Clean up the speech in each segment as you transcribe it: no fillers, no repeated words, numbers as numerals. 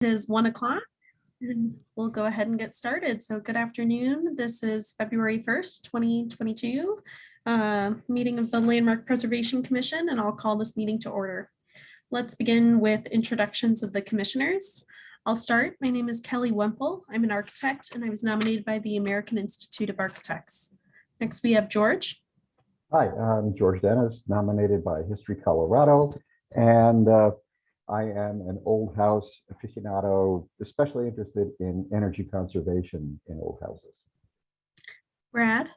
It is 1 o'clock and we'll go ahead and get started. So good afternoon. This is February 1st, 2022, meeting of the Landmark Preservation Commission, and I'll call this meeting to order. Let's begin with introductions of the commissioners. I'll start. My name is Kelly Wemple. I'm an architect and I was nominated by the American Institute of Architects. Next, we have George. Hi, I'm George Dennis, nominated by History Colorado, and I am an old house aficionado, especially interested in energy conservation in old houses. Brad.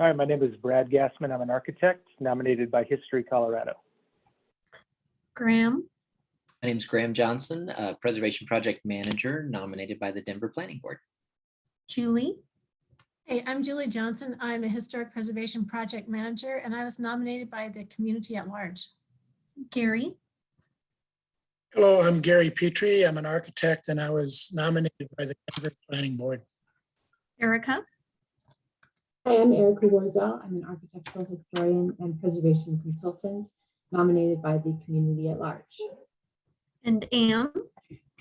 Hi, my name is Brad Gassman. I'm an architect, nominated by History Colorado. Graham. My name is Graham Johnson, Preservation Project Manager, nominated by the Denver Planning Board. Julie. Hey, I'm Julie Johnson. I'm a Historic Preservation Project Manager, and I was nominated by the community at large. Gary. Hello, I'm Gary Petrie. I'm an architect and I was nominated by the Denver Planning Board. Erica. Hi, I'm Erica Warzel. I'm an architectural historian and preservation consultant, nominated by the community at large. And Anne.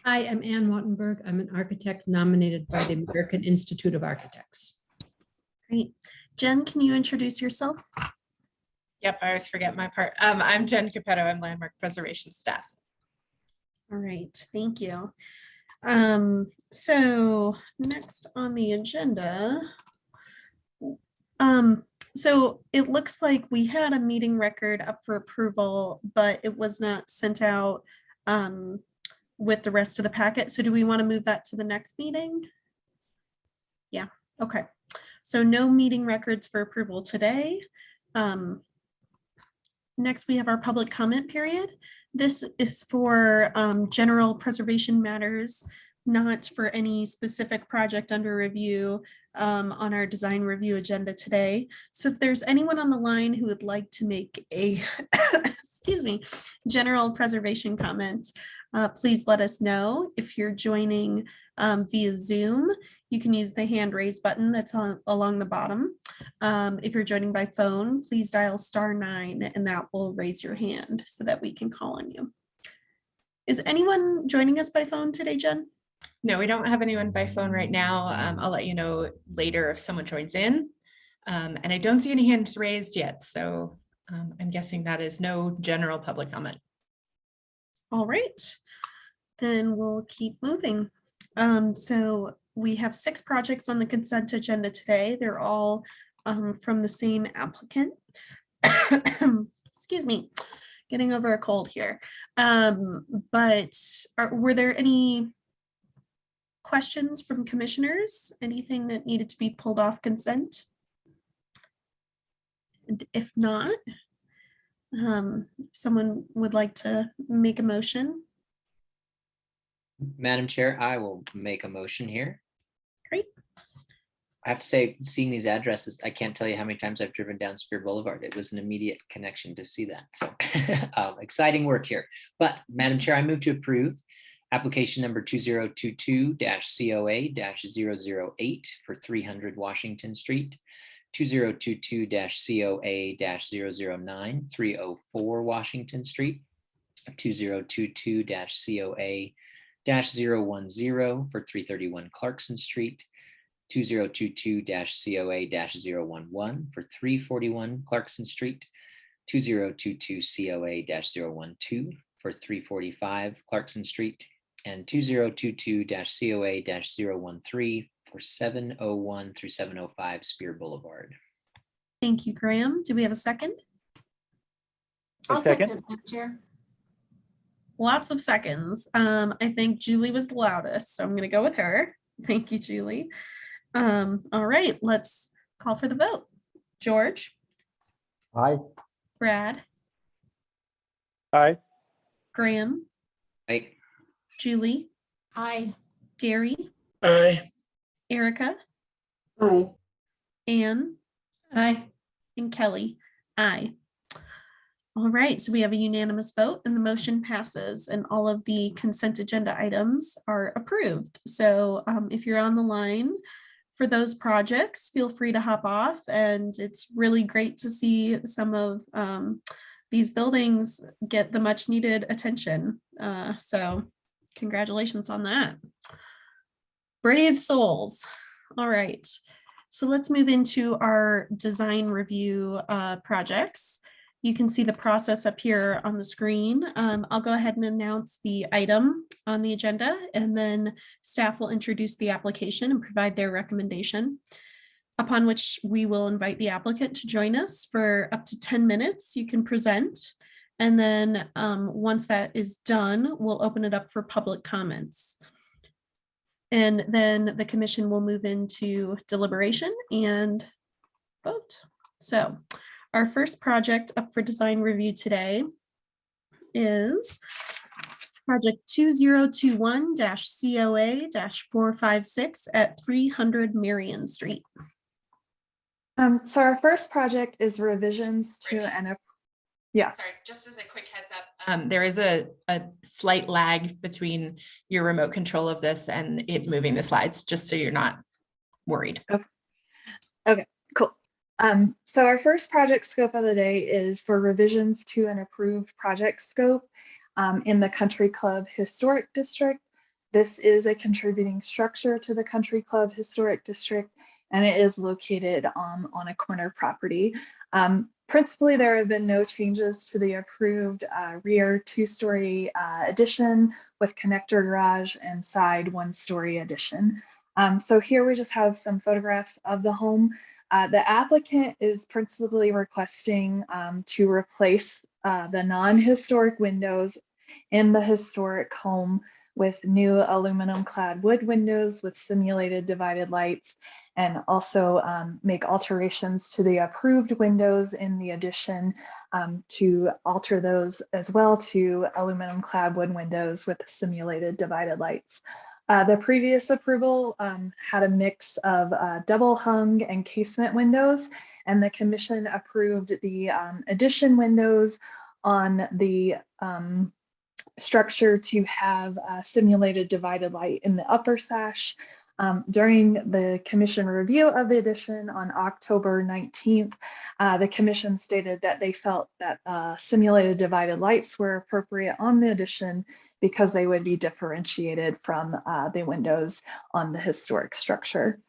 Hi, I'm Ann Wattenberg. I'm an architect nominated by the American Institute of Architects. Great. Jen, can you introduce yourself? Yep, I always forget my part. I'm Jen Capetto. I'm Landmark Preservation staff. All right, thank you. So next on the agenda, so it looks like we had a meeting record up for approval, but it was not sent out with the rest of the packet. So do we want to move that to the next meeting? Yeah, okay. So no meeting records for approval today. Next, we have our public comment period. This is for general preservation matters, not for any specific project under review on our design review agenda today. So if there's anyone on the line who would like to make a, excuse me, general preservation comment, please let us know. If you're joining via Zoom, you can use the hand raise button that's along the bottom. If you're joining by phone, please dial *9 and that will raise your hand so that we can call on you. Is anyone joining us by phone today, Jen? No, we don't have anyone by phone right now. I'll let you know later if someone joins in. And I don't see any hands raised yet. So I'm guessing that is no general public comment. All right, then we'll keep moving. So we have 6 projects on the consent agenda today. They're all from the same applicant. Excuse me, getting over a cold here. But were there any questions from commissioners? Anything that needed to be pulled off consent? And if not, someone would like to make a motion. Madam Chair, I will make a motion here. Great. I have to say, seeing these addresses, I can't tell you how many times I've driven down Spear Boulevard. It was an immediate connection to see that. So exciting work here. But Madam Chair, I move to approve application number 2022-COA-008 for 300 Washington Street, 2022-COA-009, 304 Washington Street, 2022-COA-010 for 331 Clarkson Street, 2022-COA-011 for 341 Clarkson Street, 2022-COA-012 for 345 Clarkson Street, and 2022-COA-013 for 701 through 705 Spear Boulevard. Thank you, Graham. Do we have a second? I'll second it, Madam Chair. Lots of seconds. I think Julie was the loudest, so I'm going to go with her. Thank you, Julie. All right, let's call for the vote. George? Aye. Brad? Aye. Graham? Aye. Julie? Aye. Gary? Aye. Erica? Aye. Anne? Aye. And Kelly? Aye. All right, so we have a unanimous vote and the motion passes and all of the consent agenda items are approved. So if you're on the line for those projects, feel free to hop off, and it's really great to see some of these buildings get the much needed attention. So Congratulations on that. Brave souls. All right. So let's move into our design review projects. You can see the process up here on the screen. I'll go ahead and announce the item on the agenda, and then staff will introduce the application and provide their recommendation, upon which we will invite the applicant to join us for up to 10 minutes. You can present. And then once that is done, we'll open it up for public comments. And then the commission will move into deliberation and vote. So our first project up for design review today is project 2021-COA-456 at 300 Marion Street. So our first project is revisions to an, yeah. Sorry, just as a quick heads up, there is a slight lag between your remote control of this and it moving the slides, just so you're not worried. Okay, cool. So our first project scope of the day is for revisions to an approved project scope in the Country Club Historic District. This is a contributing structure to the Country Club Historic District, and it is located on a corner property. Principally, there have been no changes to the approved rear two-story addition with connector garage and side one-story addition. So here we just have some photographs of the home. The applicant is principally requesting to replace the non-historic windows in the historic home with new aluminum clad wood windows with simulated divided lights, and also make alterations to the approved windows in the addition to alter those as well to aluminum clad wood windows with simulated divided lights. The previous approval had a mix of double hung and casement windows, and the commission approved the addition windows on the structure to have simulated divided light in the upper sash. During the commission review of the addition on October 19th, the commission stated that they felt that simulated divided lights were appropriate on the addition because they would be differentiated from the windows on the historic structure.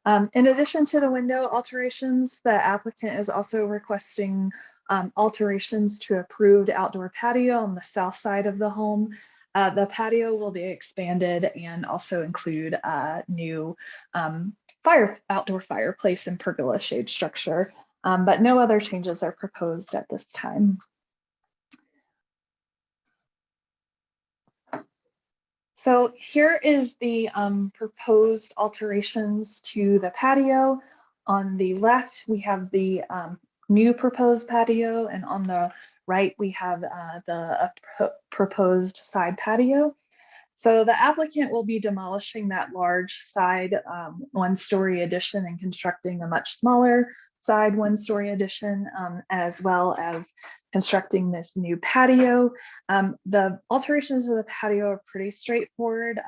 In addition to the window alterations, the applicant is also requesting alterations to approved outdoor patio on the south side of the home. The patio will be expanded and also include a new outdoor fireplace and pergola shade structure, but no other changes are proposed at this time. So here is the proposed alterations to the patio. On the left, we have the new proposed patio, and on the right, we have the proposed side patio. So the applicant will be demolishing that large side one-story addition and constructing a much smaller side one-story addition, as well as constructing this new patio. The alterations to the patio are pretty straightforward.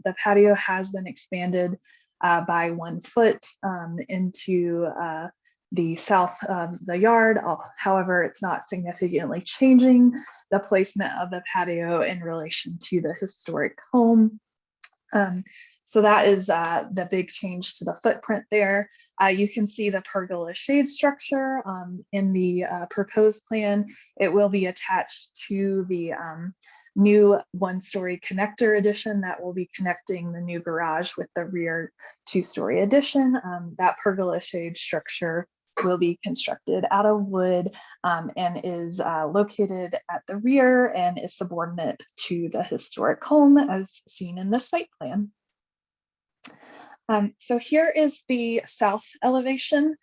The patio has been expanded by 1 foot into the south of the yard. However, it's not significantly changing the placement of the patio in relation to the historic home. So that is the big change to the footprint there. You can see the pergola shade structure in the proposed plan. It will be attached to the new one-story connector addition that will be connecting the new garage with the rear two-story addition. That pergola shade structure will be constructed out of wood and is located at the rear and is subordinate to the historic home as seen in the site plan. So here is the south elevation.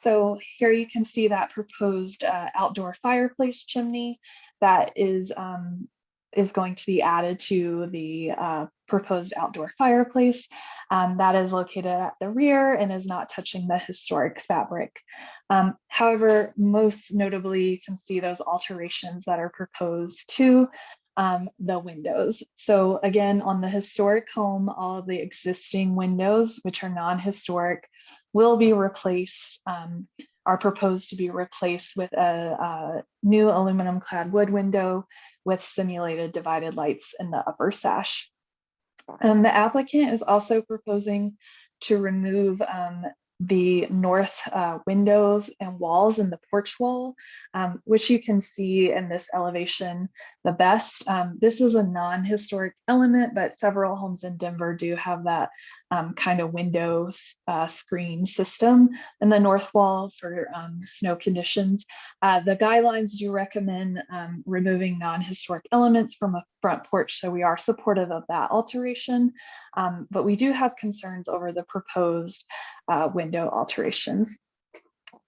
So here you can see that proposed outdoor fireplace chimney that is going to be added to the proposed outdoor fireplace. That is located at the rear and is not touching the historic fabric. However, most notably, you can see those alterations that are proposed to the windows. So again, on the historic home, all of the existing windows, which are non-historic, will be replaced are proposed to be replaced with a new aluminum clad wood window with simulated divided lights in the upper sash. The applicant is also proposing to remove the north windows and walls in the porch wall, which you can see in this elevation the best. This is a non-historic element, but several homes in Denver do have that kind of window screen system in the north wall for snow conditions. The guidelines do recommend removing non-historic elements from a front porch, so we are supportive of that alteration, but we do have concerns over the proposed window alterations.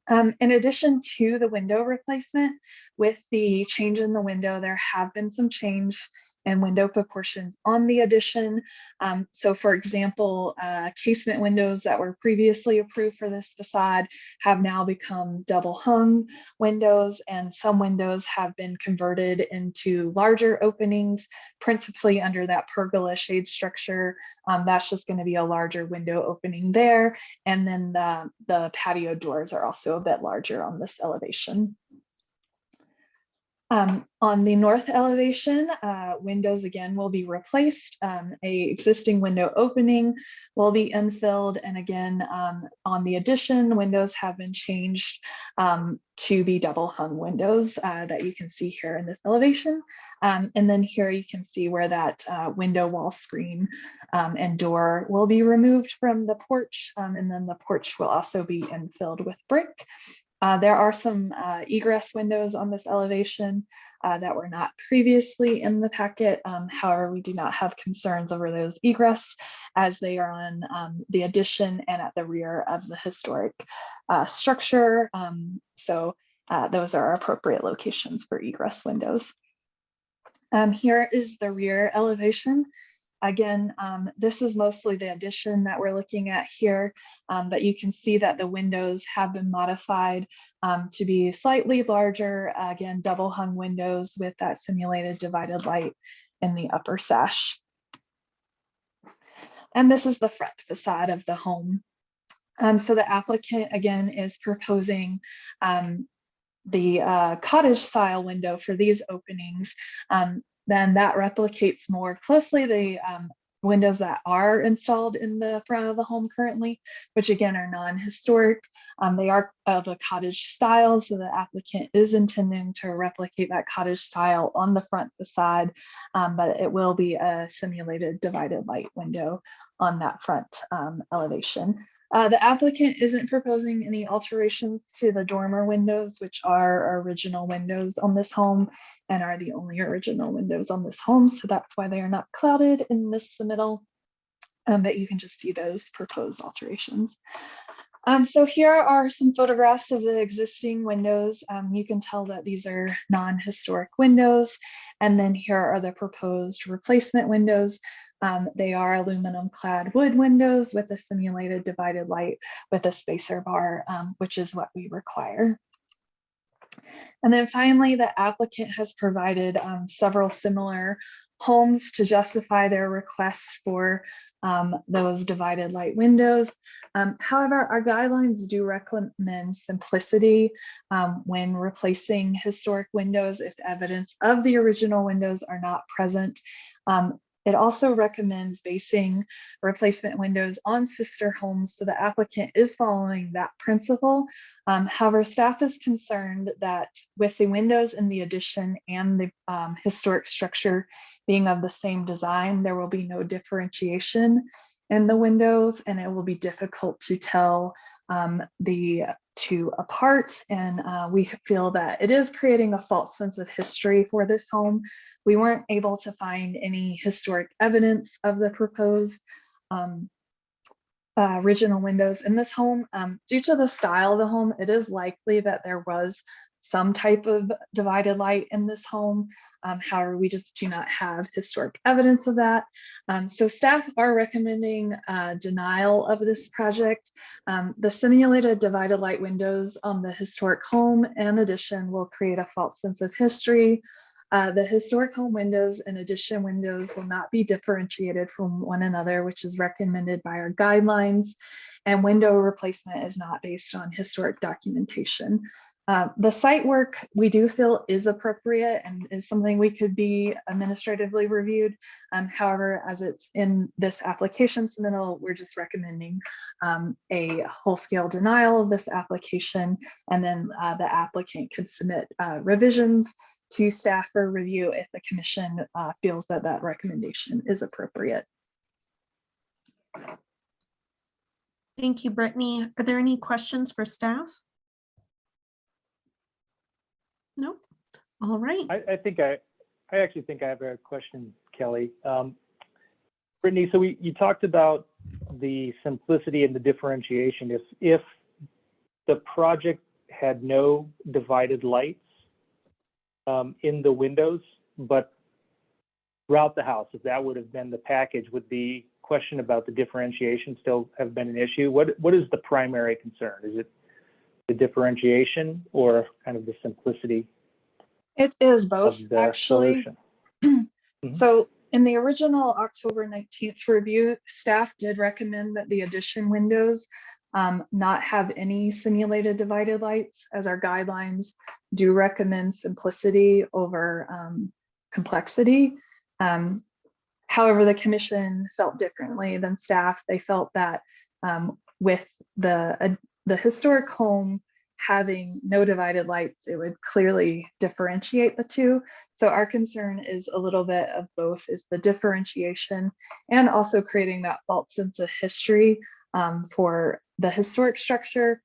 In addition to the window replacement, with the change in the window, there have been some change in window proportions on the addition. So for example, casement windows that were previously approved for this facade have now become double hung windows, and some windows have been converted into larger openings, principally under that pergola shade structure. That's just going to be a larger window opening there. And then the patio doors are also a bit larger on this elevation. On the north elevation, windows again will be replaced. A existing window opening will be infilled, and again on the addition, windows have been changed to be double hung windows that you can see here in this elevation. And then here you can see where that window wall screen and door will be removed from the porch, and then the porch will also be infilled with brick. There are some egress windows on this elevation that were not previously in the packet. However, we do not have concerns over those egress as they are on the addition and at the rear of the historic structure. So those are appropriate locations for egress windows. Here is the rear elevation. Again, this is mostly the addition that we're looking at here, but you can see that the windows have been modified to be slightly larger, again, double hung windows with that simulated divided light in the upper sash. And this is the front facade of the home. So the applicant, again, is proposing the cottage style window for these openings. Then that replicates more closely the windows that are installed in the front of the home currently, which again are non-historic. They are of a cottage style, so the applicant is intending to replicate that cottage style on the front facade, but it will be a simulated divided light window on that front elevation. The applicant isn't proposing any alterations to the dormer windows, which are original windows on this home and are the only original windows on this home. So that's why they are not clouded in this submittal, but you can just see those proposed alterations. So here are some photographs of the existing windows. You can tell that these are non-historic windows. And then here are the proposed replacement windows. They are aluminum clad wood windows with a simulated divided light with a spacer bar, which is what we require. And then finally, the applicant has provided several similar homes to justify their request for those divided light windows. However, our guidelines do recommend simplicity when replacing historic windows if evidence of the original windows are not present. It also recommends basing replacement windows on sister homes, so the applicant is following that principle. However, staff is concerned that with the windows in the addition and the historic structure being of the same design, there will be no differentiation in the windows, and it will be difficult to tell the two apart. And we feel that it is creating a false sense of history for this home. We weren't able to find any historic evidence of the proposed original windows in this home. Due to the style of the home, it is likely that there was some type of divided light in this home. However, we just do not have historic evidence of that. So staff are recommending denial of this project. The simulated divided light windows on the historic home and addition will create a false sense of history. The historic home windows and addition windows will not be differentiated from one another, which is recommended by our guidelines. and window replacement is not based on historic documentation. The site work we do feel is appropriate and is something we could be administratively reviewed. However, as it's in this application submittal, we're just recommending a whole-scale denial of this application, and then the applicant could submit revisions to staff for review if the commission feels that that recommendation is appropriate. Thank you, Brittany. Are there any questions for staff? No. All right. I actually think I have a question, Kelly. Brittany, so you talked about the simplicity and the differentiation. If the project had no divided lights in the windows, but throughout the house, if that would have been the package, would the question about the differentiation still have been an issue? What is the primary concern? Is it the differentiation or kind of the simplicity? It is both, of the actually. solution? So in the original October 19th review, staff did recommend that the addition windows not have any simulated divided lights, as our guidelines do recommend simplicity over complexity. However, the commission felt differently than staff. They felt that with the historic home having no divided lights, it would clearly differentiate the two. So our concern is a little bit of both, is the differentiation and also creating that false sense of history for the historic structure.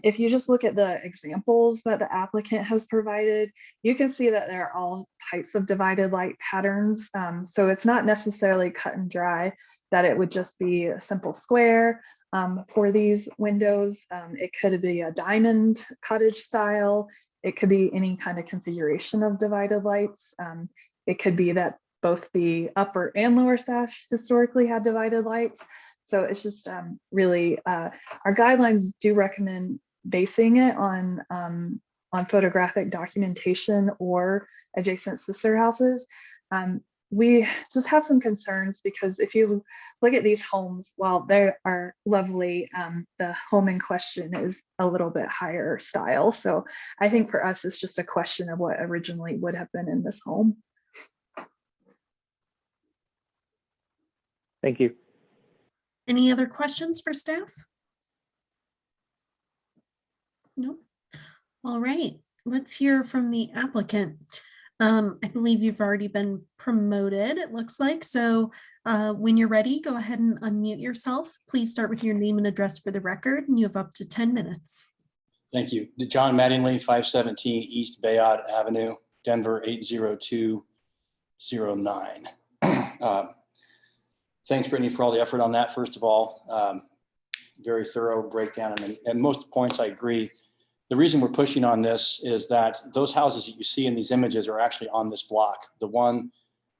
If you just look at the examples that the applicant has provided, you can see that there are all types of divided light patterns. So it's not necessarily cut and dry that it would just be a simple square for these windows. It could be a diamond cottage style. It could be any kind of configuration of divided lights. It could be that both the upper and lower sash historically had divided lights. So it's just really, our guidelines do recommend basing it on photographic documentation or adjacent sister houses. We just have some concerns because if you look at these homes, while they are lovely, the home in question is a little bit higher style. So I think for us, it's just a question of what originally would have been in this home. Thank you. Any other questions for staff? No. All right, let's hear from the applicant. I believe you've already been promoted, it looks like. So when you're ready, go ahead and unmute yourself. Please start with your name and address for the record, and you have up to 10 minutes. Thank you. John Mattingly, 517 East Bayard Avenue, Denver 80209. Thanks, Brittany, for all the effort on that, first of all. Very thorough breakdown, and most points I agree. The reason we're pushing on this is that those houses that you see in these images are actually on this block. The one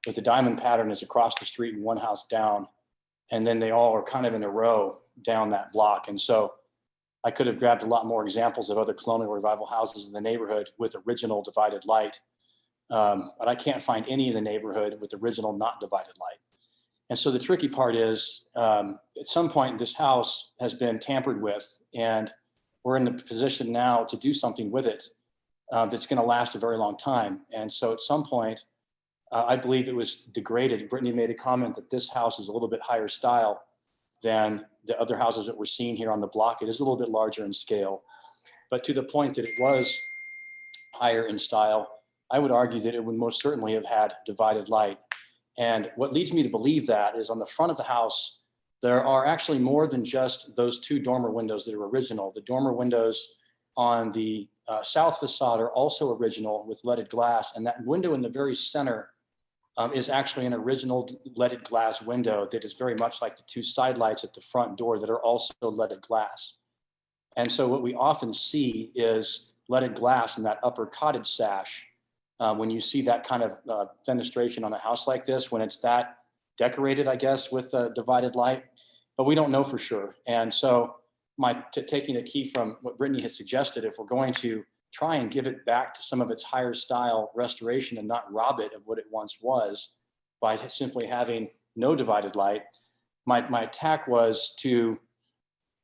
with the diamond pattern is across the street and one house down, and then they all are kind of in a row down that block. And so I could have grabbed a lot more examples of other colonial revival houses in the neighborhood with original divided light, but I can't find any in the neighborhood with original not divided light. And so the tricky part is at some point this house has been tampered with, and we're in the position now to do something with it that's going to last a very long time. And so at some point, I believe it was degraded. Brittany made a comment that this house is a little bit higher style than the other houses that we're seeing here on the block. It is a little bit larger in scale, but to the point that it was higher in style, I would argue that it would most certainly have had divided light. And what leads me to believe that is on the front of the house, there are actually more than just those two dormer windows that are original. The dormer windows on the south facade are also original with leaded glass. And that window in the very center is actually an original leaded glass window that is very much like the two side lights at the front door that are also leaded glass. And so what we often see is leaded glass in that upper cottage sash. When you see that kind of fenestration on a house like this, when it's that decorated, I guess, with divided light, but we don't know for sure. And so taking a key from what Brittany has suggested, if we're going to try and give it back to some of its higher style restoration and not rob it of what it once was by simply having no divided light, my attack was to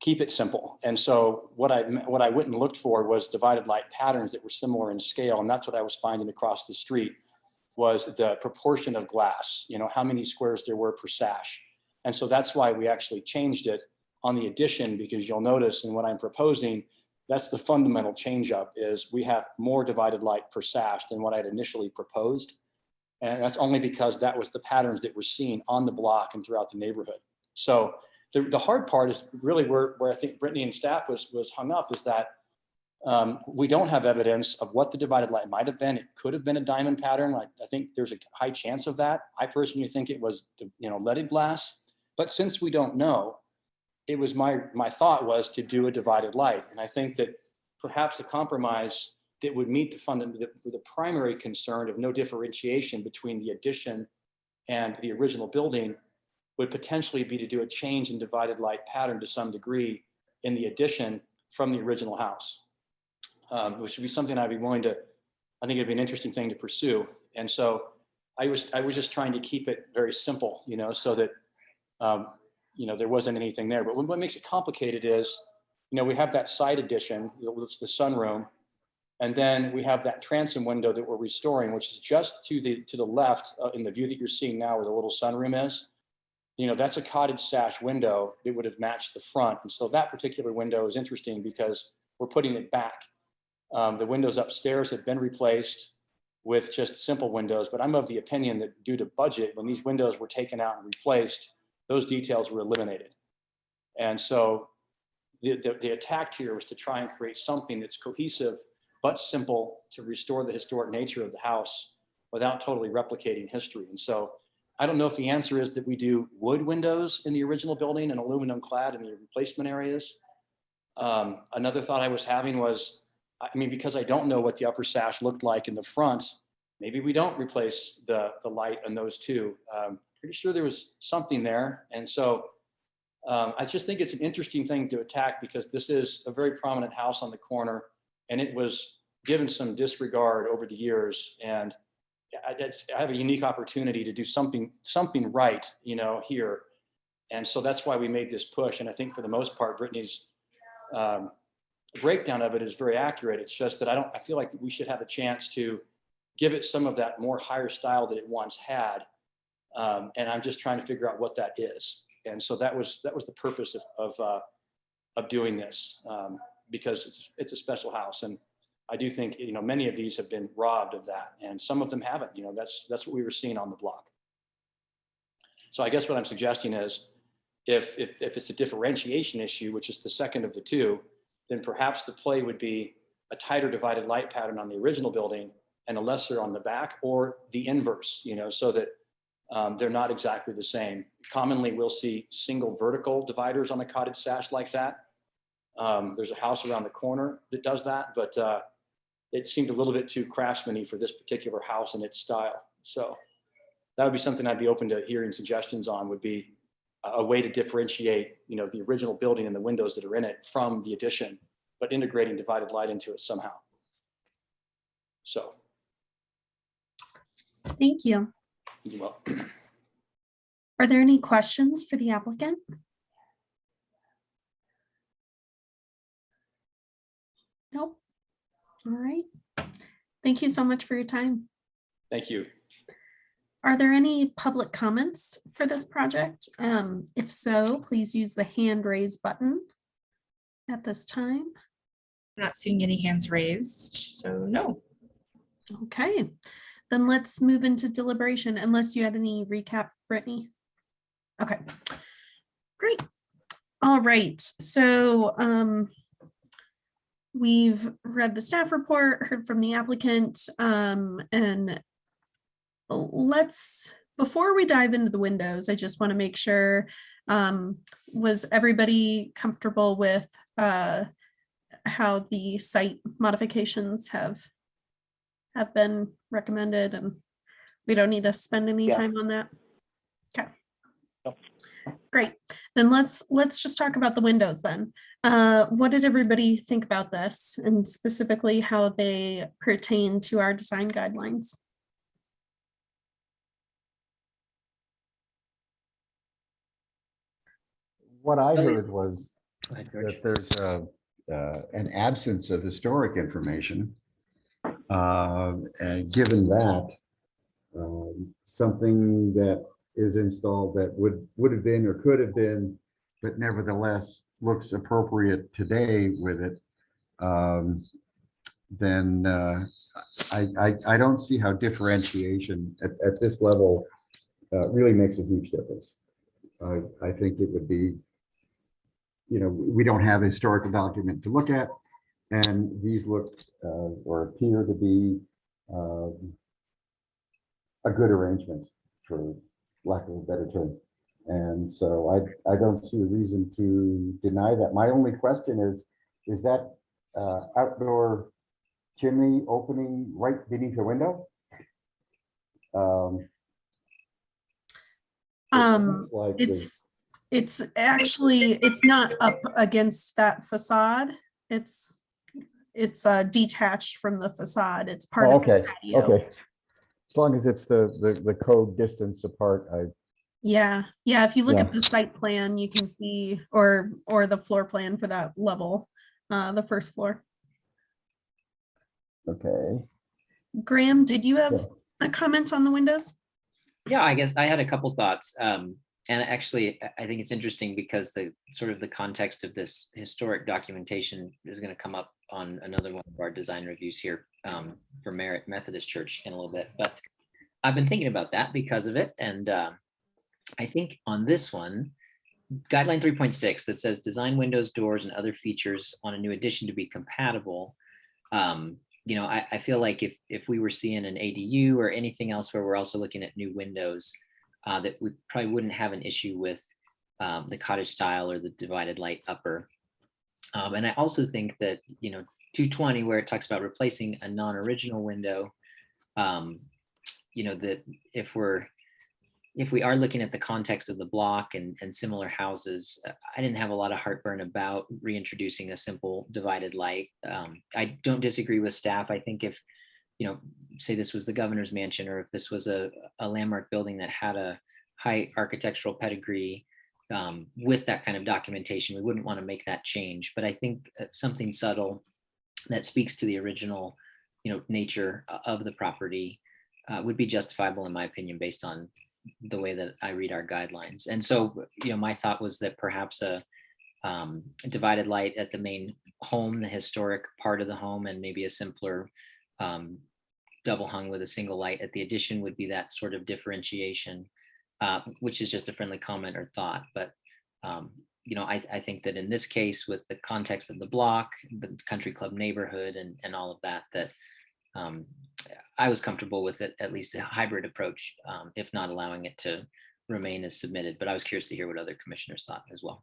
keep it simple. And so what I went and looked for was divided light patterns that were similar in scale. And that's what I was finding across the street was the proportion of glass, you know, how many squares there were per sash. And so that's why we actually changed it on the addition, because you'll notice in what I'm proposing, that's the fundamental change up is we have more divided light per sash than what I'd initially proposed. And that's only because that was the patterns that we're seeing on the block and throughout the neighborhood. So the hard part is really where I think Brittany and staff was hung up is that we don't have evidence of what the divided light might have been. It could have been a diamond pattern. I think there's a high chance of that. I personally think it was, you know, leaded glass. But since we don't know, it was my thought was to do a divided light. And I think that perhaps a compromise that would meet the primary concern of no differentiation between the addition and the original building would potentially be to do a change in divided light pattern to some degree in the addition from the original house, which would be something I'd be willing to, I think it'd be an interesting thing to pursue. And so I was just trying to keep it very simple, you know, so that, you know, there wasn't anything there. But what makes it complicated is, you know, we have that side addition, it's the sunroom, and then we have that transom window that we're restoring, which is just to the left in the view that you're seeing now where the little sunroom is. You know, that's a cottage sash window that would have matched the front. And so that particular window is interesting because we're putting it back. The windows upstairs have been replaced with just simple windows, but I'm of the opinion that due to budget, when these windows were taken out and replaced, those details were eliminated. And so the attack here was to try and create something that's cohesive, but simple to restore the historic nature of the house without totally replicating history. And so I don't know if the answer is that we do wood windows in the original building and aluminum clad in the replacement areas. Another thought I was having was, I mean, because I don't know what the upper sash looked like in the front, maybe we don't replace the light on those two. Pretty sure there was something there. And so I just think it's an interesting thing to attack because this is a very prominent house on the corner and it was given some disregard over the years. And I have a unique opportunity to do something right, you know, here. And so that's why we made this push. And I think for the most part, Brittany's breakdown of it is very accurate. It's just that I feel like we should have a chance to give it some of that more higher style that it once had. And I'm just trying to figure out what that is. And so that was the purpose of doing this because it's a special house. And I do think, you know, many of these have been robbed of that and some of them haven't, you know, that's what we were seeing on the block. So I guess what I'm suggesting is if it's a differentiation issue, which is the second of the two, then perhaps the play would be a tighter divided light pattern on the original building and a lesser on the back, or the inverse, you know, so that they're not exactly the same. Commonly, we'll see single vertical dividers on a cottage sash like that. There's a house around the corner that does that, but it seemed a little bit too craftsman-y for this particular house and its style. So that would be something I'd be open to hearing suggestions on, would be a way to differentiate, you know, the original building and the windows that are in it from the addition, but integrating divided light into it somehow. So. Thank you. You're welcome. Are there any questions for the applicant? Nope. All right. Thank you so much for your time. Thank you. Are there any public comments for this project? If so, please use the hand raise button at this time. I'm not seeing any hands raised, so no. Okay, then let's move into deliberation unless you had any recap, Brittany. Okay, great. All right, so we've read the staff report, heard from the applicant, and before we dive into the windows, I just want to make sure, was everybody comfortable with how the site modifications have been recommended, and we don't need to spend any time on that? Okay. Yep. Great. Then let's just talk about the windows then. What did everybody think about this, and specifically how they pertain to our design guidelines? What I heard was Go ahead, George. that there's an absence of historic information. And given that, something that is installed that would have been or could have been, but nevertheless looks appropriate today with it, then I don't see how differentiation at this level really makes a huge difference. I think it would be, we don't have a historical document to look at, and these look or appear to be a good arrangement, for lack of a better term. And so I don't see a reason to deny that. My only question is that outdoor chimney opening right beneath the window? Like it's actually, it's not up against that facade. It's detached from the facade. It's part of the okay, patio. okay. As long as it's the code distance apart, Yeah, if you look Yeah. at the site plan, you can see, or the floor plan for that level, the first floor. okay. Graham, did you have Yeah. a comment on the windows? Yeah, I guess I had a couple thoughts. And actually, I think it's interesting because the sort of the context of this historic documentation is going to come up on another one of our design reviews here for Merritt Methodist Church in a little bit. But I've been thinking about that because of it. And I think on this one, guideline 3.6 that says design windows, doors, and other features on a new addition to be compatible. I feel like if we were seeing an ADU or anything else where we're also looking at new windows, that we probably wouldn't have an issue with the cottage style or the divided light upper. And I also think that, 220, where it talks about replacing a non-original window, that if we are looking at the context of the block and similar houses, I didn't have a lot of heartburn about reintroducing a simple divided light. I don't disagree with staff. I think if, say this was the governor's mansion, or if this was a landmark building that had a high architectural pedigree with that kind of documentation, we wouldn't want to make that change. But I think something subtle that speaks to the original, nature of the property would be justifiable, in my opinion, based on the way that I read our guidelines. And so, my thought was that perhaps a divided light at the main home, the historic part of the home, and maybe a simpler double hung with a single light at the addition would be that sort of differentiation, which is just a friendly comment or thought. But, I think that in this case, with the context of the block, the country club neighborhood and all of that, I was comfortable with it, at least a hybrid approach, if not allowing it to remain as submitted. But I was curious to hear what other commissioners thought as well.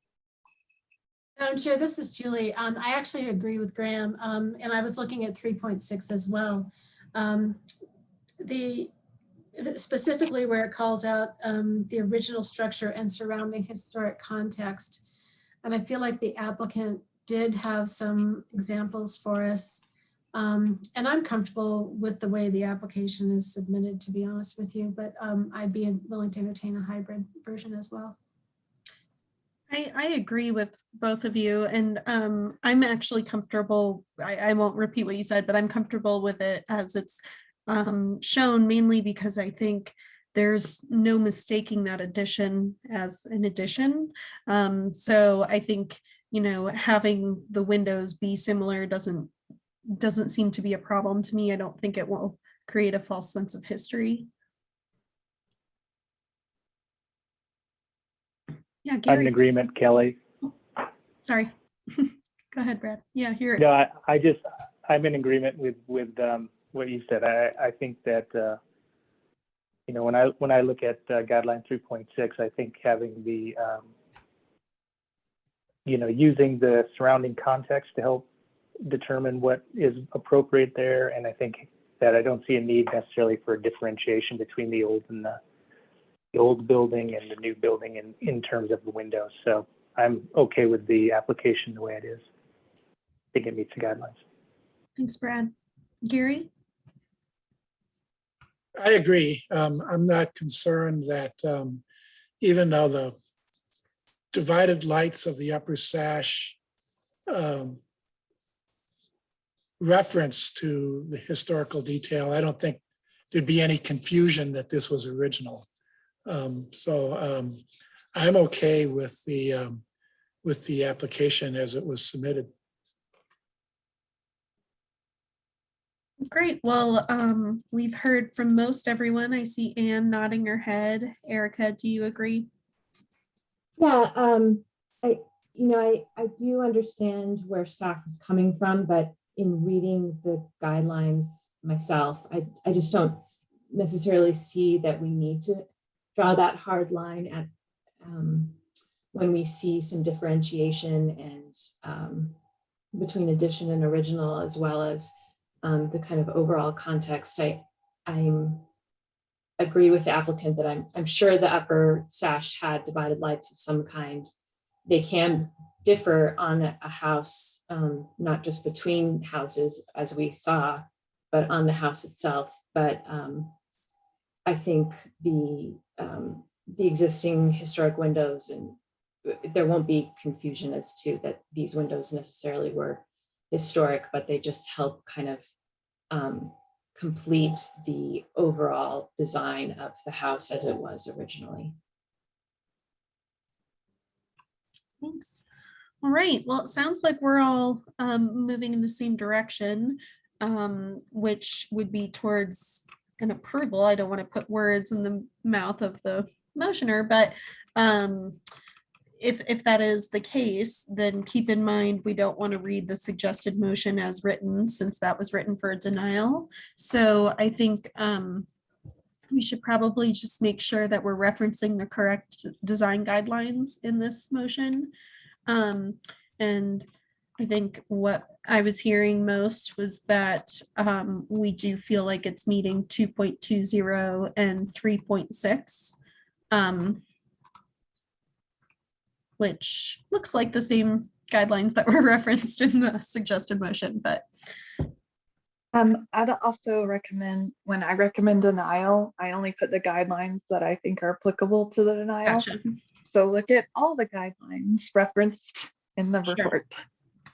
Madam Chair, this is Julie. I actually agree with Graham, and I was looking at 3.6 as well. Specifically where it calls out the original structure and surrounding historic context. And I feel like the applicant did have some examples for us. And I'm comfortable with the way the application is submitted, to be honest with you, but I'd be willing to entertain a hybrid version as well. I agree with both of you, and I'm actually comfortable. I won't repeat what you said, but I'm comfortable with it as it's shown, mainly because I think there's no mistaking that addition as an addition. So I think, having the windows be similar doesn't seem to be a problem to me. I don't think it will create a false sense of history. Yeah, Gary. I'm in agreement, Kelly. Sorry. Go ahead, Brad. Yeah, hear it. No, I'm in agreement with what you said. I think that when I look at guideline 3.6, I think having the using the surrounding context to help determine what is appropriate there, and I think that I don't see a need necessarily for a differentiation between the old and the old building and the new building in terms of the windows. So I'm okay with the application the way it is. I think it meets the guidelines. Thanks, Brad. Gary? I agree. I'm not concerned that even though the divided lights of the upper sash reference to the historical detail. I don't think there'd be any confusion that this was original. So I'm okay with the application as it was submitted. Great. Well, we've heard from most everyone. I see Anne nodding her head. Erica, do you agree? Yeah, I do understand where staff is coming from, but in reading the guidelines myself, I just don't necessarily see that we need to draw that hard line at when we see some differentiation and between addition and original, as well as the kind of overall context. I agree with the applicant that I'm sure the upper sash had divided lights of some kind. They can differ on a house, not just between houses as we saw, but on the house itself. But I think the existing historic windows, and there won't be confusion as to that these windows necessarily were historic, but they just help kind of complete the overall design of the house as it was originally. Thanks. All right. Well, it sounds like we're all moving in the same direction, which would be towards an approval. I don't want to put words in the mouth of the motioner, but if that is the case, then keep in mind we don't want to read the suggested motion as written, since that was written for a denial. So I think we should probably just make sure that we're referencing the correct design guidelines in this motion. And I think what I was hearing most was that we do feel like it's meeting 2.20 and 3.6, which looks like the same guidelines that were referenced in the suggested motion, but. I'd also recommend, when I recommend denial, I only put the guidelines that I think are applicable to the denial. Gotcha. So look at all the guidelines referenced in the report.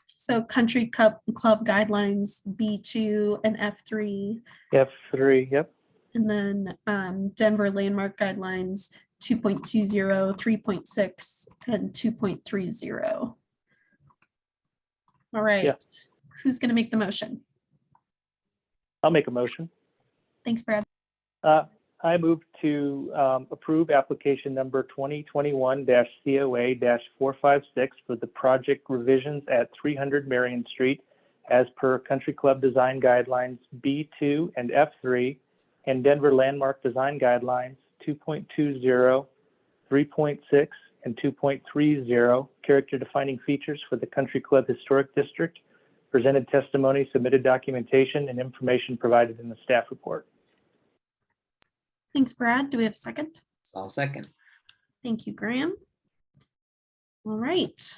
So Country Club guidelines B2 and F3. F3, yep. And then Denver landmark guidelines 2.20, 3.6, and 2.30. All right. Yeah. Who's going to make the motion? I'll make a motion. Thanks, Brad. I move to approve application number 2021-COA-456 for the project revisions at 300 Marion Street as per Country Club Design Guidelines B2 and F3 and Denver Landmark Design Guidelines 2.20, 3.6, and 2.30, character defining features for the Country Club Historic District, presented testimony, submitted documentation, and information provided in the staff report. Thanks, Brad. Do we have a second? I'll second. Thank you, Graham. All right.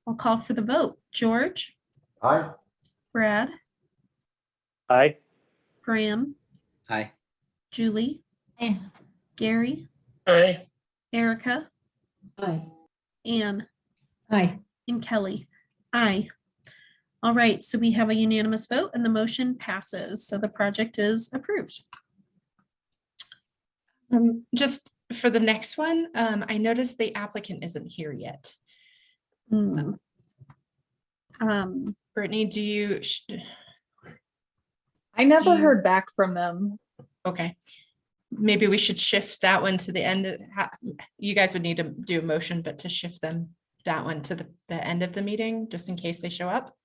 I'll call for the vote. George? Aye. Brad? Aye. Graham? Aye. Julie? Aye. Gary? Aye. Erica? Aye. Anne? Aye. And Kelly? Aye. All right, so we have a unanimous vote and the motion passes. So the project is approved. Just for the next one, I noticed the applicant isn't here yet. Brittany, do you? I never Do you- heard back from them. Okay. Maybe we should shift that one to the end. You guys would need to do a motion, but to shift that one to the end of the meeting, just in case they show up.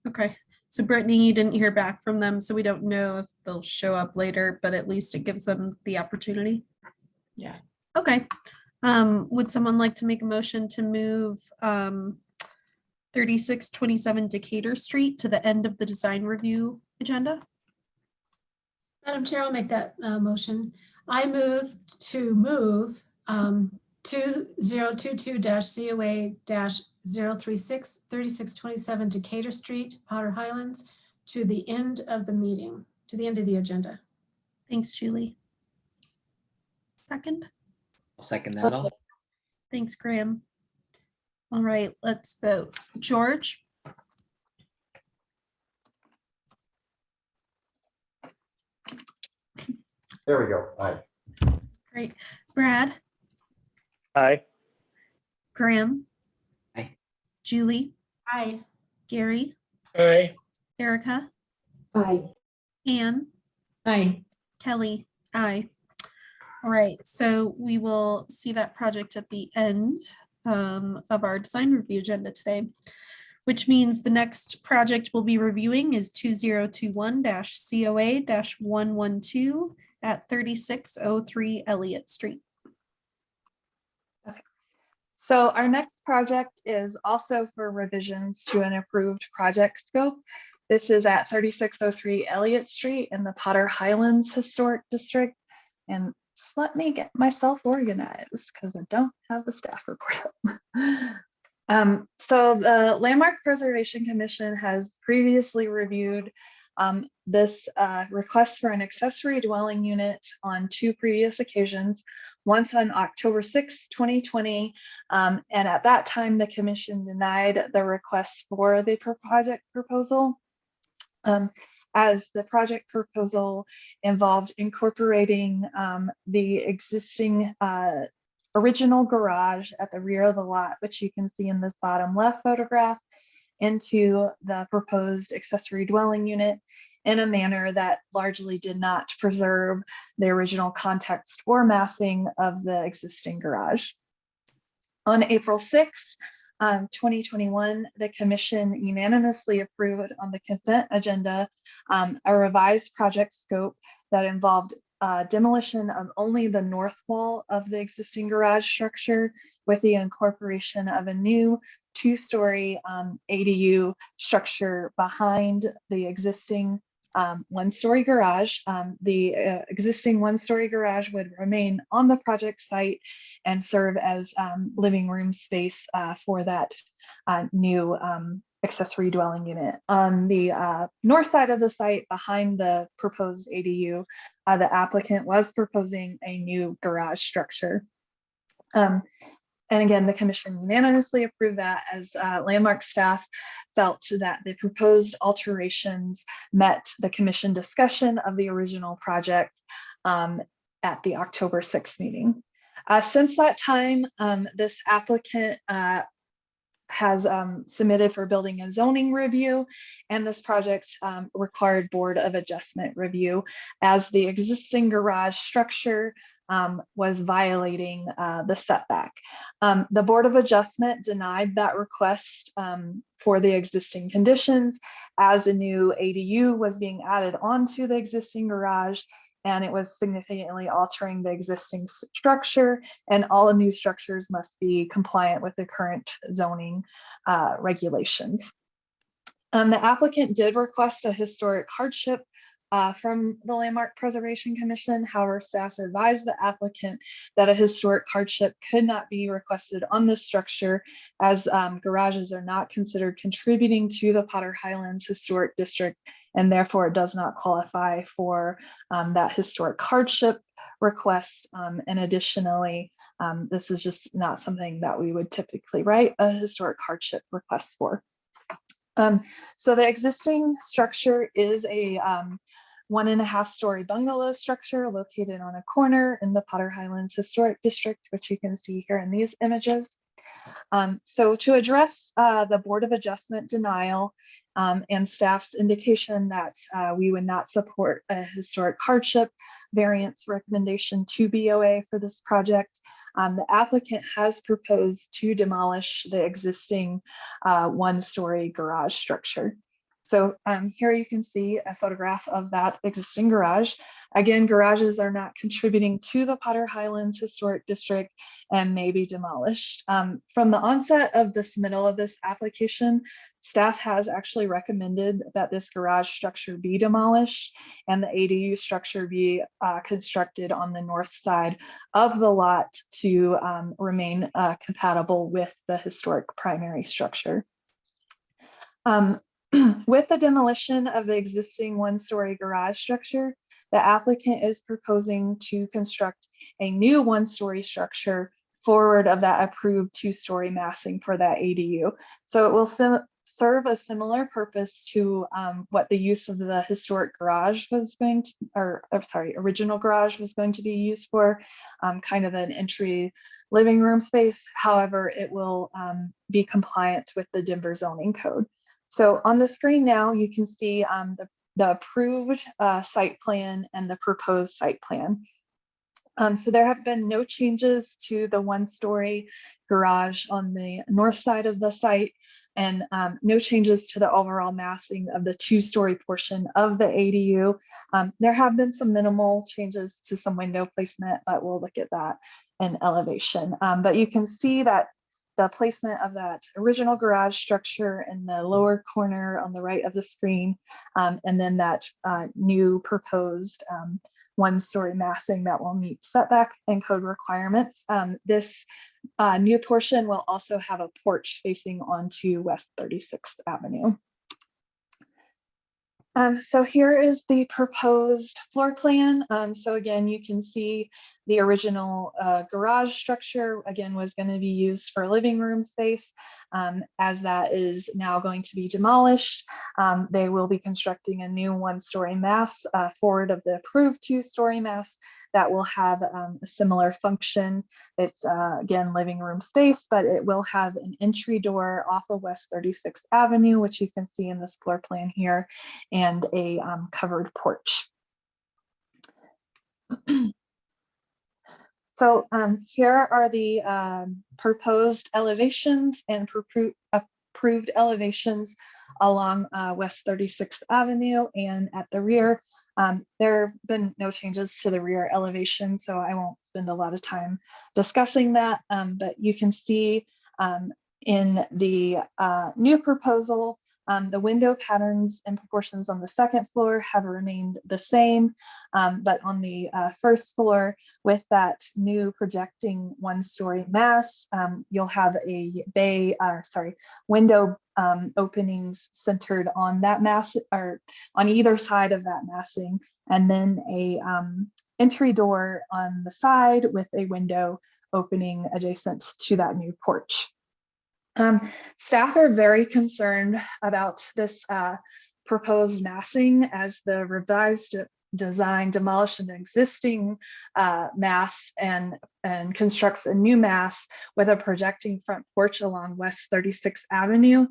Okay, so Brittany, you didn't hear back from them, so we don't know if they'll show up later, but at least it gives them the opportunity. Yeah. Okay, would someone like to make a motion to move 3627 Decatur Street to the end of the design review agenda? Madam Chair, I'll make that motion. I move to move 2022-COA-036 3627 Decatur Street, Potter Highlands, to the end of the meeting, to the end of the agenda. Thanks, Julie. Second. I'll second that. Thanks, Graham. All right, let's vote. George, There we go. Aye. great. Brad, Aye. Graham. Aye. Julie, Aye. Gary, Aye. Erica, Aye. Anne, Aye. Kelly, aye. All right, so we will see that project at the end of our design review agenda today, which means the next project we'll be reviewing is 2021-COA-112 at 3603 Elliott Street. So our next project is also for revisions to an approved project scope. This is at 3603 Elliott Street in the Potter Highlands Historic District. And just let me get myself organized because I don't have the staff report up. So the Landmark Preservation Commission has previously reviewed this request for an accessory dwelling unit on 2 previous occasions, once on October 6, 2020. And at that time, the commission denied the request for the project proposal, as the project proposal involved incorporating the existing original garage at the rear of the lot, which you can see in this bottom left photograph, into the proposed accessory dwelling unit in a manner that largely did not preserve the original context or massing of the existing garage. On April 6, 2021, the commission unanimously approved on the consent agenda a revised project scope that involved demolition of only the north wall of the existing garage structure with the incorporation of a new 2-story ADU structure behind the existing 1-story garage. The existing 1-story garage would remain on the project site and serve as living room space for that new accessory dwelling unit. On the north side of the site, behind the proposed ADU, the applicant was proposing a new garage structure. And again, the commission unanimously approved that, as Landmark staff felt that the proposed alterations met the commission discussion of the original project at the October 6th meeting. Since that time, this applicant has submitted for building and zoning review, and this project required Board of Adjustment review, as the existing garage structure was violating the setback. The Board of Adjustment denied that request for the existing conditions, as a new ADU was being added onto the existing garage, and it was significantly altering the existing structure, and all the new structures must be compliant with the current zoning regulations. The applicant did request a historic hardship from the Landmark Preservation Commission. However, staff advised the applicant that a historic hardship could not be requested on this structure, as garages are not considered contributing to the Potter Highlands Historic District, and therefore it does not qualify for that historic hardship request. And additionally, this is just not something that we would typically write a historic hardship request for. So the existing structure is a 1.5-story bungalow structure located on a corner in the Potter Highlands Historic District, which you can see here in these images. So to address the Board of Adjustment denial and staff's indication that we would not support a historic hardship variance recommendation to BOA for this project, the applicant has proposed to demolish the existing 1-story garage structure. So here you can see a photograph of that existing garage. Again, garages are not contributing to the Potter Highlands Historic District and may be demolished. From the onset of the submittal of this application, staff has actually recommended that this garage structure be demolished and the ADU structure be constructed on the north side of the lot to remain compatible with the historic primary structure. With the demolition of the existing 1-story garage structure, the applicant is proposing to construct a new 1-story structure forward of that approved 2-story massing for that ADU. So it will serve a similar purpose to what the use of the historic garage was going to, or sorry, original garage was going to be used for, kind of an entry living room space. However, it will be compliant with the Denver zoning code. So on the screen now, you can see the approved site plan and the proposed site plan. So there have been no changes to the 1-story garage on the north side of the site, and no changes to the overall massing of the 2-story portion of the ADU. There have been some minimal changes to some window placement, but we'll look at that in elevation. But you can see that the placement of that original garage structure in the lower corner on the right of the screen, and then that new proposed 1-story massing that will meet setback and code requirements. This new portion will also have a porch facing onto West 36th Avenue. So here is the proposed floor plan. So again, you can see the original garage structure, again, was going to be used for living room space. As that is now going to be demolished, they will be constructing a new 1-story mass forward of the approved 2-story mass that will have a similar function. It's again, living room space, but it will have an entry door off of West 36th Avenue, which you can see in this floor plan here, and a covered porch. So here are the proposed elevations and approved elevations along West 36th Avenue and at the rear. There have been no changes to the rear elevation, so I won't spend a lot of time discussing that, but you can see in the new proposal, the window patterns and proportions on the second floor have remained the same, but on the first floor with that new projecting 1-story mass, you'll have a window openings centered on that mass, or on either side of that massing, and then a entry door on the side with a window opening adjacent to that new porch. Staff are very concerned about this proposed massing, as the revised design demolishes an existing mass and constructs a new mass with a projecting front porch along West 36th Avenue.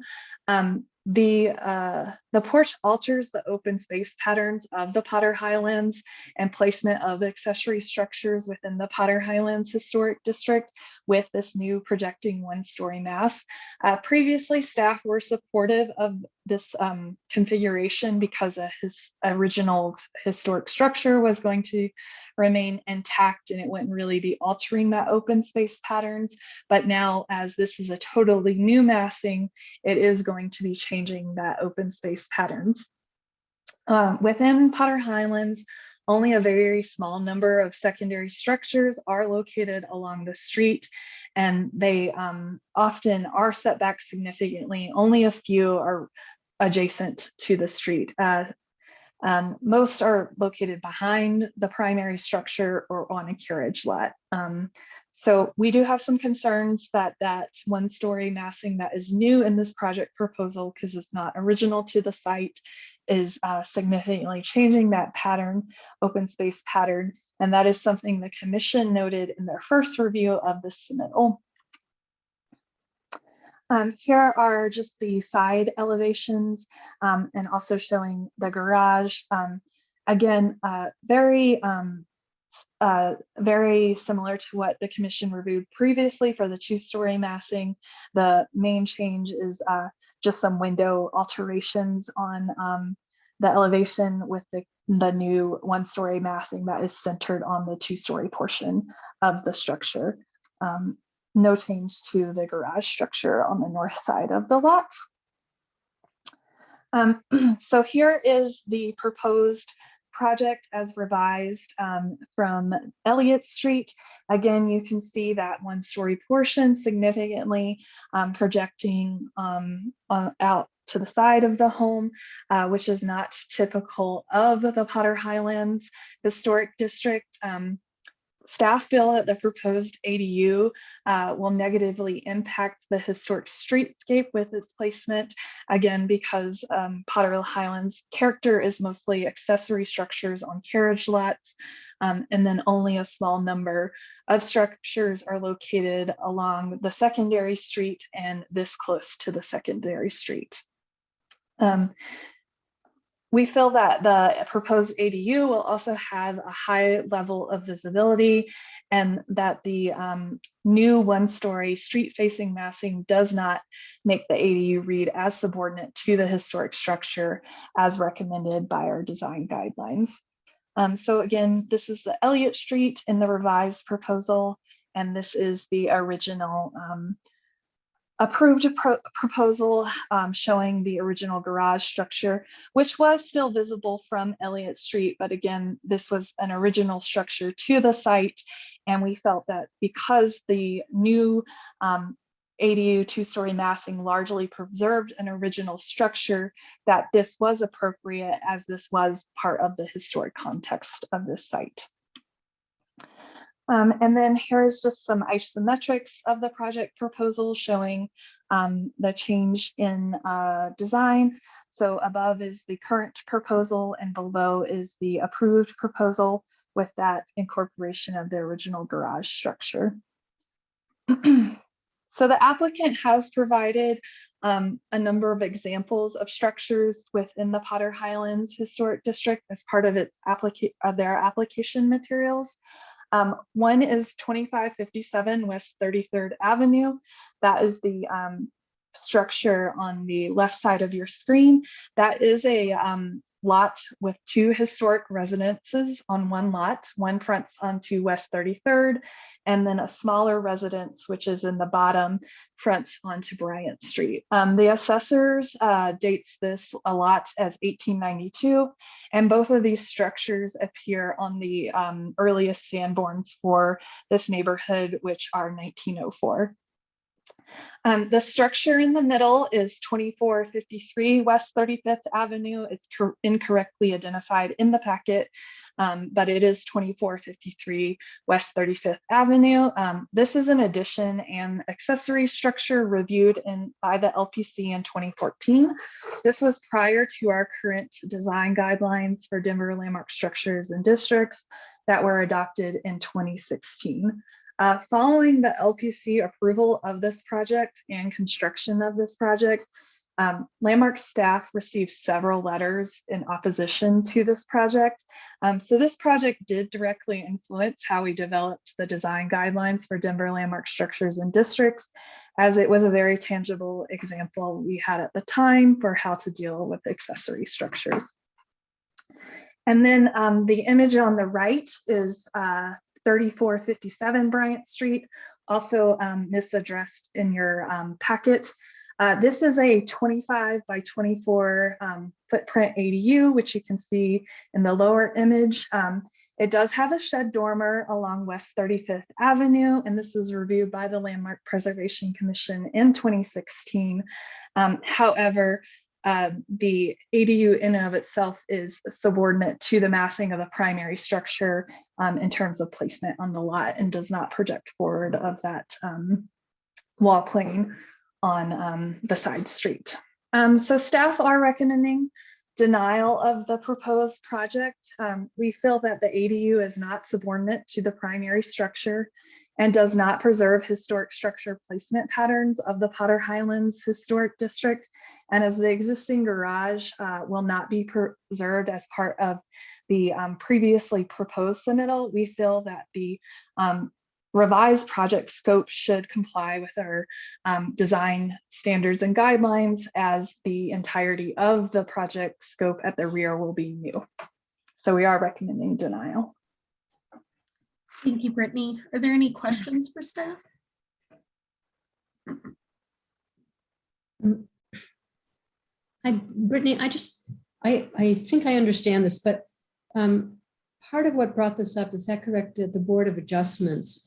The porch alters the open space patterns of the Potter Highlands and placement of accessory structures within the Potter Highlands Historic District with this new projecting 1-story mass. Previously, staff were supportive of this configuration because his original historic structure was going to remain intact and it wouldn't really be altering that open space patterns. But now, as this is a totally new massing, it is going to be changing that open space patterns. Within Potter Highlands, only a very small number of secondary structures are located along the street, and they often are set back significantly. Only a few are adjacent to the street. Most are located behind the primary structure or on a carriage lot. So we do have some concerns that that 1-story massing that is new in this project proposal, because it's not original to the site, is significantly changing that pattern, open space pattern. And that is something the commission noted in their first review of the submittal. Here are just the side elevations and also showing the garage. Again, very similar to what the commission reviewed previously for the 2-story massing. The main change is just some window alterations on the elevation with the new 1-story massing that is centered on the 2-story portion of the structure. No change to the garage structure on the north side of the lot. So here is the proposed project as revised from Elliott Street. Again, you can see that 1-story portion significantly projecting out to the side of the home, which is not typical of the Potter Highlands Historic District. staff feel that the proposed ADU will negatively impact the historic streetscape with its placement, again, because Potter Highlands' character is mostly accessory structures on carriage lots, and then only a small number of structures are located along the secondary street and this close to the secondary street. We feel that the proposed ADU will also have a high level of visibility, and that the new one-story street-facing massing does not make the ADU read as subordinate to the historic structure as recommended by our design guidelines. So again, this is the Elliott Street in the revised proposal, and this is the original approved proposal showing the original garage structure, which was still visible from Elliott Street. But again, this was an original structure to the site. And we felt that because the new ADU two-story massing largely preserved an original structure, that this was appropriate as this was part of the historic context of this site. And then here's just some isometrics of the project proposal showing the change in design. So above is the current proposal and below is the approved proposal with that incorporation of the original garage structure. So the applicant has provided a number of examples of structures within the Potter Highlands Historic District as part of its their application materials. One is 2557 West 33rd Avenue. That is the structure on the left side of your screen. That is a lot with two historic residences on one lot. One fronts onto West 33rd, and then a smaller residence, which is in the bottom, fronts onto Bryant Street. The assessors dates this a lot as 1892, and both of these structures appear on the earliest Sanborns for this neighborhood, which are 1904. The structure in the middle is 2453 West 35th Avenue. It's incorrectly identified in the packet, but it is 2453 West 35th Avenue. This is an addition and accessory structure reviewed by the LPC in 2014. This was prior to our current design guidelines for Denver landmark structures and districts that were adopted in 2016. Following the LPC approval of this project and construction of this project, Landmark staff received several letters in opposition to this project. So this project did directly influence how we developed the design guidelines for Denver landmark structures and districts, as it was a very tangible example we had at the time for how to deal with accessory structures. And then the image on the right is 3457 Bryant Street, also misaddressed in your packet. This is a 25 by 24 footprint ADU, which you can see in the lower image. It does have a shed dormer along West 35th Avenue, and this was reviewed by the Landmark Preservation Commission in 2016. However, the ADU in and of itself is subordinate to the massing of the primary structure in terms of placement on the lot, and does not project forward of that wall plane on the side street. So staff are recommending denial of the proposed project. We feel that the ADU is not subordinate to the primary structure and does not preserve historic structure placement patterns of the Potter Highlands Historic District. And as the existing garage will not be preserved as part of the previously proposed submittal, we feel that the revised project scope should comply with our design standards and guidelines, as the entirety of the project scope at the rear will be new. So we are recommending denial. Thank you, Brittany. Are there any questions for staff? Brittany, I think I understand this, but part of what brought this up, is that correct, that the Board of Adjustments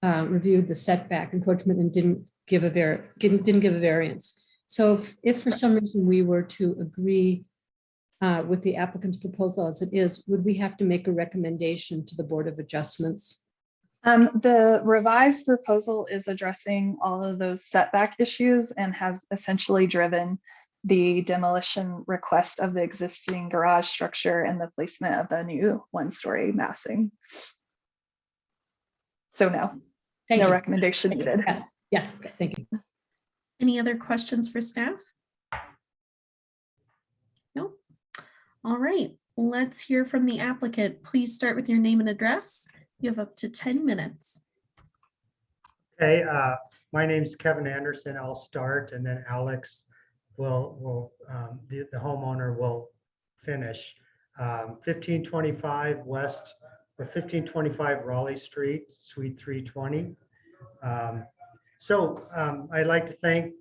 reviewed the setback encroachment and didn't give a variance. So if for some reason we were to agree with the applicant's proposal as it is, would we have to make a recommendation to the Board of Adjustments The revised proposal is addressing all of those setback issues and has essentially driven the demolition request of the existing garage structure and the placement of the new one-story massing. So no, Thank no you. recommendation Thank you. needed. Yeah, thank you. Any other questions for staff? No? All right, let's hear from the applicant. Please start with your name and address. You have up to 10 minutes. Okay, my name's Kevin Anderson. I'll start and then Alex the homeowner will finish. 1525 West or 1525 Raleigh Street, Suite 320. I'd like to thank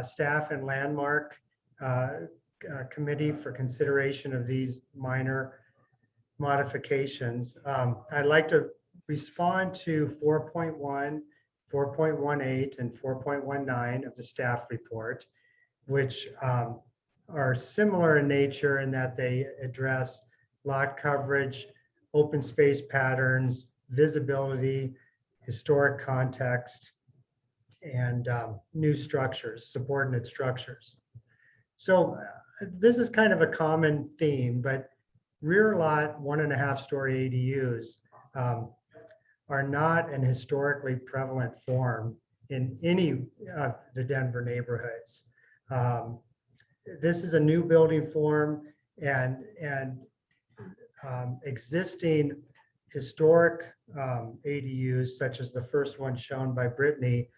staff and Landmark Committee for consideration of these minor modifications. I'd like to respond to 4.1, 4.18, and 4.19 of the staff report, which are similar in nature in that they address lot coverage, open space patterns, visibility, historic context, and new structures, subordinate structures. So this is kind of a common theme, but rear lot 1.5 story ADUs are not an historically prevalent form in any of the Denver neighborhoods. This is a new building form, and existing historic ADUs, such as the first one shown by Brittany,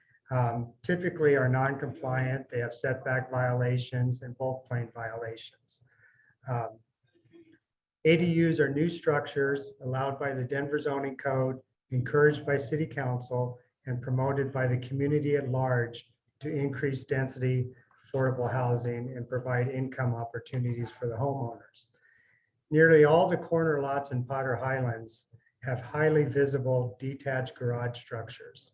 typically are non-compliant. They have setback violations and bulk plane violations. ADUs are new structures allowed by the Denver zoning code, encouraged by city council, and promoted by the community at large to increase density, affordable housing, and provide income opportunities for the homeowners. Nearly all the corner lots in Potter Highlands have highly visible detached garage structures.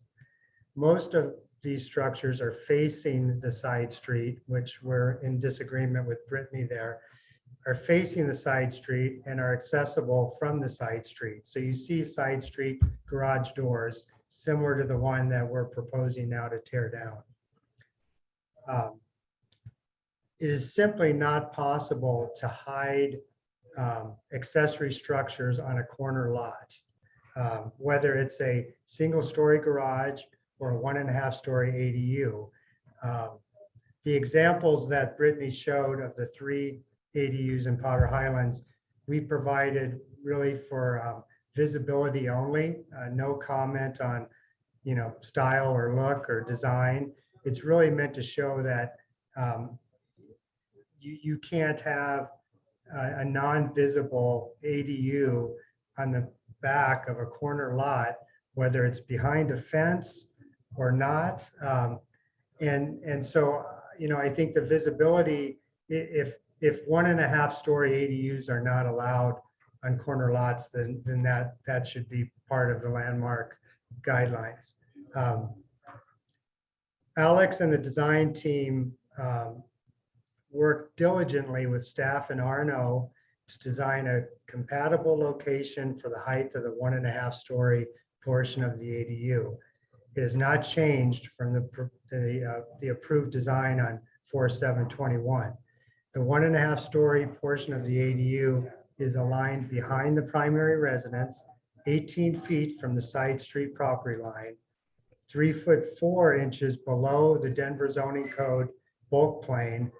Most of these structures are facing the side street, which we're in disagreement with Brittany there, are facing the side street and are accessible from the side street. So you see side street garage doors similar to the one that we're proposing now to tear down. It is simply not possible to hide accessory structures on a corner lot, whether it's a single-story garage or a 1.5 story ADU. The examples that Brittany showed of the 3 ADUs in Potter Highlands, we provided really for visibility only, no comment on, style or look or design. It's really meant to show that you can't have a non-visible ADU on the back of a corner lot, whether it's behind a fence or not. And so, I think the visibility, if 1.5 story ADUs are not allowed on corner lots, then that should be part of the Landmark guidelines. Alex and the design team worked diligently with staff and R&O to design a compatible location for the height of the 1.5 story portion of the ADU. It has not changed from the approved design on 4/7/21. The 1.5 story portion of the ADU is aligned behind the primary residence, 18 feet from the side street property line, 3'4" below the Denver zoning code bulk plane,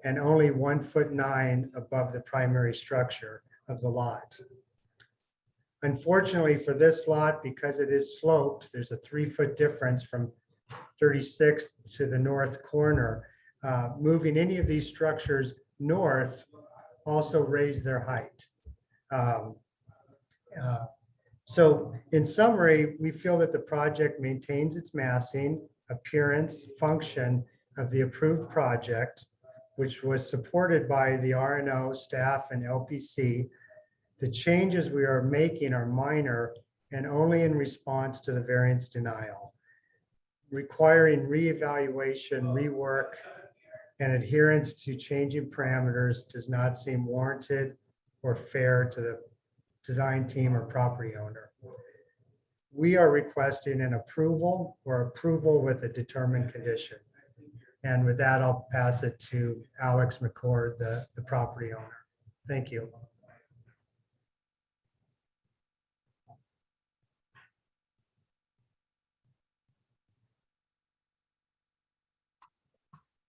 and only 1'9" above the primary structure of the lot. Unfortunately for this lot, because it is sloped, there's a 3-foot difference from 36th to the north corner. Moving any of these structures north also raise their height. So in summary, we feel that the project maintains its massing, appearance, function of the approved project, which was supported by the R&O staff and LPC. The changes we are making are minor and only in response to the variance denial. Requiring reevaluation, rework, and adherence to changing parameters does not seem warranted or fair to the design team or property owner. we are requesting an approval or approval with a determined condition. And with that, I'll pass it to Alex McCord, the property owner. Thank you.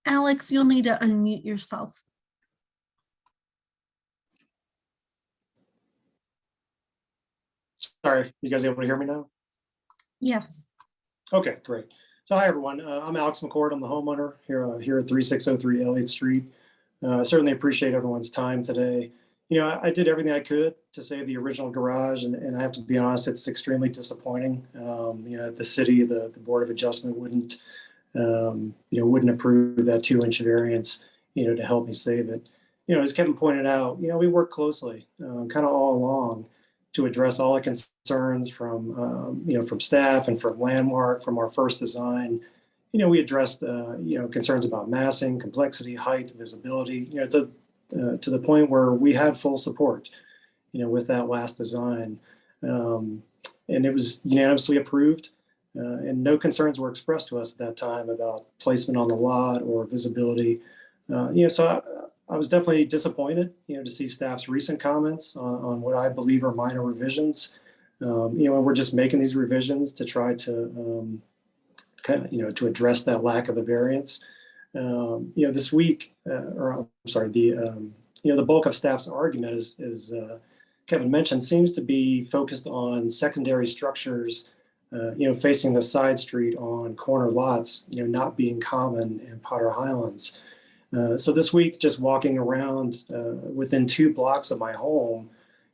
Alex, you'll need to unmute yourself. Sorry, you guys able to hear me now? Yes. Okay, great. So hi, everyone. I'm Alex McCord. I'm the homeowner here at 3603 Elliott Street. I certainly appreciate everyone's time today. You know, I did everything I could to save the original garage, and I have to be honest, it's extremely disappointing. You know, the city, the Board of Adjustment wouldn't approve that 2-inch variance, to help me save it. You know, as Kevin pointed out, we worked closely, kind of all along, to address all the concerns from staff and from Landmark, from our first design. We addressed concerns about massing, complexity, height, visibility, to the point where we had full support, with that last design. And it was unanimously approved, and no concerns were expressed to us at that time about placement on the lot or visibility. So I was definitely disappointed, to see staff's recent comments on what I believe are minor revisions. And we're just making these revisions to try to to address that lack of a variance. This week, the bulk of staff's argument is Kevin mentioned, seems to be focused on secondary structures, facing the side street on corner lots, not being common in Potter Highlands. So this week, just walking around within 2 blocks of my home,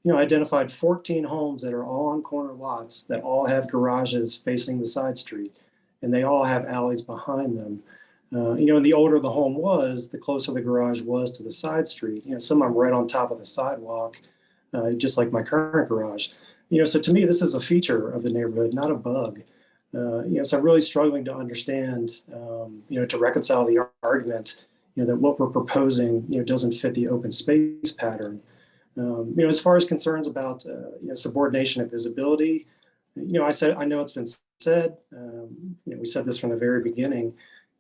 I identified 14 homes that are all on corner lots that all have garages facing the side street, and they all have alleys behind them. And the older the home was, the closer the garage was to the side street. Some of them right on top of the sidewalk, just like my current garage. So to me, this is a feature of the neighborhood, not a bug. So I'm really struggling to understand, to reconcile the argument, that what we're proposing, doesn't fit the open space pattern. As far as concerns about, subordination of visibility, I know it's been said, we said this from the very beginning,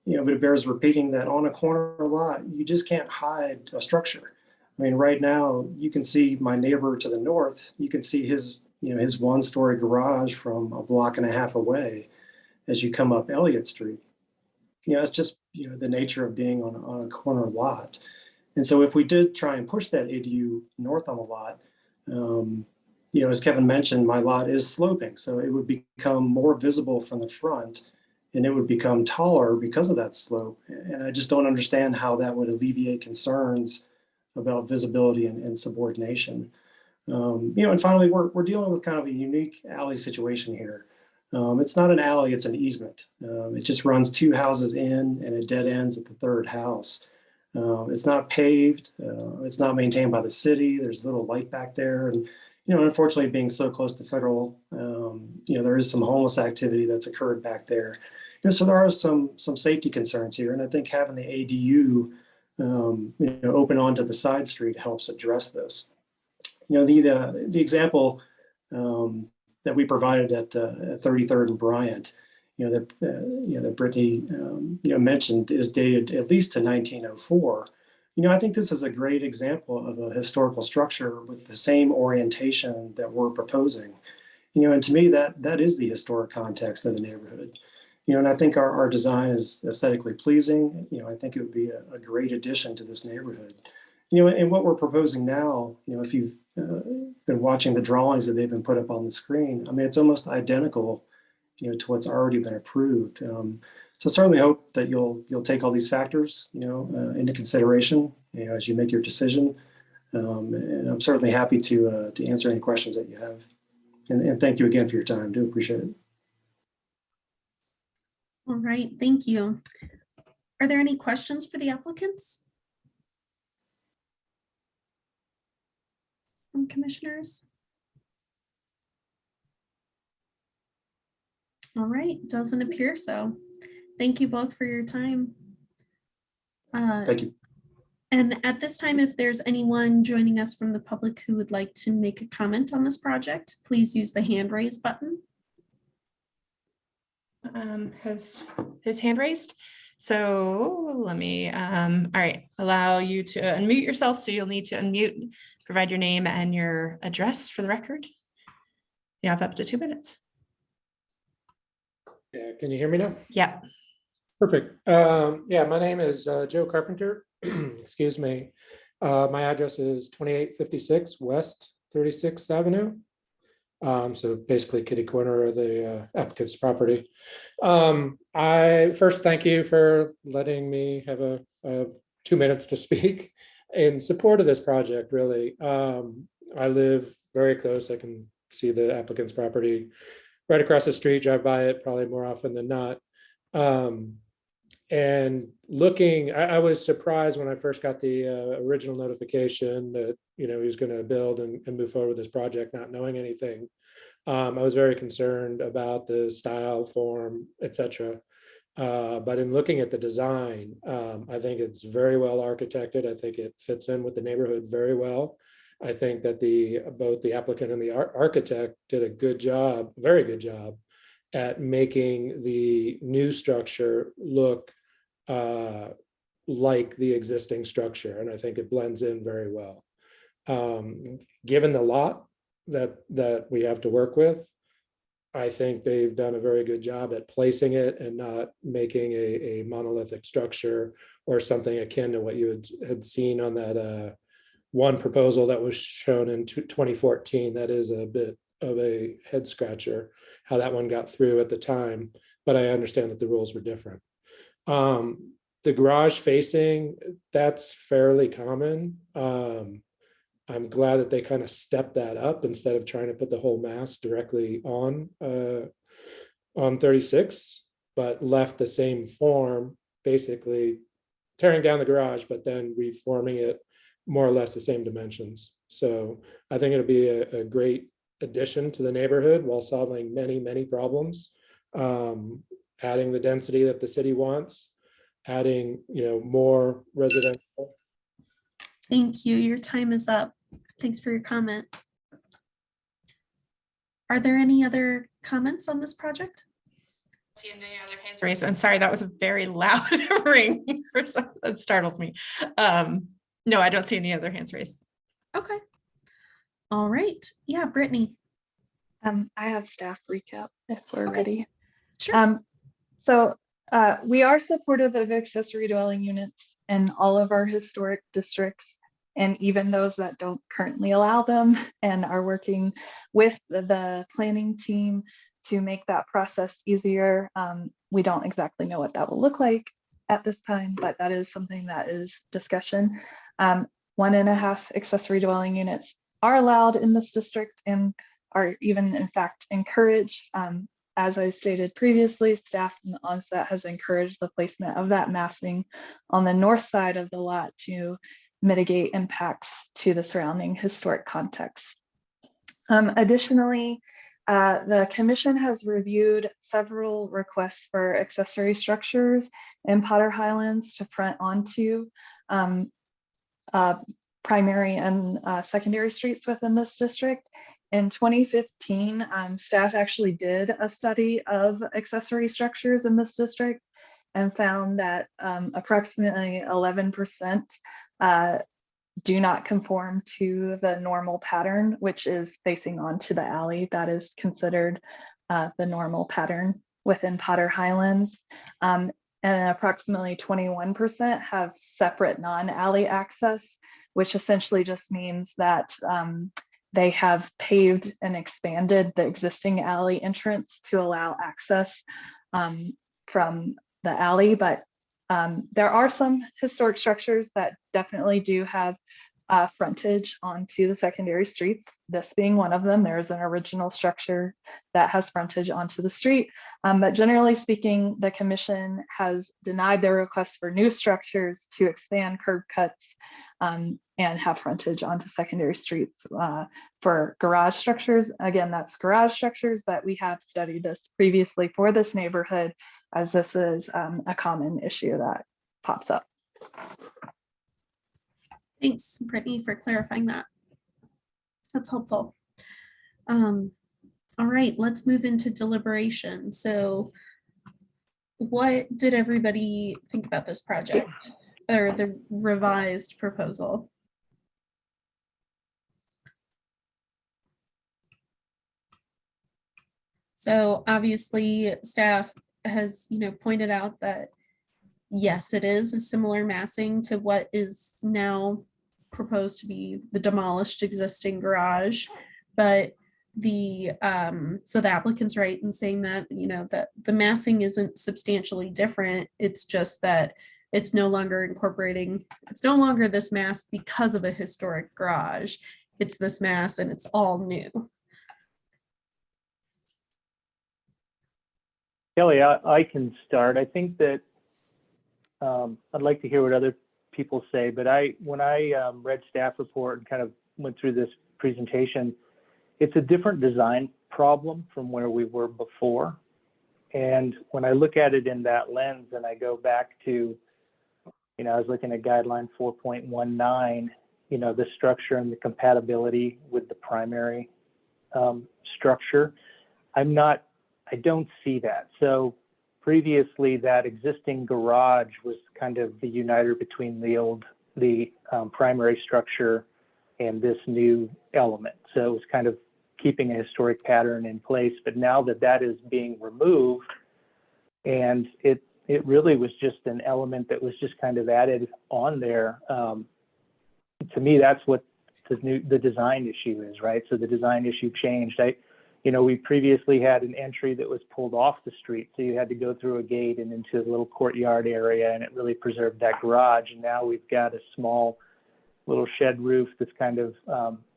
but it bears repeating that on a corner lot, you just can't hide a structure. I mean, right now, you can see my neighbor to the north, you can see his 1-story garage from a block and a half away as you come up Elliott Street. It's just, the nature of being on a corner lot. And so if we did try and push that ADU north on the lot, as Kevin mentioned, my lot is sloping, so it would become more visible from the front, and it would become taller because of that slope. And I just don't understand how that would alleviate concerns about visibility and subordination. And finally, we're dealing with kind of a unique alley situation here. It's not an alley, it's an easement. It just runs 2 houses in and it dead ends at the 3rd house. It's not paved, it's not maintained by the city, there's little light back there. And, unfortunately, being so close to federal, there is some homeless activity that's occurred back there. So there are some safety concerns here. And I think having the ADU, open onto the side street helps address this. The example that we provided at 33rd and Bryant, that Brittany, mentioned is dated at least to 1904. I think this is a great example of a historical structure with the same orientation that we're proposing. And to me, that is the historic context of the neighborhood. And I think our design is aesthetically pleasing. I think it would be a great addition to this neighborhood. And what we're proposing now, if you've been watching the drawings that they've been put up on the screen, I mean, it's almost identical, to what's already been approved. So certainly hope that you'll take all these factors, into consideration, as you make your decision. And I'm certainly happy to answer any questions that you have. And thank you again for your time. Do appreciate it. All right, thank you. Are there any questions for the applicants? From commissioners? All right, doesn't appear so. Thank you both for your time. Thank you. And at this time, if there's anyone joining us from the public who would like to make a comment on this project, please use the hand raise button. has his hand raised. So let me, all right, allow you to unmute yourself. So you'll need to unmute, provide your name and your address for the record. You have up to 2 minutes. Yeah, can you hear me now? Yeah. Perfect. Yeah, my name is Joe Carpenter. Excuse me. My address is 2856 West 36th Avenue. So basically kitty corner of the applicant's property. I first thank you for letting me have a 2 minutes to speak in support of this project, really. I live very close. I can see the applicant's property right across the street, drive by it probably more often than not. And looking, I was surprised when I first got the original notification that, you know, he was going to build and move forward with this project, not knowing anything. I was very concerned about the style, form, etc. But in looking at the design, I think it's very well architected. I think it fits in with the neighborhood very well. I think that both the applicant and the architect did a good job, very good job, at making the new structure look like the existing structure, and I think it blends in very well. Given the lot that we have to work with, I think they've done a very good job at placing it and not making a monolithic structure or something akin to what you had seen on that one proposal that was shown in 2014. That is a bit of a head scratcher, how that one got through at the time, but I understand that the rules were different. The garage facing, that's fairly common. I'm glad that they kind of stepped that up instead of trying to put the whole mass directly on 36, but left the same form, basically tearing down the garage, but then reforming it more or less the same dimensions. So I think it'll be a great addition to the neighborhood while solving many, many problems, adding the density that the city wants, adding, you know, more residential. Thank you. Your time is up. Thanks for your comment. Are there any other comments on this project? See any other hands raised? I'm sorry, that was a very loud ring for some, that startled me. No, I don't see any other hands raised. Okay. All right. Yeah, Brittany. I have staff recap if we're Okay. ready. Sure. We are supportive of accessory dwelling units in all of our historic districts, and even those that don't currently allow them, and are working with the planning team to make that process easier. We don't exactly know what that will look like at this time, but that is something that is discussion. 1.5 accessory dwelling units are allowed in this district and are even in fact encouraged. As I stated previously, staff from the onset has encouraged the placement of that massing on the north side of the lot to mitigate impacts to the surrounding historic context. Additionally, the commission has reviewed several requests for accessory structures in Potter Highlands to front onto primary and secondary streets within this district. In 2015, staff actually did a study of accessory structures in this district and found that approximately 11% do not conform to the normal pattern, which is facing onto the alley. That is considered the normal pattern within Potter Highlands. And approximately 21% have separate non-alley access, which essentially just means that they have paved and expanded the existing alley entrance to allow access from the alley. But there are some historic structures that definitely do have frontage onto the secondary streets. This being one of them, there's an original structure that has frontage onto the street. But generally speaking, the commission has denied their request for new structures to expand curb cuts and have frontage onto secondary streets for garage structures. Again, that's garage structures, but we have studied this previously for this neighborhood, as this is a common issue that pops up. Thanks, Brittany, for clarifying that. That's helpful. All right, let's move into deliberation. So what did everybody think about this project or the revised proposal? So obviously staff has, pointed out that yes, it is a similar massing to what is now proposed to be the demolished existing garage. But so the applicant's right in saying that, that the massing isn't substantially different. It's just that it's no longer this mass because of a historic garage. It's this mass and it's all new. Kelly, I can start. I think that I'd like to hear what other people say, but when I read staff report and kind of went through this presentation, it's a different design problem from where we were before. And when I look at it in that lens and I go back to, I was looking at guideline 4.19, the structure and the compatibility with the primary structure, I don't see that. So previously that existing garage was kind of the uniter between the primary structure and this new element. So it was kind of keeping a historic pattern in place, but now that is being removed, and it really was just an element that was just kind of added on there. To me, that's what the design issue is, right? So the design issue changed. We previously had an entry that was pulled off the street, so you had to go through a gate and into a little courtyard area, and it really preserved that garage. And now we've got a small little shed roof that's kind of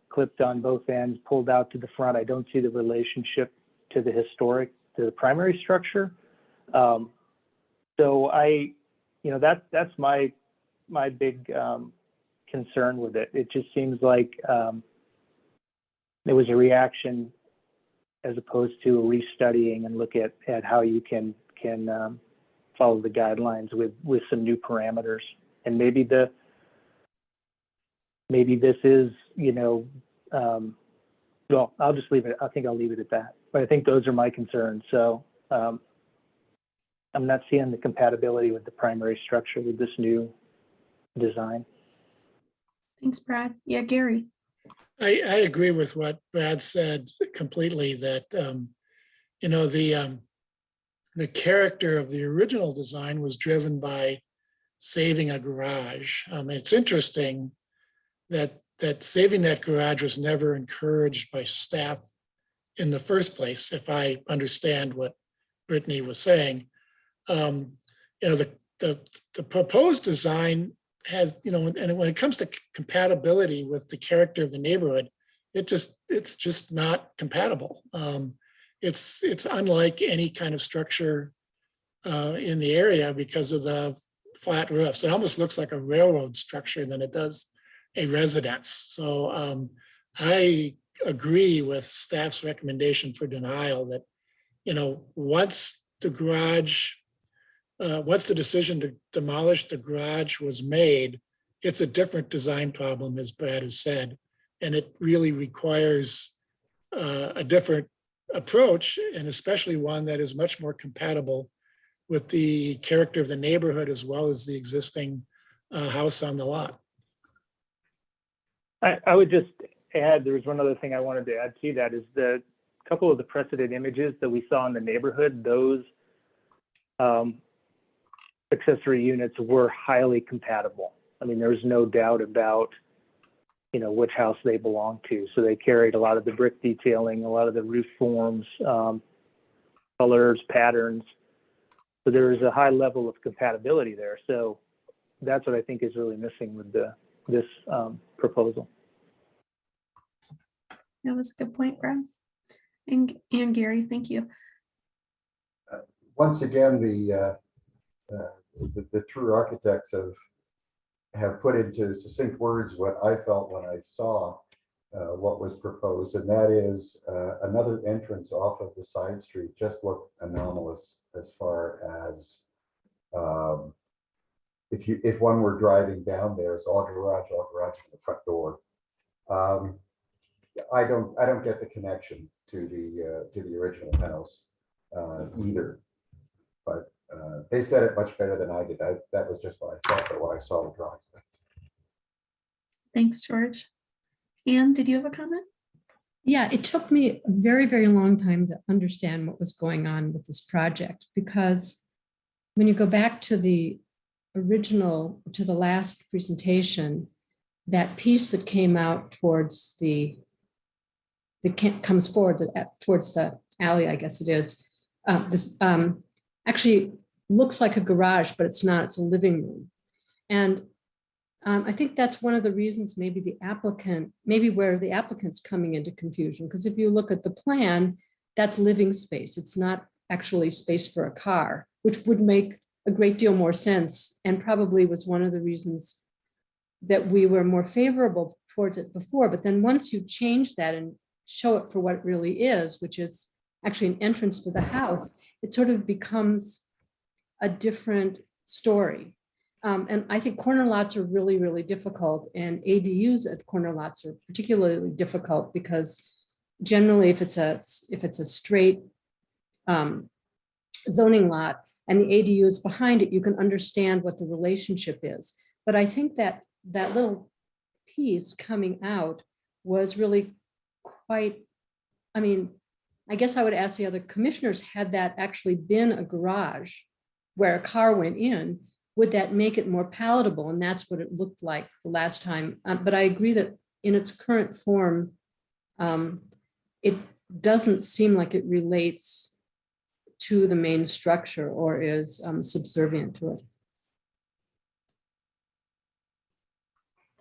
clipped on both ends, pulled out to the front. I don't see the relationship to the primary structure. So that's my big concern with it. It just seems like there was a reaction as opposed to a restudying and look at how you can follow the guidelines with some new parameters. And maybe this is, well, I'll just leave it. I think I'll leave it at that. But I think those are my concerns. So I'm not seeing the compatibility with the primary structure with this new design. Thanks, Brad. Yeah, Gary. I agree with what Brad said completely, that, the character of the original design was driven by saving a garage. It's interesting that saving that garage was never encouraged by staff in the first place, if I understand what Brittany was saying. The proposed design has, and when it comes to compatibility with the character of the neighborhood, it's just not compatible. It's unlike any kind of structure in the area because of the flat roofs. It almost looks like a railroad structure than it does a residence. So I agree with staff's recommendation for denial that, once the decision to demolish the garage was made, it's a different design problem, as Brad has said, and it really requires a different approach, and especially one that is much more compatible with the character of the neighborhood as well as the existing house on the lot. I would just add, there was one other thing I wanted to add to that, is the couple of the precedent images that we saw in the neighborhood, those accessory units were highly compatible. I mean, there's no doubt about, which house they belong to. So they carried a lot of the brick detailing, a lot of the roof forms, colors, patterns. So there is a high level of compatibility there. So that's what I think is really missing with this proposal. That was a good point, Brad. And Gary, thank you. Once again, the true architects have put into succinct words what I felt when I saw what was proposed, and that is another entrance off of the side street just looked anomalous as far as if one were driving down there, it's all garage in the front door. I don't get the connection to the original house either, but They said it much better than I did. That was just what I felt or what I saw in the drawings. Thanks, George. Anne, did you have a comment? Yeah, it took me a very, very long time to understand what was going on with this project, because when you go back to the original, to the last presentation, that piece that came out towards comes forward towards the alley, I guess it is, this actually looks like a garage, but it's not, it's a living room. And I think that's one of the reasons maybe where the applicant's coming into confusion, because if you look at the plan, that's living space. It's not actually space for a car, which would make a great deal more sense, and probably was one of the reasons that we were more favorable towards it before. But then once you change that and show it for what it really is, which is actually an entrance to the house, it sort of becomes a different story. And I think corner lots are really, really difficult, and ADUs at corner lots are particularly difficult because generally if it's a straight zoning lot and the ADU is behind it, you can understand what the relationship is. But I think that that little piece coming out was really quite, I mean, I guess I would ask the other commissioners, had that actually been a garage where a car went in, would that make it more palatable? And that's what it looked like the last time. But I agree that in its current form, it doesn't seem like it relates to the main structure or is subservient to it.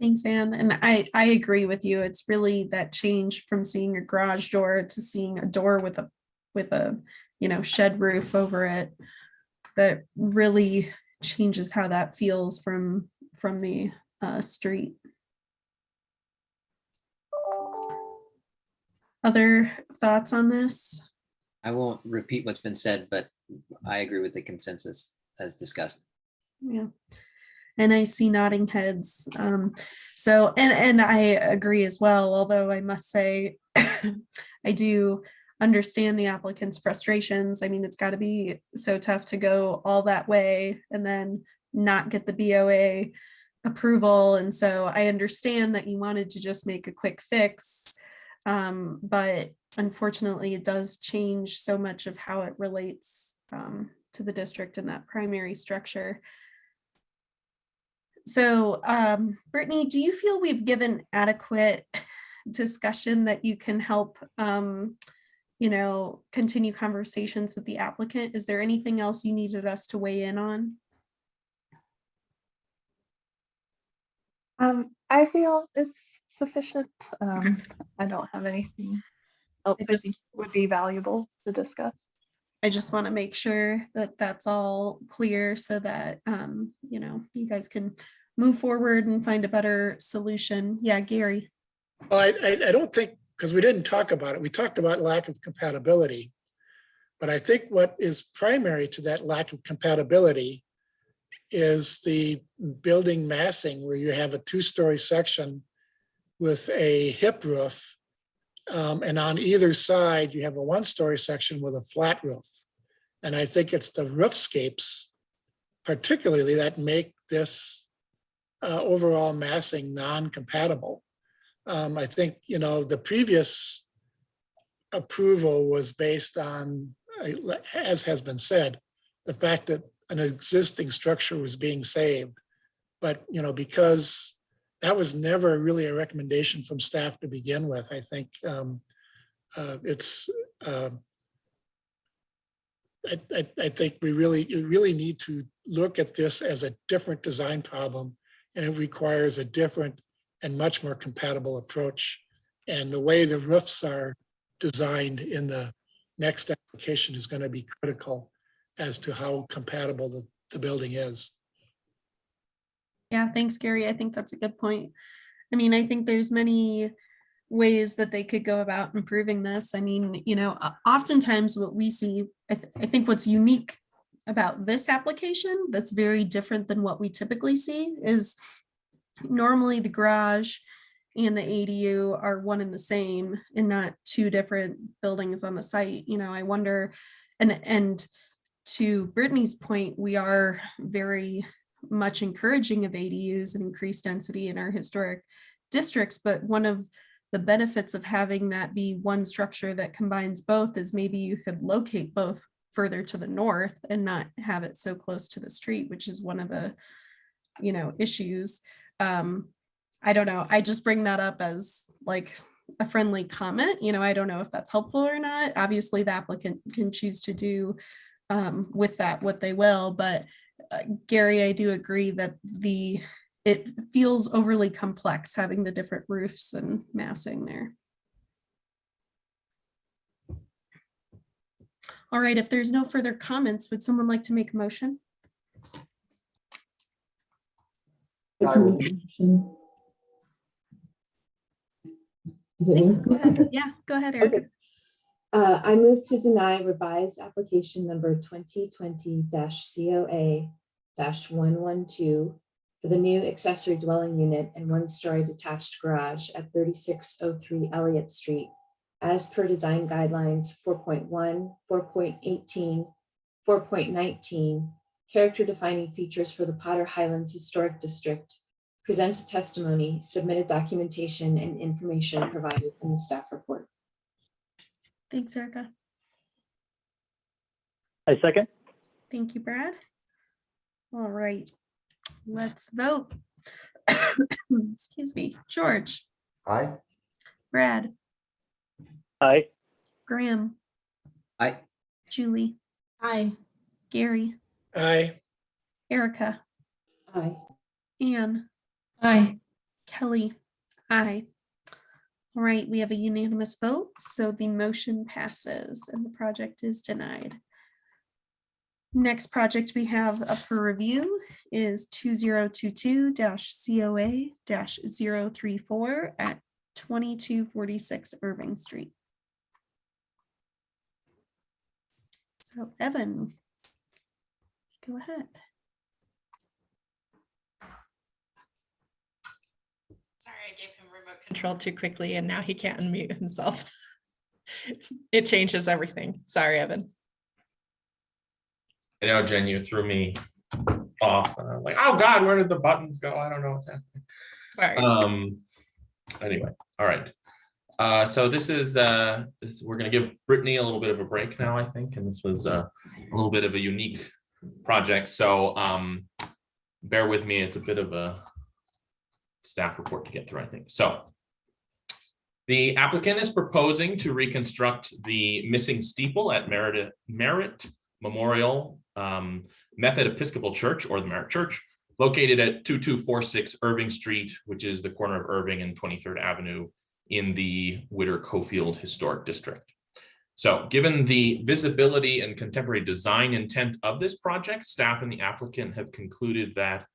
Thanks, Anne. And I agree with you. It's really that change from seeing a garage door to seeing a door with a shed roof over it that really changes how that feels from the street. Other thoughts on this? I won't repeat what's been said, but I agree with the consensus as discussed. Yeah. And I see nodding heads. So, and I agree as well, although I must say, I do understand the applicant's frustrations. I mean, it's got to be so tough to go all that way and then not get the BOA approval. And so I understand that you wanted to just make a quick fix, but unfortunately it does change so much of how it relates to the district and that primary structure. So Brittany, do you feel we've given adequate discussion that you can help continue conversations with the applicant? Is there anything else you needed us to weigh in on? I feel it's sufficient. I don't have anything else I think would be valuable to discuss. I just want to make sure that that's all clear so that, you guys can move forward and find a better solution. Yeah, Gary. Well, I don't think, because we didn't talk about it. We talked about lack of compatibility. But I think what is primary to that lack of compatibility is the building massing, where you have a 2-story section with a hip roof. And on either side, you have a 1-story section with a flat roof. And I think it's the roofscapes particularly that make this overall massing non-compatible. I think, the previous approval was based on, as has been said, the fact that an existing structure was being saved. But, because that was never really a recommendation from staff to begin with, I think I think you really need to look at this as a different design problem, and it requires a different and much more compatible approach. And the way the roofs are designed in the next application is going to be critical as to how compatible the building is. Yeah, thanks, Gary. I think that's a good point. I mean, I think there's many ways that they could go about improving this. I mean, oftentimes what we see, I think what's unique about this application that's very different than what we typically see is normally the garage and the ADU are one and the same and not 2 different buildings on the site. I wonder, and to Brittany's point, we are very much encouraging of ADUs and increased density in our historic districts, but one of the benefits of having that be one structure that combines both is maybe you could locate both further to the north and not have it so close to the street, which is one of the, issues. I don't know. I just bring that up as like a friendly comment. I don't know if that's helpful or not. Obviously, the applicant can choose to do with that what they will, but Gary, I do agree that it feels overly complex having the different roofs and massing there. All right, if there's no further comments, would someone like to make a motion? I can make a motion. Is it Thanks. me? Go ahead. Yeah, go ahead, Erica. Okay. I move to deny revised application number 2020-COA-112 for the new accessory dwelling unit and one-story detached garage at 3603 Elliott Street, as per design guidelines 4.1, 4.18, 4.19, character defining features for the Potter Highlands Historic District, presented testimony, submitted documentation, and information provided in the staff report. Thanks, Erica. I second. Thank you, Brad. All right, let's vote. Excuse me. George, Aye. Brad, Aye. Graham, Aye. Julie, Aye. Gary, Aye. Erica, Aye. Anne, Aye. Kelly, aye. All right, we have a unanimous vote, so the motion passes and the project is denied. Next project we have up for review is 2022-COA-034 at 2246 Irving Street. So Evan, go ahead. Sorry, I gave him remote control too quickly and now he can't unmute himself. It changes everything. Sorry, Evan. I know, Jen, you threw me off. And I'm like, oh God, where did the buttons go? I don't know what's happening. Sorry. Anyway, all right. So this is we're gonna give Brittany a little bit of a break now, I think, and this was a little bit of a unique project. So bear with me, it's a bit of a staff report to get through, I think. So the applicant is proposing to reconstruct the missing steeple at Merit Memorial Method Episcopal Church, or the Merit Church, located at 2246 Irving Street, which is the corner of Irving and 23rd Avenue in the Whitter-Cofield Historic District. So given the visibility and contemporary design intent of this project, staff and the applicant have concluded that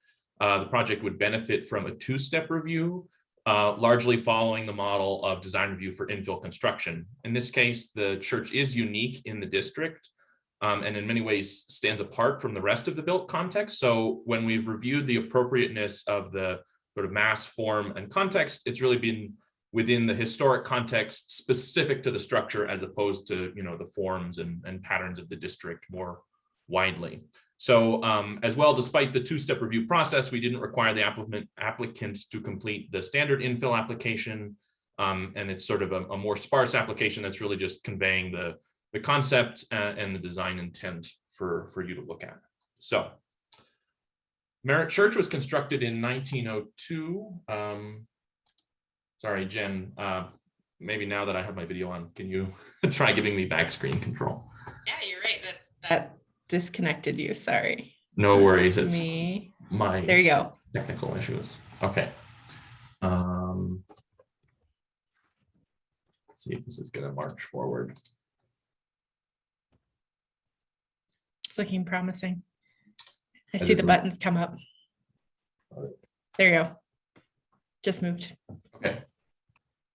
the project would benefit from a two-step review, largely following the model of design review for infill construction. In this case, the church is unique in the district and in many ways stands apart from the rest of the built context. So when we've reviewed the appropriateness of the sort of mass, form, and context, it's really been within the historic context specific to the structure as opposed to, the forms and patterns of the district more widely. So as well, despite the two-step review process, we didn't require the applicants to complete the standard infill application. And it's sort of a more sparse application that's really just conveying the concept and the design intent for you to look at. So Merit Church was constructed in 1902. Sorry, Jen, maybe now that I have my video on, can you try giving me back screen control? Yeah, you're right. That disconnected you. Sorry. No worries. It's me. My there you go. Technical issues. Okay. Let's see if this is going to march forward. It's looking promising. I see the buttons come up. There you go. Just moved. Okay.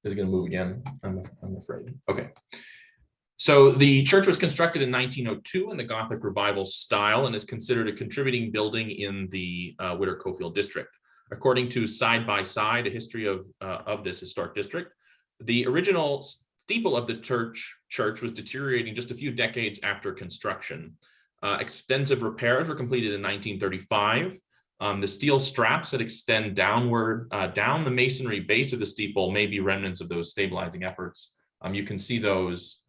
Is it going to move again? I'm afraid. Okay. So the church was constructed in 1902 in the Gothic Revival style and is considered a contributing building in the Whitter-Cofield district. According to Side by Side, a history of this historic district, the original steeple of the church was deteriorating just a few decades after construction. Extensive repairs were completed in 1935. The steel straps that extend downward down the masonry base of the steeple may be remnants of those stabilizing efforts. You can see those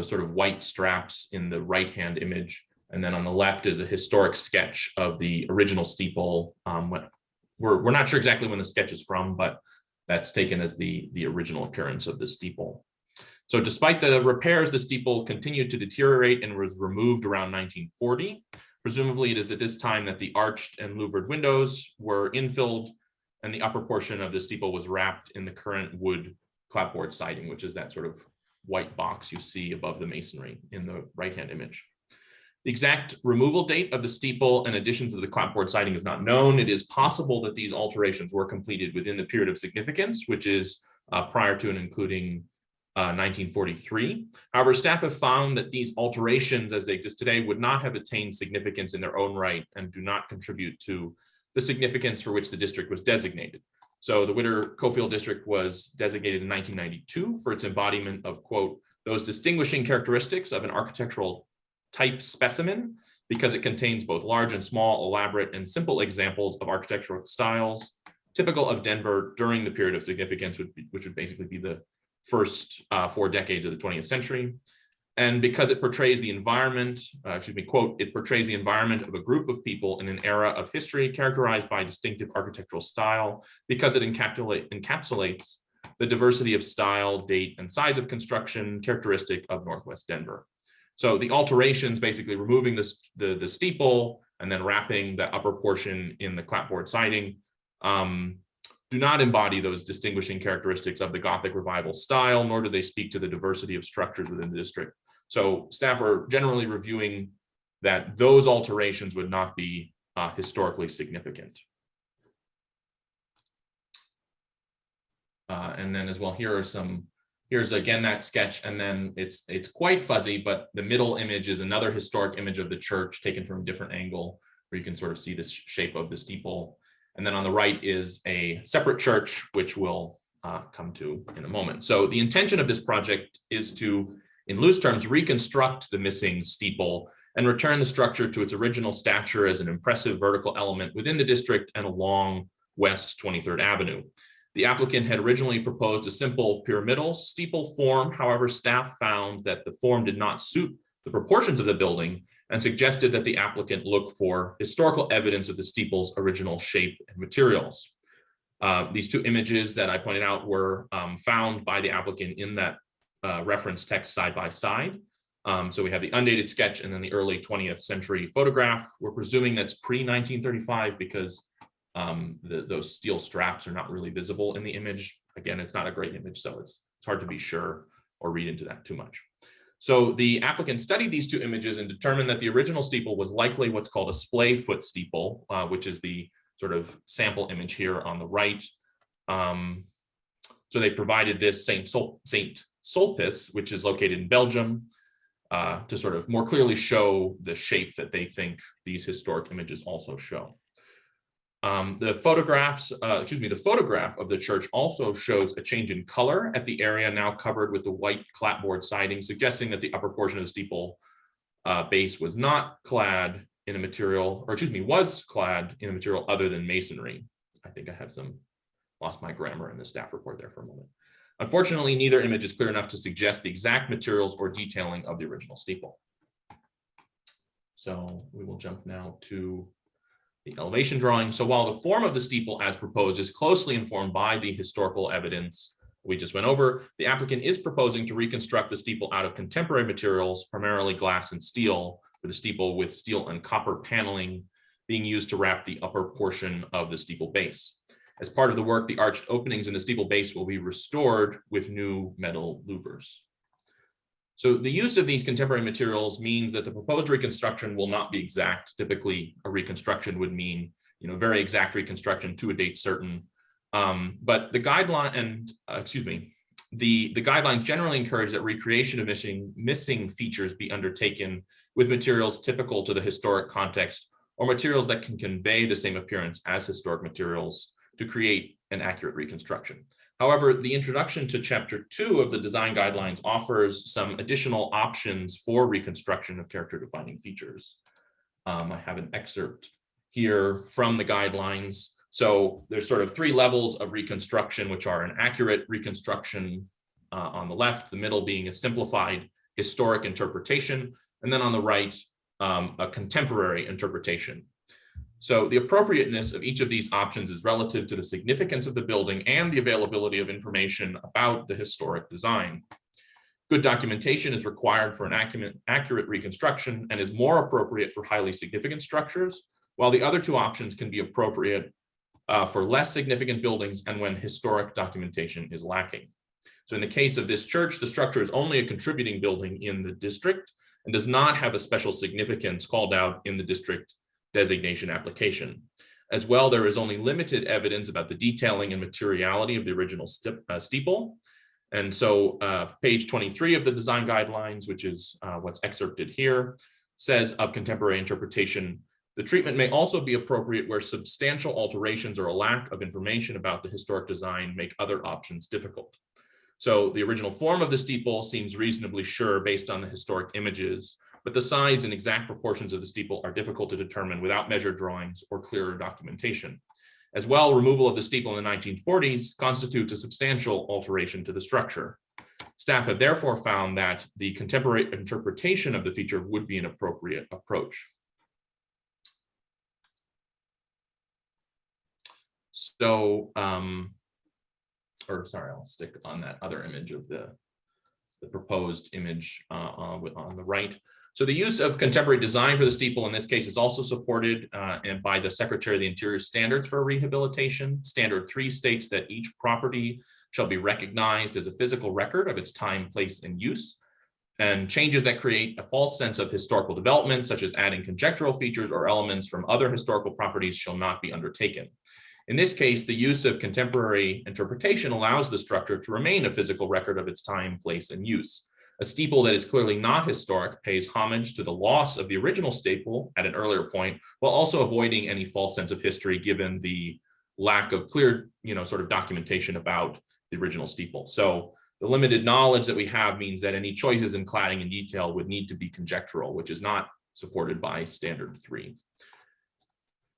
sort of white straps in the right-hand image. And then on the left is a historic sketch of the original steeple. We're not sure exactly when the sketch is from, but that's taken as the original appearance of the steeple. So despite the repairs, the steeple continued to deteriorate and was removed around 1940. Presumably it is at this time that the arched and louvered windows were infilled and the upper portion of the steeple was wrapped in the current wood clapboard siding, which is that sort of white box you see above the masonry in the right-hand image. The exact removal date of the steeple and additions to the clapboard siding is not known. It is possible that these alterations were completed within the period of significance, which is prior to and including 1943. However, staff have found that these alterations as they exist today would not have attained significance in their own right and do not contribute to the significance for which the district was designated. So the Witter-Cofield district was designated in 1992 for its embodiment of, quote, those distinguishing characteristics of an architectural type specimen because it contains both large and small, elaborate and simple examples of architectural styles typical of Denver during the period of significance, which would basically be the first 4 decades of the 20th century. And because it portrays the environment, quote, it portrays the environment of a group of people in an era of history characterized by distinctive architectural style, because it encapsulates the diversity of style, date, and size of construction characteristic of Northwest Denver. So the alterations, basically removing the steeple and then wrapping the upper portion in the clapboard siding, do not embody those distinguishing characteristics of the Gothic Revival style, nor do they speak to the diversity of structures within the district. So staff are generally reviewing that those alterations would not be historically significant. And then as well, here's again that sketch, and then it's quite fuzzy, but the middle image is another historic image of the church taken from a different angle, where you can sort of see the shape of the steeple. And then on the right is a separate church, which we'll come to in a moment. So the intention of this project is to, in loose terms, reconstruct the missing steeple and return the structure to its original stature as an impressive vertical element within the district and along West 23rd Avenue. The applicant had originally proposed a simple pyramidal steeple form. However, staff found that the form did not suit the proportions of the building and suggested that the applicant look for historical evidence of the steeple's original shape and materials. These 2 images that I pointed out were found by the applicant in that reference text side by side. So we have the undated sketch and then the early 20th century photograph. We're presuming that's pre-1935 because those steel straps are not really visible in the image. Again, it's not a great image, so it's hard to be sure or read into that too much. So the applicant studied these 2 images and determined that the original steeple was likely what's called a splay foot steeple, which is the sort of sample image here on the right. So they provided this Saint Sulpice, which is located in Belgium, to sort of more clearly show the shape that they think these historic images also show. The photograph of the church also shows a change in color at the area now covered with the white clapboard siding, suggesting that the upper portion of the steeple base was not clad in a material, was clad in a material other than masonry. I think I have lost my grammar in the staff report there for a moment. Unfortunately, neither image is clear enough to suggest the exact materials or detailing of the original steeple. So we will jump now to the elevation drawing. So while the form of the steeple as proposed is closely informed by the historical evidence we just went over, the applicant is proposing to reconstruct the steeple out of contemporary materials, primarily glass and steel, for the steeple with steel and copper paneling being used to wrap the upper portion of the steeple base. As part of the work, the arched openings in the steeple base will be restored with new metal louvers. So the use of these contemporary materials means that the proposed reconstruction will not be exact. Typically, a reconstruction would mean, very exact reconstruction to a date certain. But the guidelines generally encourage that recreation of missing features be undertaken with materials typical to the historic context or materials that can convey the same appearance as historic materials to create an accurate reconstruction. However, the introduction to Chapter 2 of the design guidelines offers some additional options for reconstruction of character-defining features. I have an excerpt here from the guidelines. So there's sort of 3 levels of reconstruction, which are an accurate reconstruction on the left, the middle being a simplified historic interpretation, and then on the right, a contemporary interpretation. So the appropriateness of each of these options is relative to the significance of the building and the availability of information about the historic design. Good documentation is required for an accurate reconstruction and is more appropriate for highly significant structures, while the other 2 options can be appropriate for less significant buildings and when historic documentation is lacking. So in the case of this church, the structure is only a contributing building in the district and does not have a special significance called out in the district designation application. As well, there is only limited evidence about the detailing and materiality of the original steeple. And so page 23 of the design guidelines, which is what's excerpted here, says of contemporary interpretation, the treatment may also be appropriate where substantial alterations or a lack of information about the historic design make other options difficult. So the original form of the steeple seems reasonably sure based on the historic images, but the size and exact proportions of the steeple are difficult to determine without measured drawings or clearer documentation. As well, removal of the steeple in the 1940s constitutes a substantial alteration to the structure. Staff have therefore found that the contemporary interpretation of the feature would be an appropriate approach. So, I'll stick on that other image of the proposed image on the right. So the use of contemporary design for the steeple in this case is also supported and by the Secretary of the Interior standards for rehabilitation. Standard 3 states that each property shall be recognized as a physical record of its time, place, and use. And changes that create a false sense of historical development, such as adding conjectural features or elements from other historical properties, shall not be undertaken. In this case, the use of contemporary interpretation allows the structure to remain a physical record of its time, place, and use. A steeple that is clearly not historic pays homage to the loss of the original steeple at an earlier point, while also avoiding any false sense of history given the lack of clear, sort of documentation about the original steeple. So the limited knowledge that we have means that any choices in cladding and detail would need to be conjectural, which is not supported by standard 3.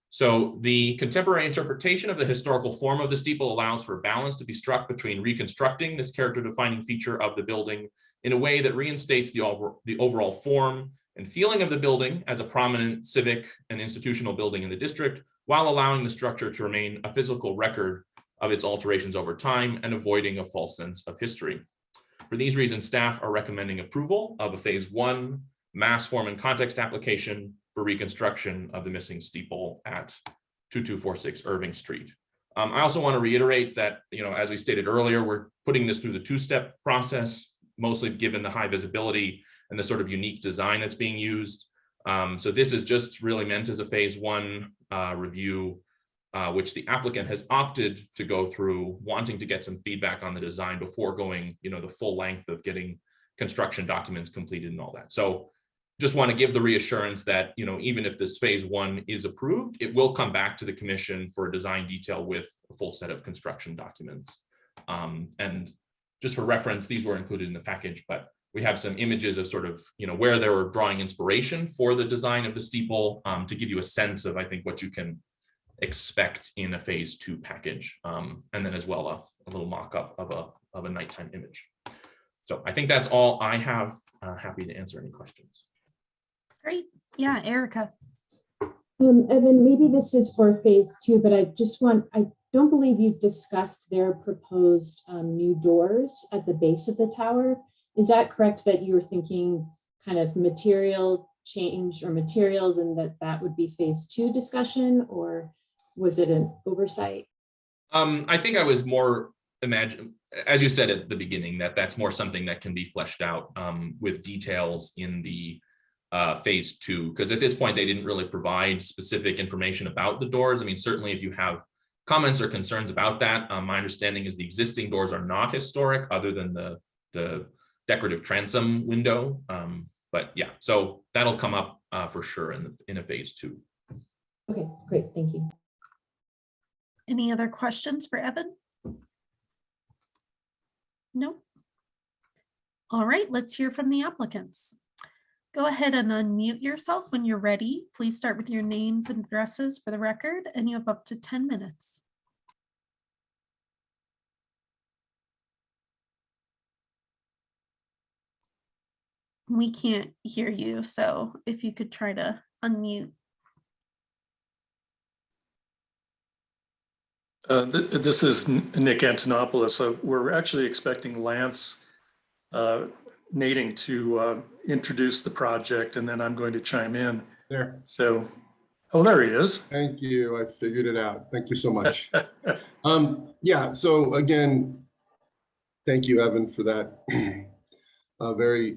So the contemporary interpretation of the historical form of the steeple allows for balance to be struck between reconstructing this character-defining feature of the building in a way that reinstates the overall form and feeling of the building as a prominent civic and institutional building in the district, while allowing the structure to remain a physical record of its alterations over time and avoiding a false sense of history. For these reasons, staff are recommending approval of a phase 1 mass form and context application for reconstruction of the missing steeple at 2246 Irving Street. I also want to reiterate that, as we stated earlier, we're putting this through the 2-step process, mostly given the high visibility and the sort of unique design that's being used. So this is just really meant as a phase 1 review, which the applicant has opted to go through, wanting to get some feedback on the design before going, the full length of getting construction documents completed and all that. So just want to give the reassurance that, even if this phase 1 is approved, it will come back to the commission for a design detail with a full set of construction documents. And just for reference, these were included in the package, but we have some images of sort of, where they were drawing inspiration for the design of the steeple to give you a sense of, I think, what you can expect in a phase 2 package. And then as well, a little mock-up of a nighttime image. So I think that's all I have. Happy to answer any questions. Great. Yeah, Erica. Evan, maybe this is for phase 2, but I don't believe you've discussed their proposed new doors at the base of the tower. Is that correct, that you were thinking kind of material change or materials and that would be phase 2 discussion, or was it an oversight? I think I was more as you said at the beginning, that's more something that can be fleshed out with details in the phase 2, because at this point they didn't really provide specific information about the doors. I mean, certainly if you have comments or concerns about that, my understanding is the existing doors are not historic other than the decorative transom window. But yeah, so that'll come up for sure in a phase 2. Okay, great, thank you. Any other questions for Evan? No. All right, let's hear from the applicants. Go ahead and unmute yourself when you're ready. Please start with your names and addresses for the record, and you have up to 10 minutes. We can't hear you, so if you could try to unmute. This is Nick Antonopoulos. We're actually expecting Lance Nading to introduce the project, and then I'm going to chime in. There. So, oh, there he is. Thank you. I figured it out. Thank you so much. Yeah, so again, thank you, Evan, for that very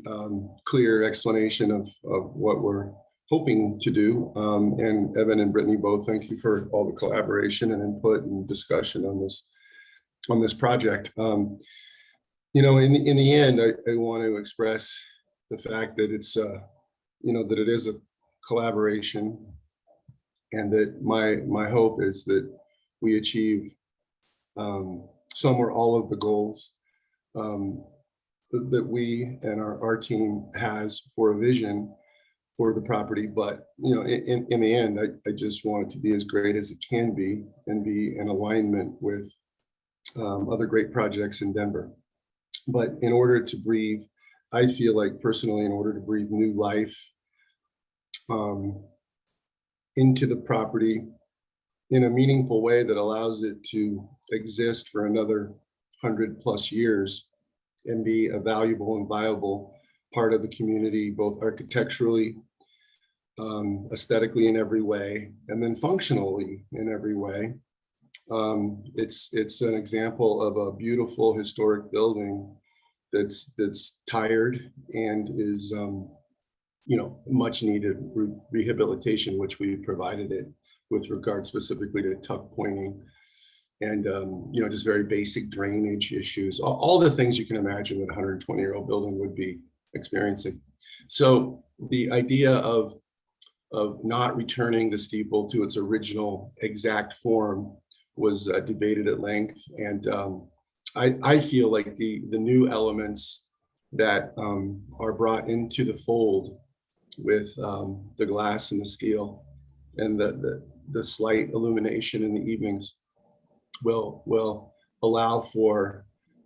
clear explanation of what we're hoping to do. And Evan and Brittany both, thank you for all the collaboration and input and discussion on this project. You know, in the end, I want to express the fact that it's you know, that it is a collaboration, and that my hope is that we achieve some or all of the goals that we and our team has for a vision for the property. But you know, in the end, I just want it to be as great as it can be and be in alignment with other great projects in Denver. But in order to breathe, I feel like personally, in order to breathe new life into the property in a meaningful way that allows it to exist for another 100+ years and be a valuable and viable part of the community, both architecturally, aesthetically in every way, and then functionally in every way. It's an example of a beautiful historic building that's tired and is you know, much needed rehabilitation, which we provided it with regard specifically to tuck pointing and you know, just very basic drainage issues, all the things you can imagine that a 120-year-old building would be experiencing. So the idea of not returning the steeple to its original exact form was debated at length, and I feel like the new elements that are brought into the fold with the glass and the steel and the slight illumination in the evenings will allow for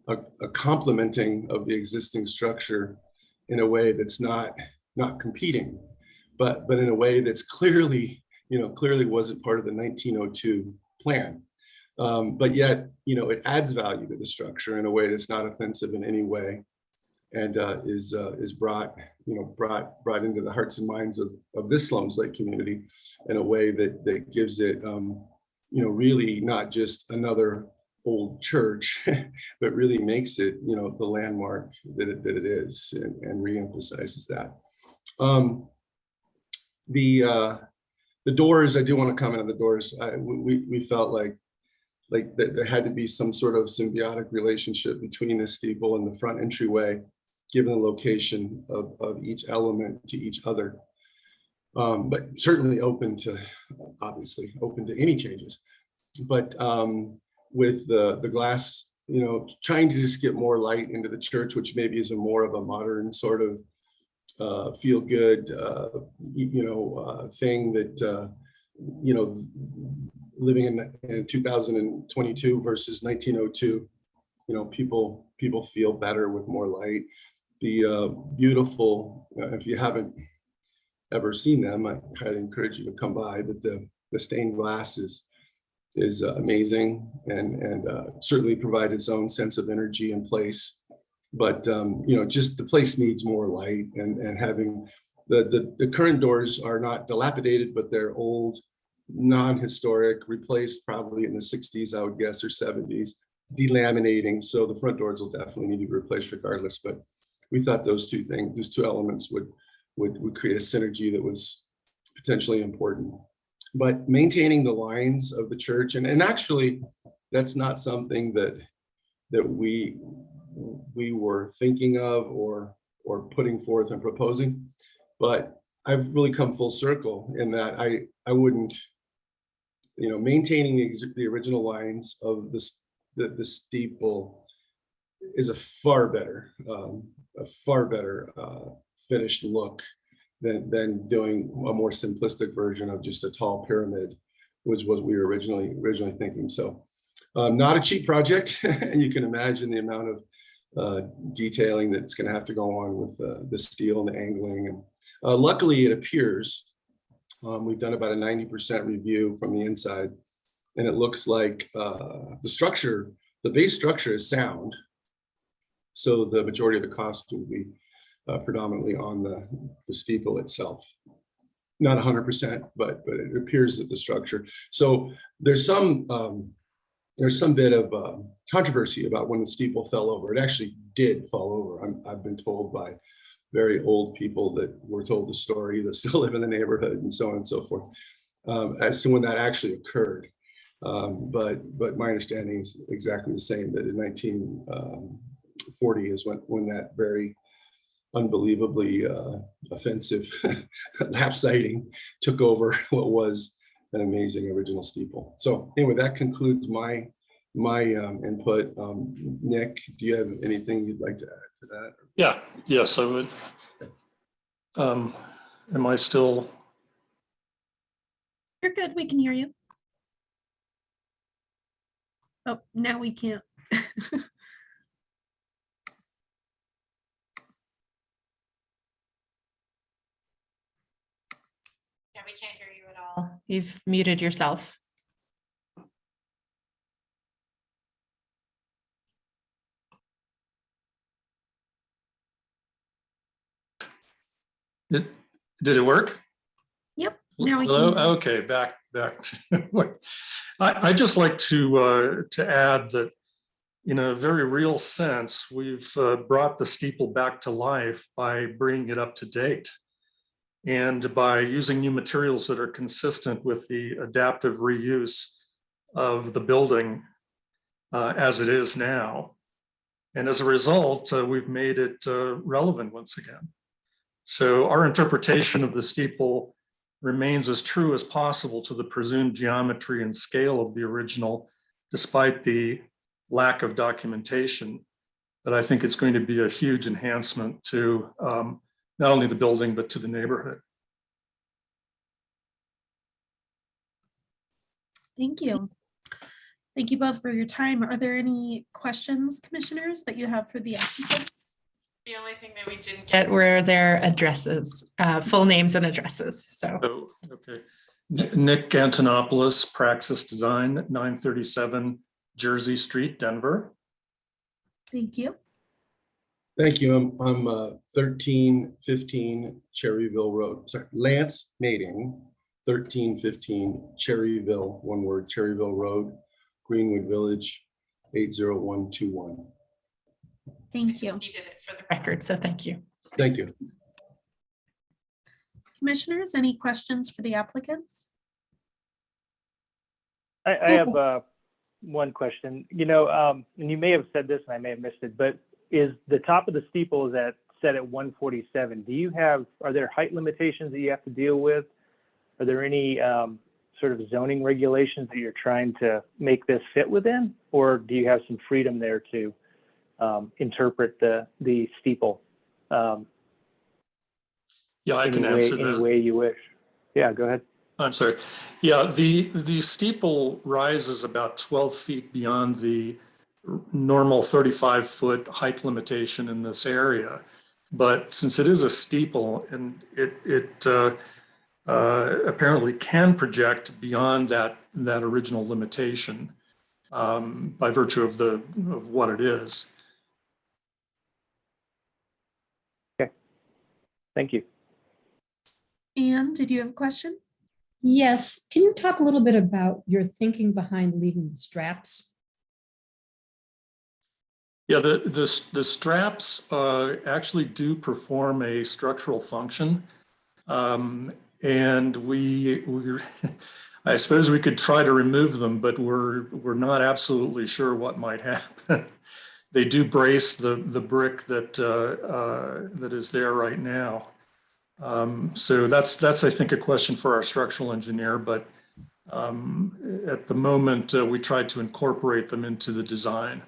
a complementing of the existing structure in a way that's not competing, but in a way that's clearly wasn't part of the 1902 plan. But yet, you know, it adds value to the structure in a way that's not offensive in any way, and is brought into the hearts and minds of this Slums Lake community in a way that gives it, you know, really not just another old church, but really makes it, you know, the landmark that it is, and reemphasizes that. The doors, I do want to comment on the doors. We felt like that there had to be some sort of symbiotic relationship between the steeple and the front entryway, given the location of each element to each other. But certainly obviously open to any changes. But with the glass, you know, trying to just get more light into the church, which maybe is more of a modern sort of feel good, you know, thing that, you know, living in 2022 versus 1902, you know, people feel better with more light. The beautiful, if you haven't ever seen them, I highly encourage you to come by, but the stained glass is amazing, and certainly provides its own sense of energy and place. But you know, just the place needs more light, and having the current doors are not dilapidated, but they're old, non-historic, replaced probably in the 60s, I would guess, or 70s, delaminating. So the front doors will definitely need to be replaced regardless. But we thought those two elements would create a synergy that was potentially important. But maintaining the lines of the church, and actually, that's not something that we were thinking of or putting forth and proposing. But I've really come full circle in that I wouldn't, you know, maintaining the original lines of the steeple is a far better finished look than doing a more simplistic version of just a tall pyramid, which was what we were originally thinking. So not a cheap project. And you can imagine the amount of detailing that's going to have to go on with the steel and the angling. And luckily, it appears we've done about a 90% review from the inside, and it looks like the base structure is sound. So the majority of the cost will be predominantly on the steeple itself. Not 100%, but it appears that the structure. So there's some bit of controversy about when the steeple fell over. It actually did fall over. I've been told by very old people that were told the story that still live in the neighborhood and so on and so forth, as to when that actually occurred. But my understanding is exactly the same, that in 1940 is when that very unbelievably offensive lap sighting took over what was an amazing original steeple. So anyway, that concludes my input. Nick, do you have anything you'd like to add to that? Yeah, yes, I would. Am I still? You're good. We can hear you. Oh, now we can't. Yeah, we can't hear you at all. You've muted yourself. Did it work? Yep. Now we Hello? can. Okay, back to. I just like to add that in a very real sense, we've brought the steeple back to life by bringing it up to date and by using new materials that are consistent with the adaptive reuse of the building as it is now. And as a result, we've made it relevant once again. So our interpretation of the steeple remains as true as possible to the presumed geometry and scale of the original, despite the lack of documentation. But I think it's going to be a huge enhancement to not only the building, but to the neighborhood. Thank you. Thank you both for your time. Are there any questions, commissioners, that you have for the applicant? The only thing that we didn't get were their addresses, full names and addresses. So, okay. Nick Antonopoulos, Praxis Design, 937 Jersey Street, Denver. Thank you. Thank you. I'm 1315 Cherryville Road. Sorry, Lance Nading, 1315 Cherryville, one word, Cherryville Road, Greenwood Village, 80121. Thank you. Needed it for the record, so thank you. Thank you. Commissioners, any questions for the applicants? I have one question. You know, and you may have said this and I may have missed it, but is the top of the steeple set at 147? Are there height limitations that you have to deal with? Are there any sort of zoning regulations that you're trying to make this fit within, or do you have some freedom there to interpret the steeple? Yeah, I can answer that. Any way you wish. Yeah, go ahead. I'm sorry. Yeah, the steeple rises about 12 feet beyond the normal 35-foot height limitation in this area. But since it is a steeple and it apparently can project beyond that original limitation by virtue of what it is. Okay, thank you. Anne, did you have a question? Yes. Can you talk a little bit about your thinking behind leaving the straps? Yeah, the straps actually do perform a structural function. And we I suppose we could try to remove them, but we're not absolutely sure what might happen. They do brace the brick that is there right now. So that's I think a question for our structural engineer, but at the moment we tried to incorporate them into the design.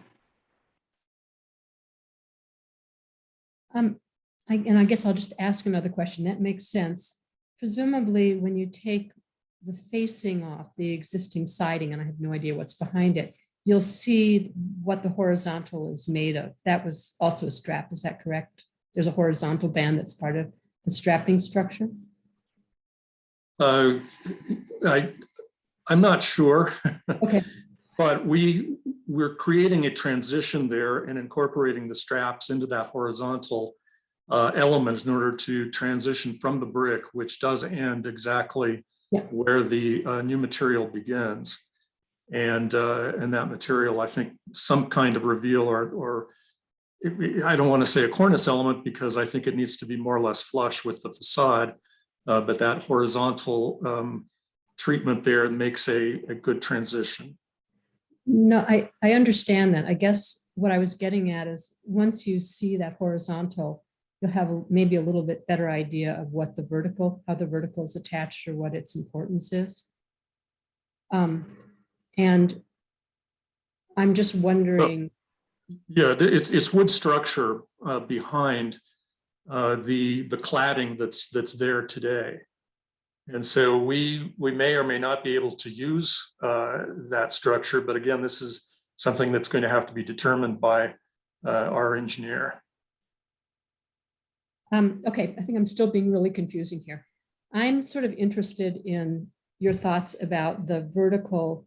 and I guess I'll just ask another question. That makes sense. Presumably, when you take the facing off the existing siding, and I have no idea what's behind it, you'll see what the horizontal is made of. That was also a strap, is that correct? There's a horizontal band that's part of the strapping structure? I'm not sure. Okay. But we're creating a transition there and incorporating the straps into that horizontal element in order to transition from the brick, which does end exactly where the new material begins. And that material, I think, some kind of reveal or I don't want to say a cornice element because I think it needs to be more or less flush with the facade, but that horizontal treatment there makes a good transition. No, I understand that. I guess what I was getting at is once you see that horizontal, you'll have maybe a little bit better idea of what how the vertical is attached or what its importance is. And I'm just wondering. Yeah, it's wood structure behind the cladding that's there today. And so we may or may not be able to use that structure, but again, this is something that's going to have to be determined by our engineer. Okay, I think I'm still being really confusing here. I'm sort of interested in your thoughts about the vertical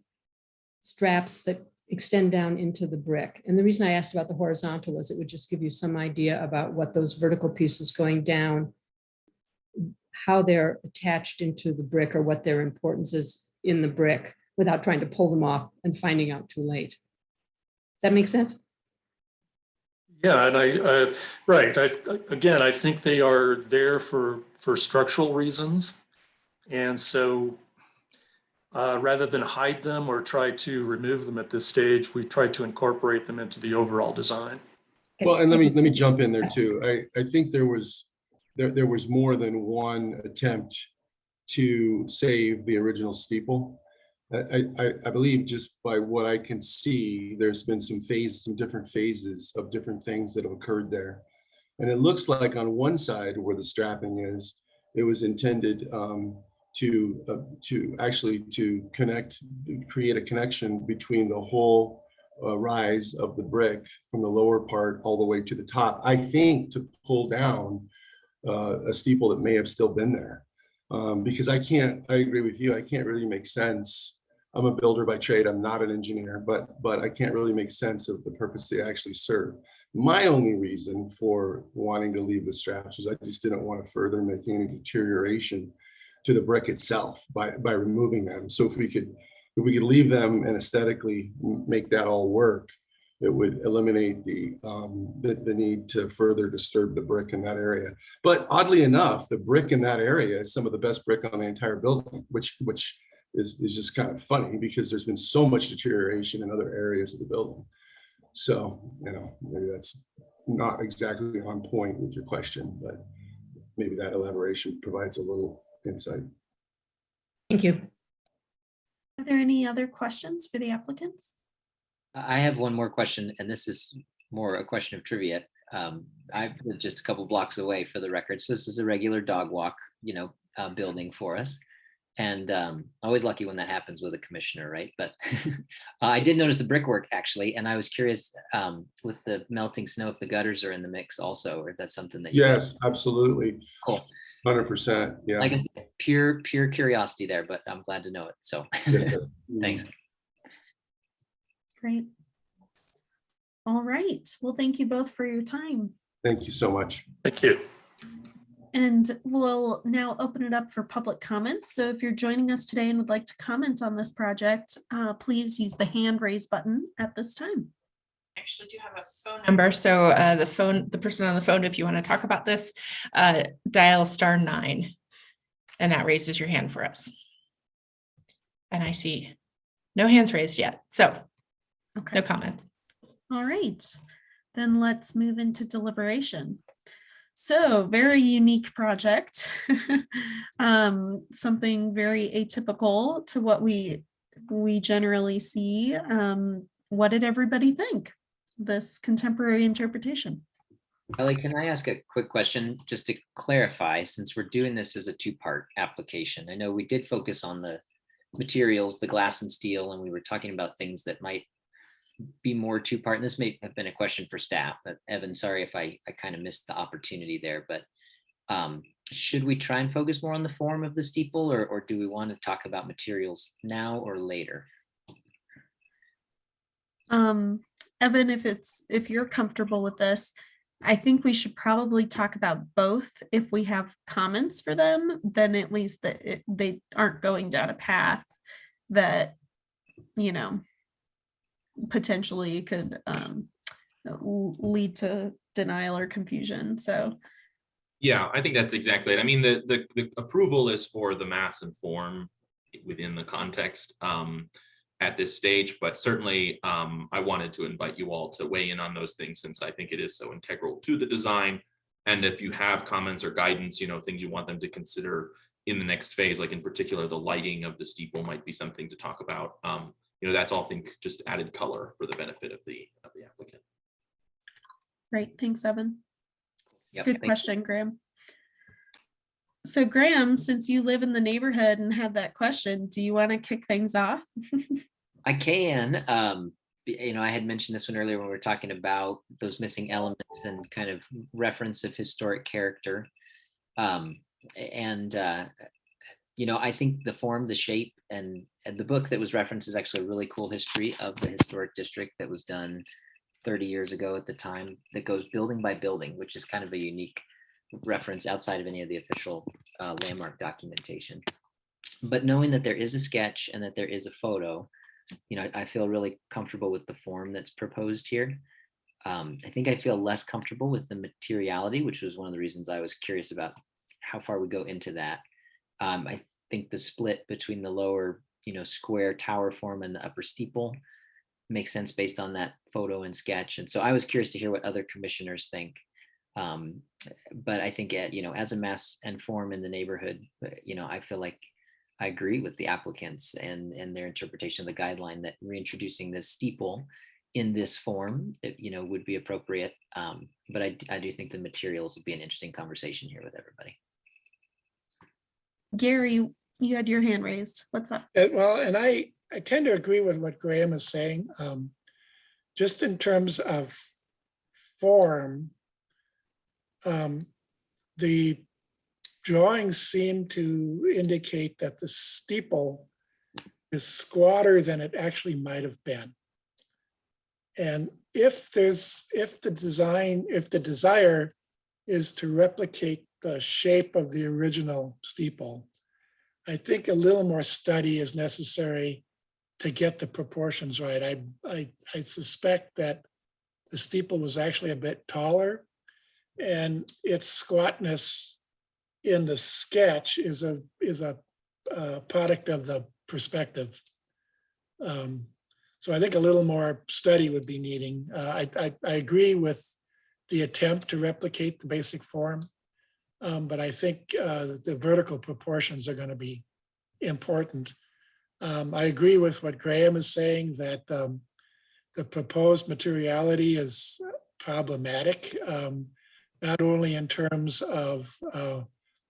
straps that extend down into the brick. And the reason I asked about the horizontal was it would just give you some idea about what those vertical pieces going down, how they're attached into the brick or what their importance is in the brick without trying to pull them off and finding out too late. Does that make sense? Yeah, and again, I think they are there for structural reasons. And so rather than hide them or try to remove them at this stage, we try to incorporate them into the overall design. Well, and let me jump in there too. I think there was more than one attempt to save the original steeple. I believe just by what I can see, there's been some different phases of different things that have occurred there. And it looks like on one side where the strapping is, it was intended to actually create a connection between the whole rise of the brick from the lower part all the way to the top. I think to pull down a steeple that may have still been there. Because I agree with you, I can't really make sense. I'm a builder by trade, I'm not an engineer, but I can't really make sense of the purpose they actually serve. My only reason for wanting to leave the straps was I just didn't want to further make any deterioration to the brick itself by removing them. So if we could leave them and aesthetically make that all work, it would eliminate the need to further disturb the brick in that area. But oddly enough, the brick in that area is some of the best brick on the entire building, which is just kind of funny because there's been so much deterioration in other areas of the building. So, maybe that's not exactly on point with your question, but maybe that elaboration provides a little insight. Thank you. Are there any other questions for the applicants? I have one more question, and this is more a question of trivia. I live just a couple blocks away for the record. So this is a regular dog walk, building for us. And always lucky when that happens with a commissioner, right? But I did notice the brickwork actually, and I was curious with the melting snow if the gutters are in the mix also, or if that's something that yes, absolutely. Cool. 100%. Yeah. Like I said, pure curiosity there, but I'm glad to know it. So thanks. Great. All right. Well, thank you both for your time. Thank you so much. Thank you. And we'll now open it up for public comments. So if you're joining us today and would like to comment on this project, please use the hand raise button at this time. I actually do have a phone number. So the person on the phone, if you want to talk about this, dial *9, and that raises your hand for us. And I see no hands raised yet. So no comments. All right, then let's move into deliberation. So very unique project, something very atypical to what we generally see. What did everybody think? This contemporary interpretation? Ellie, can I ask a quick question just to clarify, since we're doing this as a two-part application? I know we did focus on the materials, the glass and steel, and we were talking about things that might be more two-part. And this may have been a question for staff, but Evan, sorry if I kind of missed the opportunity there, but should we try and focus more on the form of the steeple, or do we want to talk about materials now or later? Evan, if you're comfortable with this, I think we should probably talk about both. If we have comments for them, then at least that they aren't going down a path that, you know, potentially could lead to denial or confusion. So Yeah, I think that's exactly it. I mean, the approval is for the mass and form within the context at this stage, but certainly I wanted to invite you all to weigh in on those things, since I think it is so integral to the design. And if you have comments or guidance, things you want them to consider in the next phase, like in particular, the lighting of the steeple might be something to talk about. That's all, I think, just added color for the benefit of the applicant. great, thanks, Evan. Yep, Good question, Graham. So Graham, since you live in the neighborhood and had that question, do you want to kick things off? I can. I had mentioned this one earlier when we were talking about those missing elements and kind of reference of historic character. I think the form, the shape, and the book that was referenced is actually a really cool history of the historic district that was done 30 years ago at the time, that goes building by building, which is kind of a unique reference outside of any of the official landmark documentation. But knowing that there is a sketch and that there is a photo, I feel really comfortable with the form that's proposed here. I think I feel less comfortable with the materiality, which was one of the reasons I was curious about how far we go into that. I think the split between the lower, square tower form and the upper steeple makes sense based on that photo and sketch. And so I was curious to hear what other commissioners think. But I think, as a mass and form in the neighborhood, I feel like I agree with the applicants and their interpretation of the guideline that reintroducing this steeple in this form, would be appropriate. But I do think the materials would be an interesting conversation here with everybody. Gary, you had your hand raised. What's up? Well, and I tend to agree with what Graham is saying. Just in terms of form, the drawings seem to indicate that the steeple is squatter than it actually might have been. And if the desire is to replicate the shape of the original steeple, I think a little more study is necessary to get the proportions right. I suspect that the steeple was actually a bit taller, and its squatness in the sketch is a product of the perspective. So I think a little more study would be needing. I agree with the attempt to replicate the basic form, but I think the vertical proportions are going to be important. I agree with what Graham is saying, that the proposed materiality is problematic, not only in terms of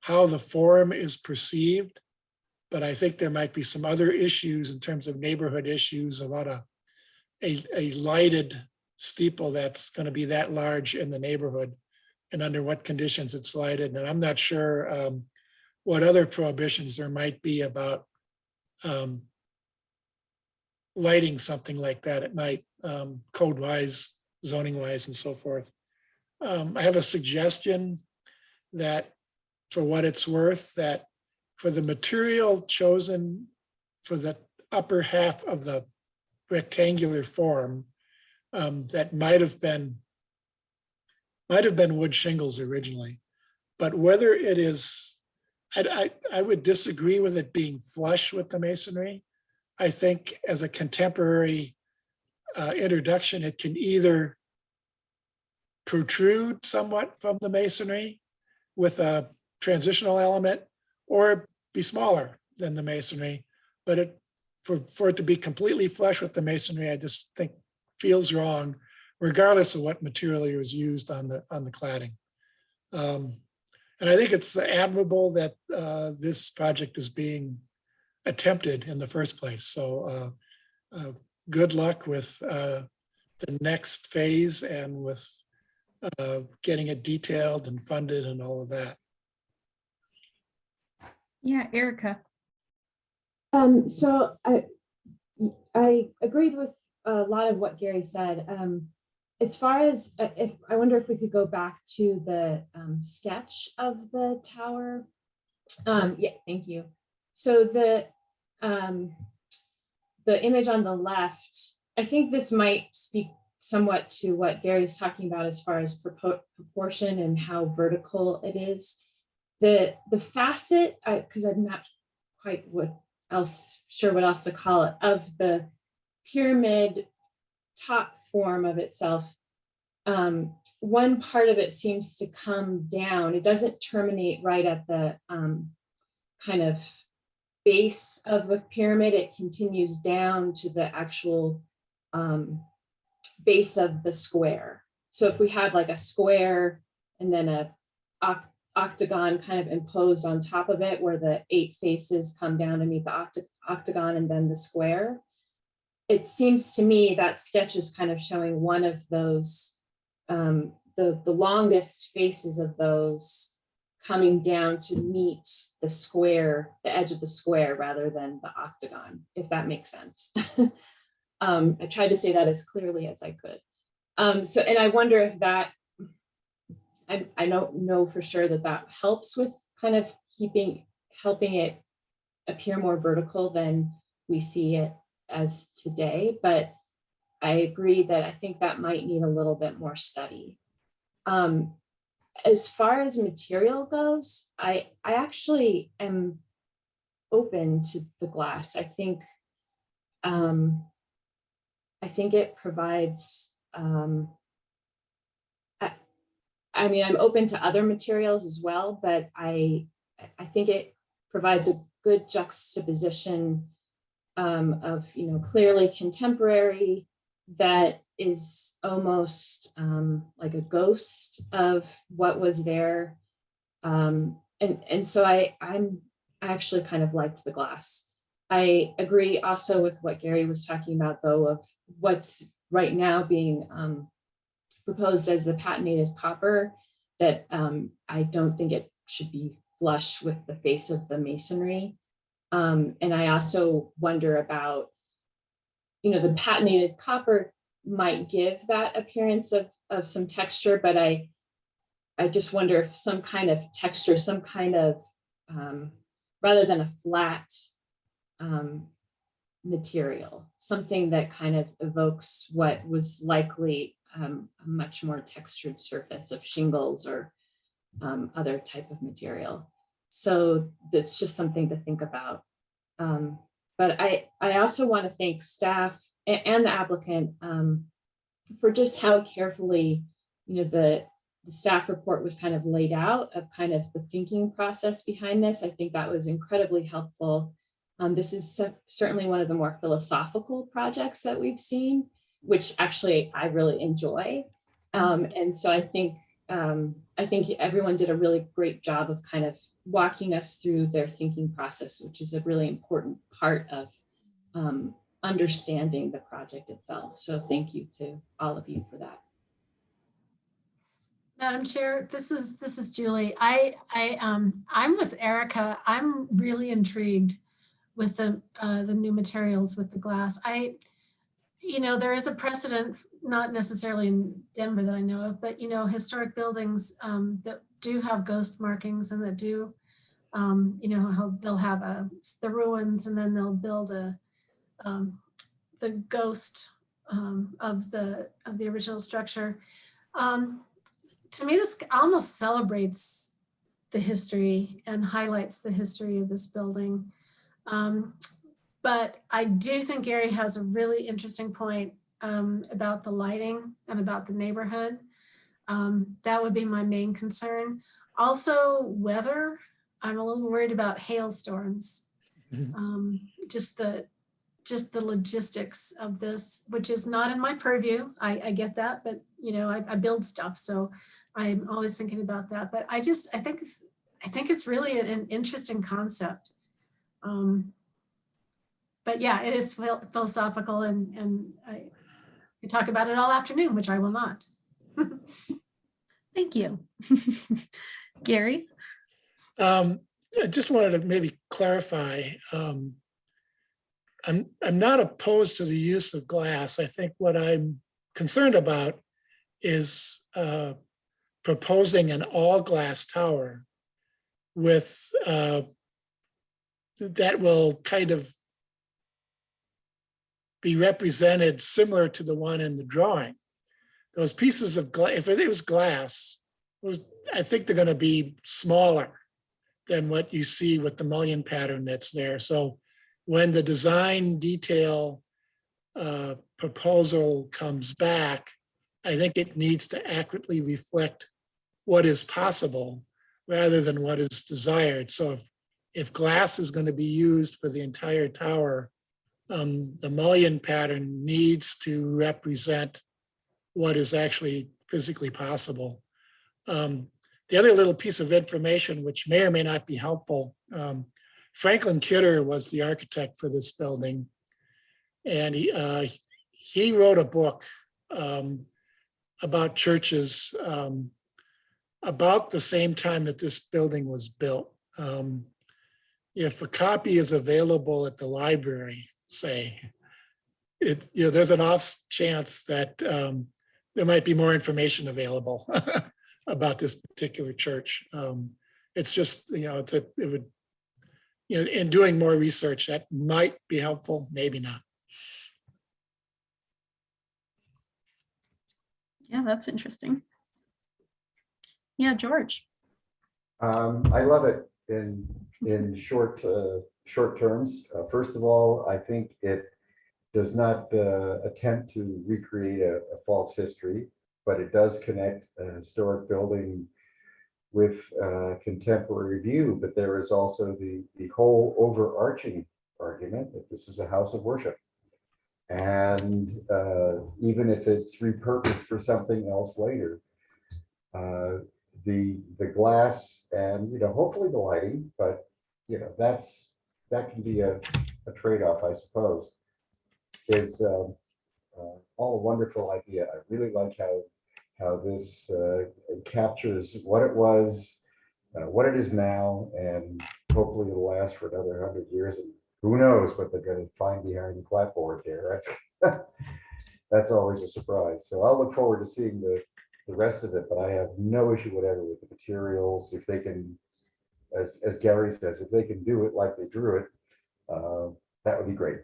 how the form is perceived, but I think there might be some other issues in terms of neighborhood issues about a lighted steeple that's going to be that large in the neighborhood, and under what conditions it's lighted. And I'm not sure what other prohibitions there might be about lighting something like that at night, code-wise, zoning-wise, and so forth. I have a suggestion that, for what it's worth, that for the material chosen for the upper half of the rectangular form, that might have been wood shingles originally, but whether it is, I would disagree with it being flush with the masonry. I think as a contemporary introduction, it can either protrude somewhat from the masonry with a transitional element, or be smaller than the masonry. But for it to be completely flush with the masonry, I just think feels wrong, regardless of what material was used on the cladding. And I think it's admirable that this project is being attempted in the first place. So good luck with the next phase and with getting it detailed and funded and all of that. Yeah, Erica. So I agreed with a lot of what Gary said. As far as if I wonder if we could go back to the sketch of the tower. Yeah, thank you. So the image on the left, I think this might speak somewhat to what Gary's talking about as far as proportion and how vertical it is. The facet, because I'm not quite sure what else to call it, of the pyramid top form of itself, one part of it seems to come down. It doesn't terminate right at the kind of base of the pyramid. It continues down to the actual base of the square. So if we had like a square and then a octagon kind of imposed on top of it, where the 8 faces come down to meet the octagon and then the square, it seems to me that sketch is kind of showing one of those, the longest faces of those coming down to meet the square, the edge of the square, rather than the octagon, if that makes sense. I tried to say that as clearly as I could. So, and I wonder if that, I don't know for sure that that helps with kind of helping it appear more vertical than we see it as today, but I agree that I think that might need a little bit more study. As far as material goes, I actually am open to the glass. I think it provides, I mean, I'm open to other materials as well, but I think it provides a good juxtaposition of, clearly contemporary that is almost like a ghost of what was there. And so I actually kind of liked the glass. I agree also with what Gary was talking about, though, of what's right now being proposed as the patented copper, that I don't think it should be flush with the face of the masonry. And I also wonder about, the patented copper might give that appearance of some texture, but I just wonder if some kind of texture, some kind of, rather than a flat material, something that kind of evokes what was likely a much more textured surface of shingles or other type of material. So that's just something to think about. But I also want to thank staff and the applicant for just how carefully, the staff report was kind of laid out, of kind of the thinking process behind this. I think that was incredibly helpful. This is certainly one of the more philosophical projects that we've seen, which actually I really enjoy. And so I think everyone did a really great job of kind of walking us through their thinking process, which is a really important part of understanding the project itself. So thank you to all of you for that. Madam Chair, this is Julie. I'm with Erica. I'm really intrigued with the new materials with the glass. There is a precedent, not necessarily in Denver that I know of, but historic buildings that do have ghost markings and that do, they'll have the ruins, and then they'll build the ghost of the original structure. To me, this almost celebrates the history and highlights the history of this building. But I do think Gary has a really interesting point about the lighting and about the neighborhood. That would be my main concern. Also, weather. I'm a little worried about hailstorms. Just just the logistics of this, which is not in my purview. I get that, but you know, I build stuff, so I'm always thinking about that. But I think it's really an interesting concept. But yeah, it is philosophical, and I could talk about it all afternoon, which I will not. Thank you. Gary? I just wanted to maybe clarify. I'm not opposed to the use of glass. I think what I'm concerned about is proposing an all glass tower with that will kind of be represented similar to the one in the drawing. Those pieces of glass, if it was glass, I think they're going to be smaller than what you see with the mullion pattern that's there. So when the design detail proposal comes back, I think it needs to accurately reflect what is possible rather than what is desired. So if glass is going to be used for the entire tower, the mullion pattern needs to represent what is actually physically possible. The other little piece of information, which may or may not be helpful, Franklin Kidder was the architect for this building. And he wrote a book about churches about the same time that this building was built. If a copy is available at the library, say, there's an off chance that there might be more information available about this particular church. It's just, it would, in doing more research, that might be helpful, maybe not. Yeah, that's interesting. Yeah, George. I love it in short terms. First of all, I think it does not attempt to recreate a false history, but it does connect a historic building with contemporary view. But there is also the whole overarching argument that this is a house of worship. And even if it's repurposed for something else later, the glass and hopefully the lighting, but that can be a trade-off, I suppose, is all a wonderful idea. I really like how this captures what it was, what it is now, and hopefully it'll last for another 100 years. And who knows what they're going to find behind the clapboard there. That's always a surprise. So I'll look forward to seeing the rest of it, but I have no issue whatever with the materials. If they can, as Gary says, if they can do it like they drew it, that would be great.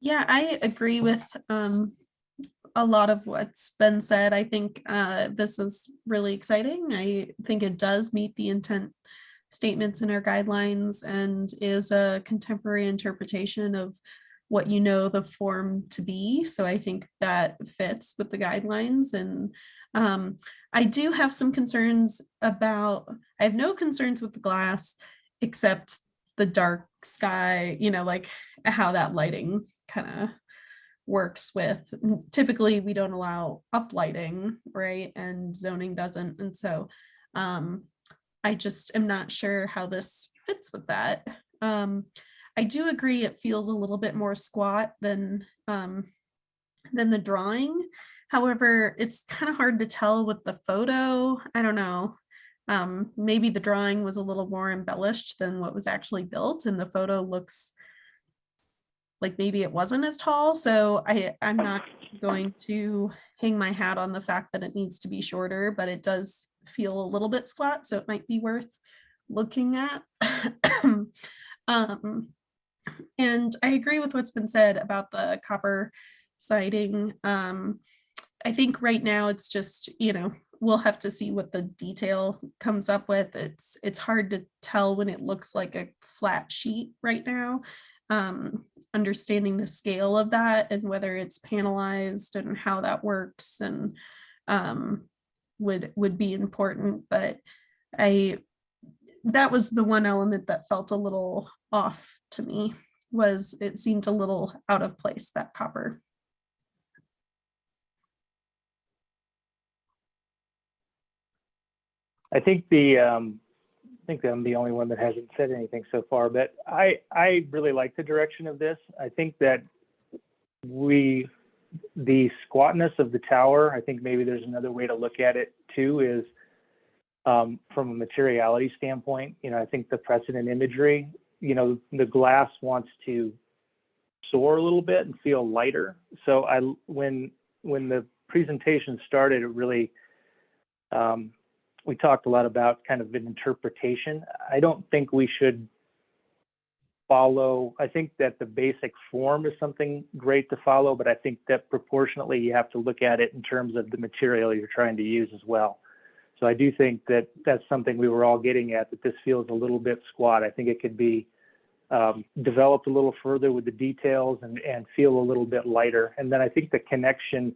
Yeah, I agree with a lot of what's been said. I think this is really exciting. I think it does meet the intent statements in our guidelines and is a contemporary interpretation of what the form to be. So I think that fits with the guidelines. And I do have some concerns I have no concerns with the glass, except the dark sky, like how that lighting kind of works with. Typically we don't allow up lighting, right? And zoning doesn't. And so I just am not sure how this fits with that. I do agree it feels a little bit more squat than the drawing. However, it's kind of hard to tell with the photo. I don't know. Maybe the drawing was a little more embellished than what was actually built, and the photo looks like maybe it wasn't as tall. So I'm not going to hang my hat on the fact that it needs to be shorter, but it does feel a little bit squat, so it might be worth looking at. And I agree with what's been said about the copper siding. I think right now it's just, we'll have to see what the detail comes up with. It's hard to tell when it looks like a flat sheet right now. Understanding the scale of that and whether it's panelized and how that works and would be important. But that was the one element that felt a little off to me, was it seemed a little out of place, that copper. I think I'm the only one that hasn't said anything so far, but I really like the direction of this. I think that the squatness of the tower, I think maybe there's another way to look at it too, is from a materiality standpoint, I think the precedent imagery, the glass wants to soar a little bit and feel lighter. So when the presentation started, it really, we talked a lot about kind of an interpretation. I don't think we should follow. I think that the basic form is something great to follow, but I think that proportionately you have to look at it in terms of the material you're trying to use as well. So I do think that that's something we were all getting at, that this feels a little bit squat. I think it could be developed a little further with the details and feel a little bit lighter. And then I think the connection,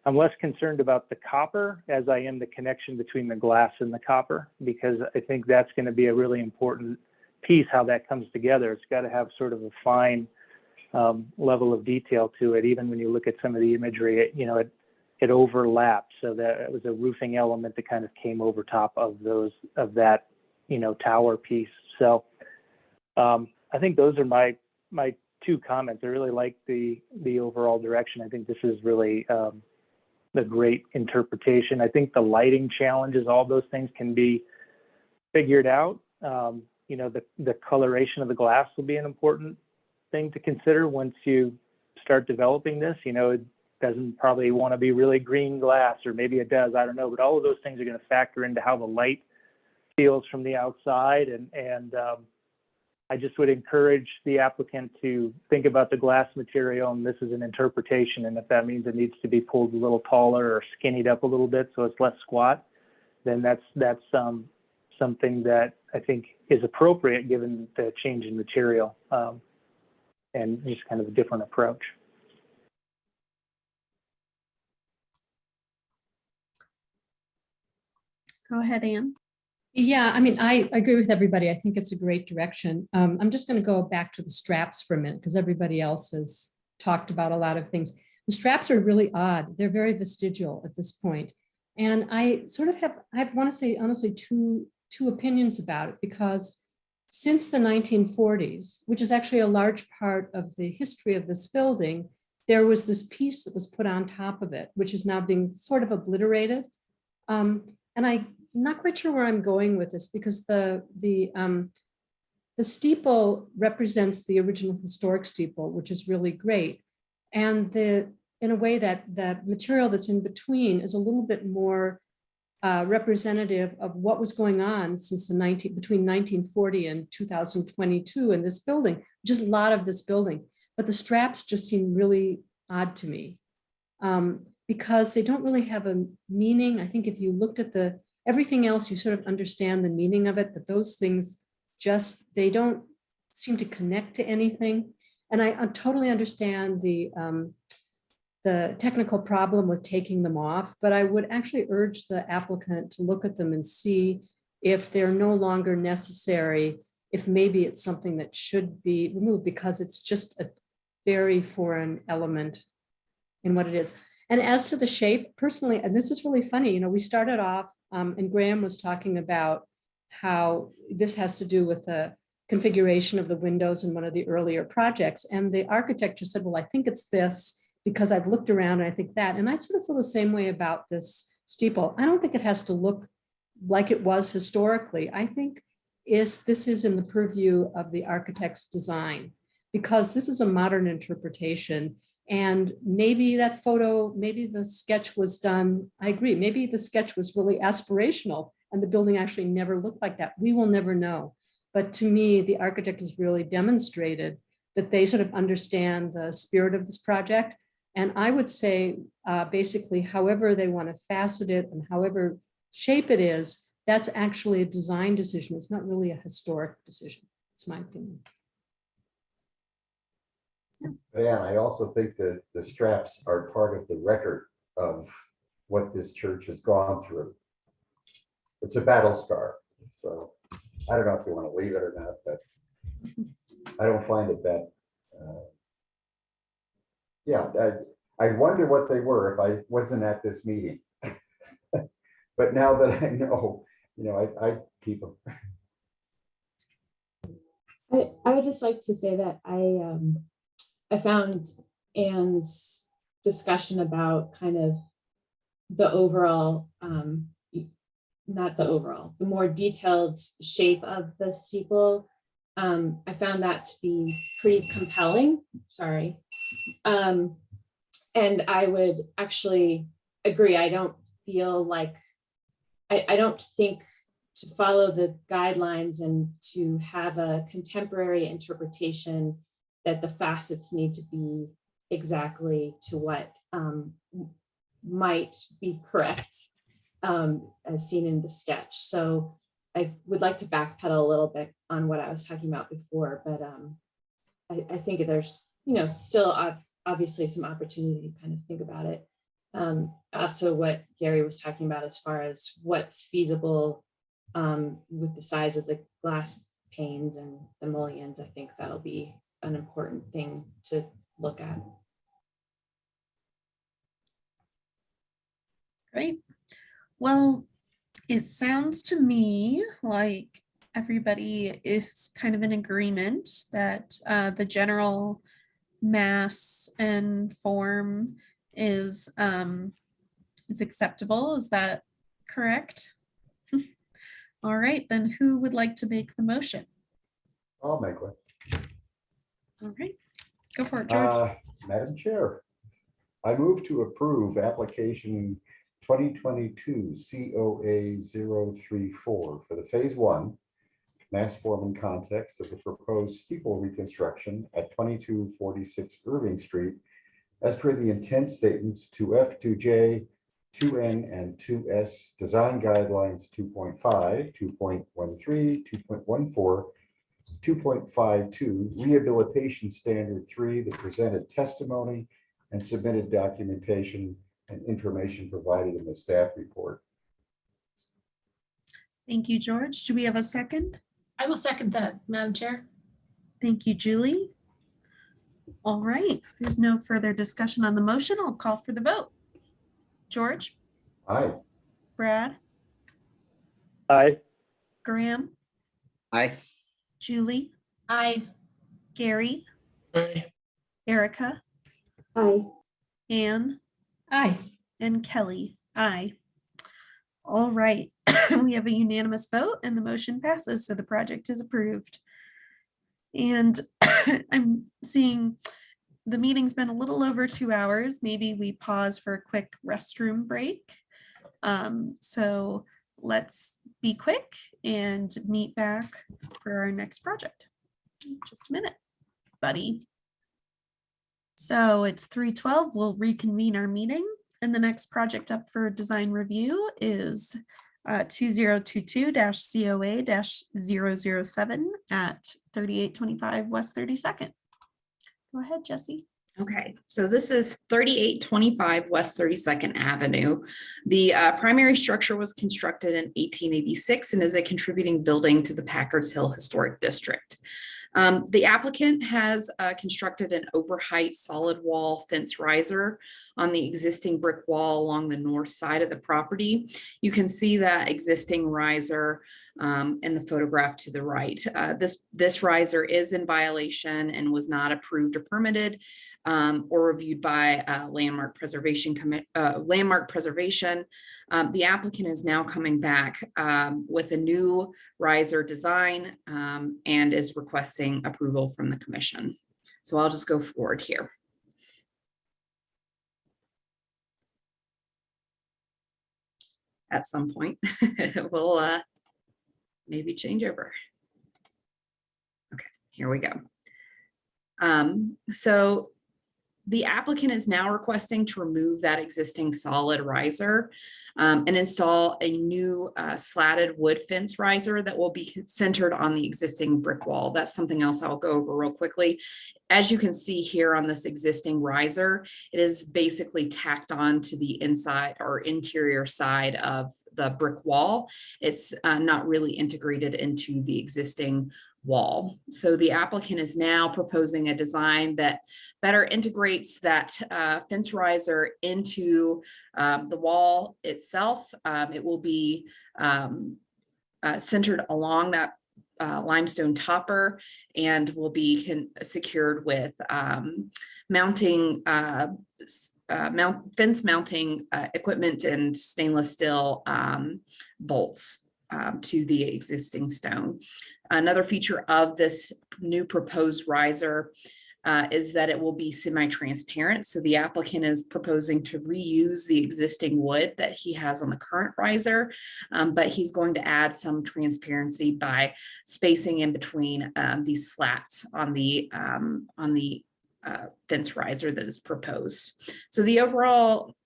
I'm less concerned about the copper as I am the connection between the glass and the copper, because I think that's going to be a really important piece, how that comes together. It's got to have sort of a fine level of detail to it. Even when you look at some of the imagery, it overlaps. So that it was a roofing element that kind of came over top of that tower piece. So I think those are my two comments. I really like the overall direction. I think this is really the great interpretation. I think the lighting challenges, all those things can be figured out. The coloration of the glass will be an important thing to consider once you start developing this. It doesn't probably want to be really green glass, or maybe it does, I don't know, but all of those things are going to factor into how the light feels from the outside. And I just would encourage the applicant to think about the glass material, and this is an interpretation, and if that means it needs to be pulled a little taller or skinnied up a little bit so it's less squat, then that's something that I think is appropriate given the change in material, and just kind of a different approach. Go ahead, Anne. Yeah, I mean, I agree with everybody. I think it's a great direction. I'm just going to go back to the straps for a minute because everybody else has talked about a lot of things. The straps are really odd. They're very vestigial at this point. And I sort of I want to say, honestly, two opinions about it, because since the 1940s, which is actually a large part of the history of this building, there was this piece that was put on top of it, which is now being sort of obliterated. And I'm not quite sure where I'm going with this, because the steeple represents the original historic steeple, which is really great. And in a way that material that's in between is a little bit more representative of what was going on since between 1940 and 2022 in this building, just a lot of this building. But the straps just seem really odd to me, because they don't really have a meaning. I think if you looked at everything else, you sort of understand the meaning of it, but those things they don't seem to connect to anything. And I totally understand the technical problem with taking them off, but I would actually urge the applicant to look at them and see if they're no longer necessary, if maybe it's something that should be removed, because it's just a very foreign element in what it is. And as to the shape, personally, and this is really funny, we started off, and Graham was talking about how this has to do with the configuration of the windows in one of the earlier projects. And the architect just said, well, I think it's this, because I've looked around and I think that. And I sort of feel the same way about this steeple. I don't think it has to look like it was historically. I think this is in the purview of the architect's design, because this is a modern interpretation. And maybe that photo, maybe the sketch was done, I agree, maybe the sketch was really aspirational and the building actually never looked like that. We will never know. But to me, the architect has really demonstrated that they sort of understand the spirit of this project. And I would say, basically, however they want to facet it and however shape it is, that's actually a design decision. It's not really a historic decision. It's my opinion. Yeah, I also think that the straps are part of the record of what this church has gone through. It's a battle scar. So I don't know if you want to leave it or not, but I don't find it that, yeah, I wonder what they were if I wasn't at this meeting. But now that I know, I keep them. I would just like to say that I found Anne's discussion about kind of the overall, not the overall, the more detailed shape of the steeple. I found that to be pretty compelling. Sorry. And I would actually agree. I don't feel like, I don't think to follow the guidelines and to have a contemporary interpretation that the facets need to be exactly to what might be correct as seen in the sketch. So I would like to backpedal a little bit on what I was talking about before, but I think there's, still obviously some opportunity to kind of think about it. Also what Gary was talking about as far as what's feasible with the size of the glass panes and the mullions, I think that'll be an important thing to look at. Great. Well, it sounds to me like everybody is kind of in agreement that the general mass and form is acceptable. Is that correct? All right, then who would like to make the motion? I'll make one. All right, go for it, George. Madam Chair, I move to approve application 2022 COA 034 for the phase 1 mass form and context of the proposed steeple reconstruction at 2246 Irving Street as per the intent statements 2F, 2J, 2N, and 2S design guidelines 2.5, 2.13, 2.14, 2.52, rehabilitation standard 3, the presented testimony and submitted documentation and information provided in the staff report. Thank you, George. Do we have a second? I will second that, Madam Chair. Thank you, Julie. All right, there's no further discussion on the motion. I'll call for the vote. George? Aye. Brad? Aye. Graham? Aye. Julie? Aye. Gary? Aye. Erica? Aye. Anne? Aye. And Kelly? Aye. All right, we have a unanimous vote and the motion passes, so the project is approved. And I'm seeing the meeting's been a little over 2 hours. Maybe we pause for a quick restroom break. So let's be quick and meet back for our next project. Just a minute, buddy. So it's 3:12. We'll reconvene our meeting. And the next project up for design review is 2022-COA-007 at 3825 West 32nd. Go ahead, Jesse. Okay, so this is 3825 West 32nd Avenue. The primary structure was constructed in 1886 and is a contributing building to the Packards Hill Historic District. The applicant has constructed an overheight solid wall fence riser on the existing brick wall along the north side of the property. You can see that existing riser in the photograph to the right. This riser is in violation and was not approved or permitted or reviewed by Landmark Preservation. The applicant is now coming back with a new riser design and is requesting approval from the commission. So I'll just go forward here. At some point, we'll maybe change over. Okay, here we go. So The applicant is now requesting to remove that existing solid riser and install a new slatted wood fence riser that will be centered on the existing brick wall. That's something else I'll go over real quickly. As you can see here on this existing riser, it is basically tacked on to the inside or interior side of the brick wall. It's not really integrated into the existing wall. So the applicant is now proposing a design that better integrates that fence riser into the wall itself. It will be centered along that limestone topper and will be secured with fence mounting equipment and stainless steel bolts to the existing stone. Another feature of this new proposed riser is that it will be semi-transparent. So the applicant is proposing to reuse the existing wood that he has on the current riser, but he's going to add some transparency by spacing in between these slats on the fence riser that is proposed. So the overall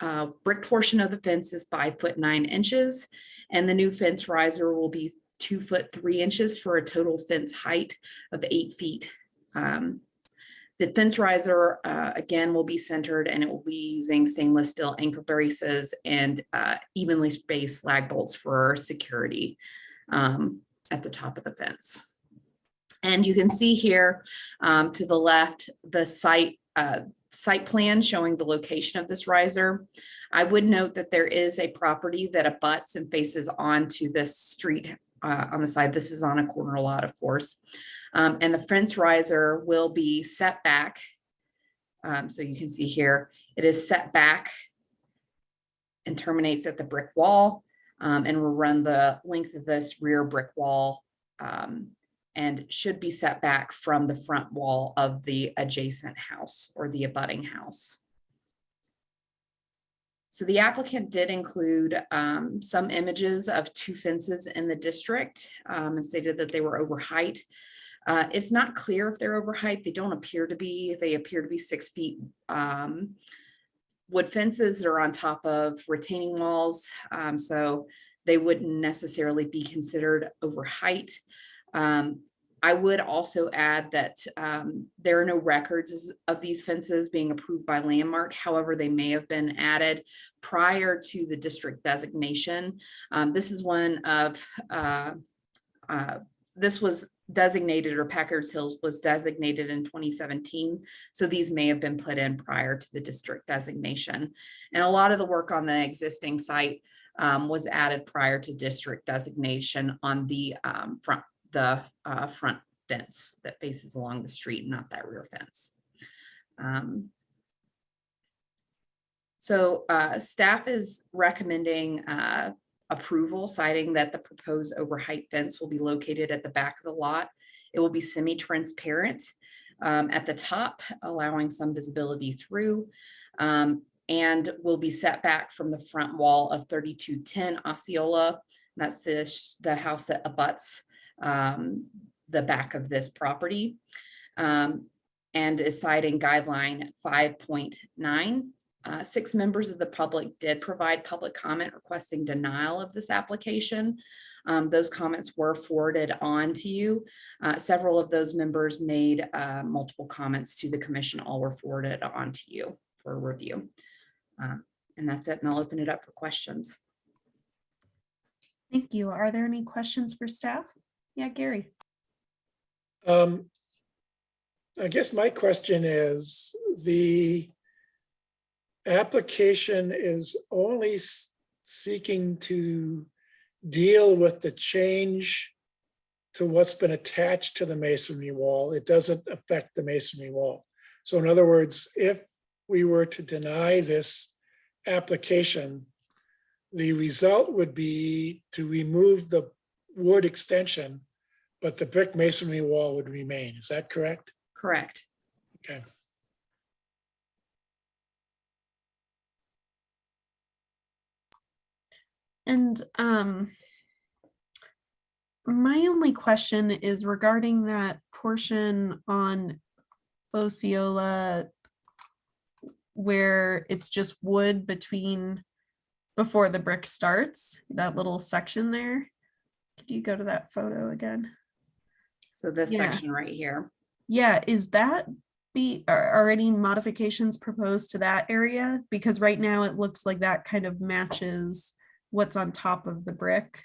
brick portion of the fence is 5'9" and the new fence riser will be 2'3" for a total fence height of 8 feet. The fence riser, again, will be centered and it will be using stainless steel anchor braces and evenly spaced slag bolts for security at the top of the fence. And you can see here to the left, the site plan showing the location of this riser. I would note that there is a property that abuts and faces onto this street on the side. This is on a corner lot, of course. And the fence riser will be set back. So you can see here, it is set back and terminates at the brick wall and will run the length of this rear brick wall and should be set back from the front wall of the adjacent house or the abutting house. So the applicant did include some images of 2 fences in the district and stated that they were over height. It's not clear if they're over height. They don't appear to be. They appear to be 6 feet wood fences that are on top of retaining walls. So they wouldn't necessarily be considered over height. I would also add that there are no records of these fences being approved by Landmark. However, they may have been added prior to the district designation. This is one of, this was designated, or Packard's Hills was designated in 2017. So these may have been put in prior to the district designation. And a lot of the work on the existing site was added prior to district designation on the front fence that faces along the street, not that rear fence. So staff is recommending approval, citing that the proposed overheight fence will be located at the back of the lot. It will be semi-transparent at the top, allowing some visibility through, and will be set back from the front wall of 3210 Osceola. That's the house that abuts the back of this property, and is citing guideline 5.9. 6 members of the public did provide public comment requesting denial of this application. Those comments were forwarded on to you. Several of those members made multiple comments to the commission. All were forwarded on to you for review. And that's it, and I'll open it up for questions. Thank you. Are there any questions for staff? Yeah, Gary. I guess my question is, the application is only seeking to deal with the change to what's been attached to the masonry wall. It doesn't affect the masonry wall. So in other words, if we were to deny this application, the result would be to remove the wood extension, but the brick masonry wall would remain. Is that correct? Correct. Okay. And my only question is regarding that portion on Osceola where it's just wood before the brick starts, that little section there. Could you go to that photo again? So this Yeah. section right here. Yeah, is that are any modifications proposed to that area? Because right now it looks like that kind of matches what's on top of the brick.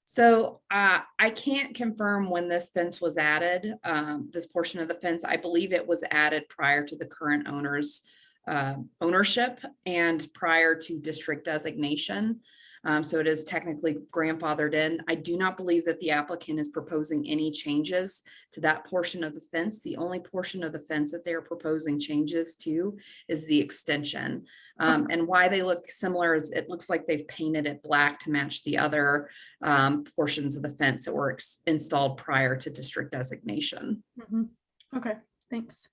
So I can't confirm when this fence was added, this portion of the fence. I believe it was added prior to the current owner's ownership and prior to district designation. So it is technically grandfathered in. I do not believe that the applicant is proposing any changes to that portion of the fence. The only portion of the fence that they're proposing changes to is the extension. And why they look similar is it looks like they've painted it black to match the other portions of the fence that were installed prior to district designation. Okay, thanks.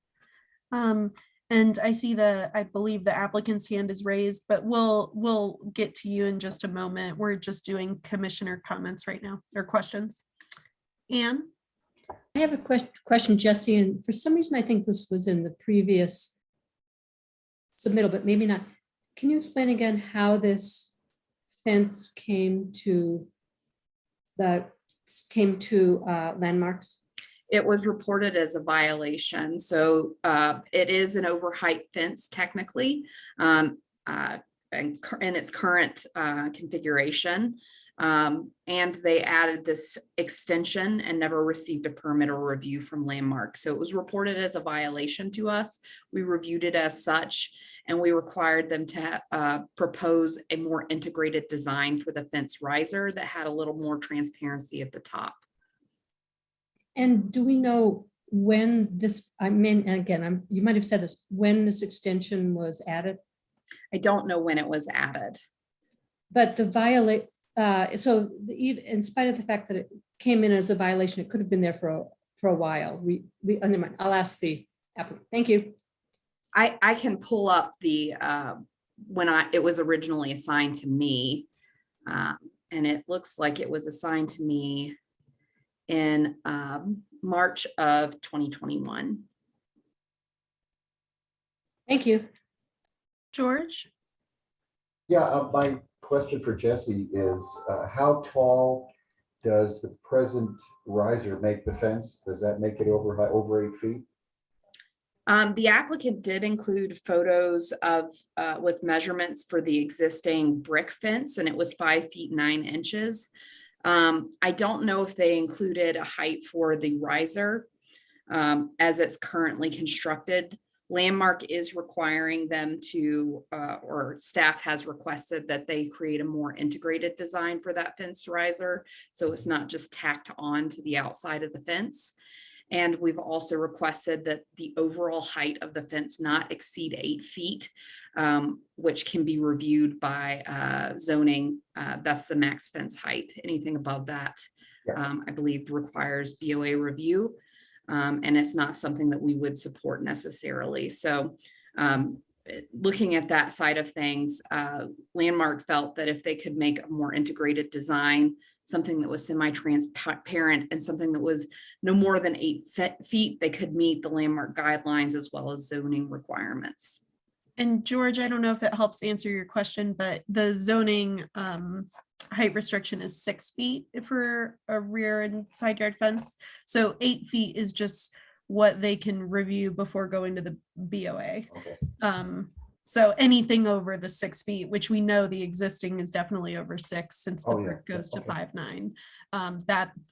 And I see I believe the applicant's hand is raised, but we'll get to you in just a moment. We're just doing commissioner comments right now, or questions. Anne? I have a question, Jesse, and for some reason, I think this was in the previous submittal, but maybe not. Can you explain again how this fence came to landmarks? It was reported as a violation. So it is an overheight fence technically in its current configuration. And they added this extension and never received a permit or review from Landmark. So it was reported as a violation to us. We reviewed it as such, and we required them to propose a more integrated design for the fence riser that had a little more transparency at the top. And do we know when this, I mean, and again, you might have said this, when this extension was added? I don't know when it was added. But the in spite of the fact that it came in as a violation, it could have been there for a while. Never mind, I'll ask the applicant. Thank you. I can pull up the when it was originally assigned to me, and it looks like it was assigned to me in March of 2021. Thank you. George? Yeah, my question for Jesse is how tall does the present riser make the fence? Does that make it over 8 feet? The applicant did include photos of with measurements for the existing brick fence, and it was 5 feet 9 inches. I don't know if they included a height for the riser as it's currently constructed. Landmark is requiring them to, or staff has requested that they create a more integrated design for that fence riser. So it's not just tacked on to the outside of the fence. And we've also requested that the overall height of the fence not exceed 8 feet, which can be reviewed by zoning. That's the max fence height. Anything above that, I believe, requires BOA review. And it's not something that we would support necessarily. So looking at that side of things, Landmark felt that if they could make a more integrated design, something that was semi-transparent and something that was no more than 8 feet, they could meet the Landmark guidelines as well as zoning requirements. And George, I don't know if it helps answer your question, but the zoning height restriction is 6 feet for a rear and side yard fence. So 8 feet is just what they can review before going to the BOA. Okay. So anything over the 6 feet, which we know the existing is definitely over 6 since the brick goes to 5'9",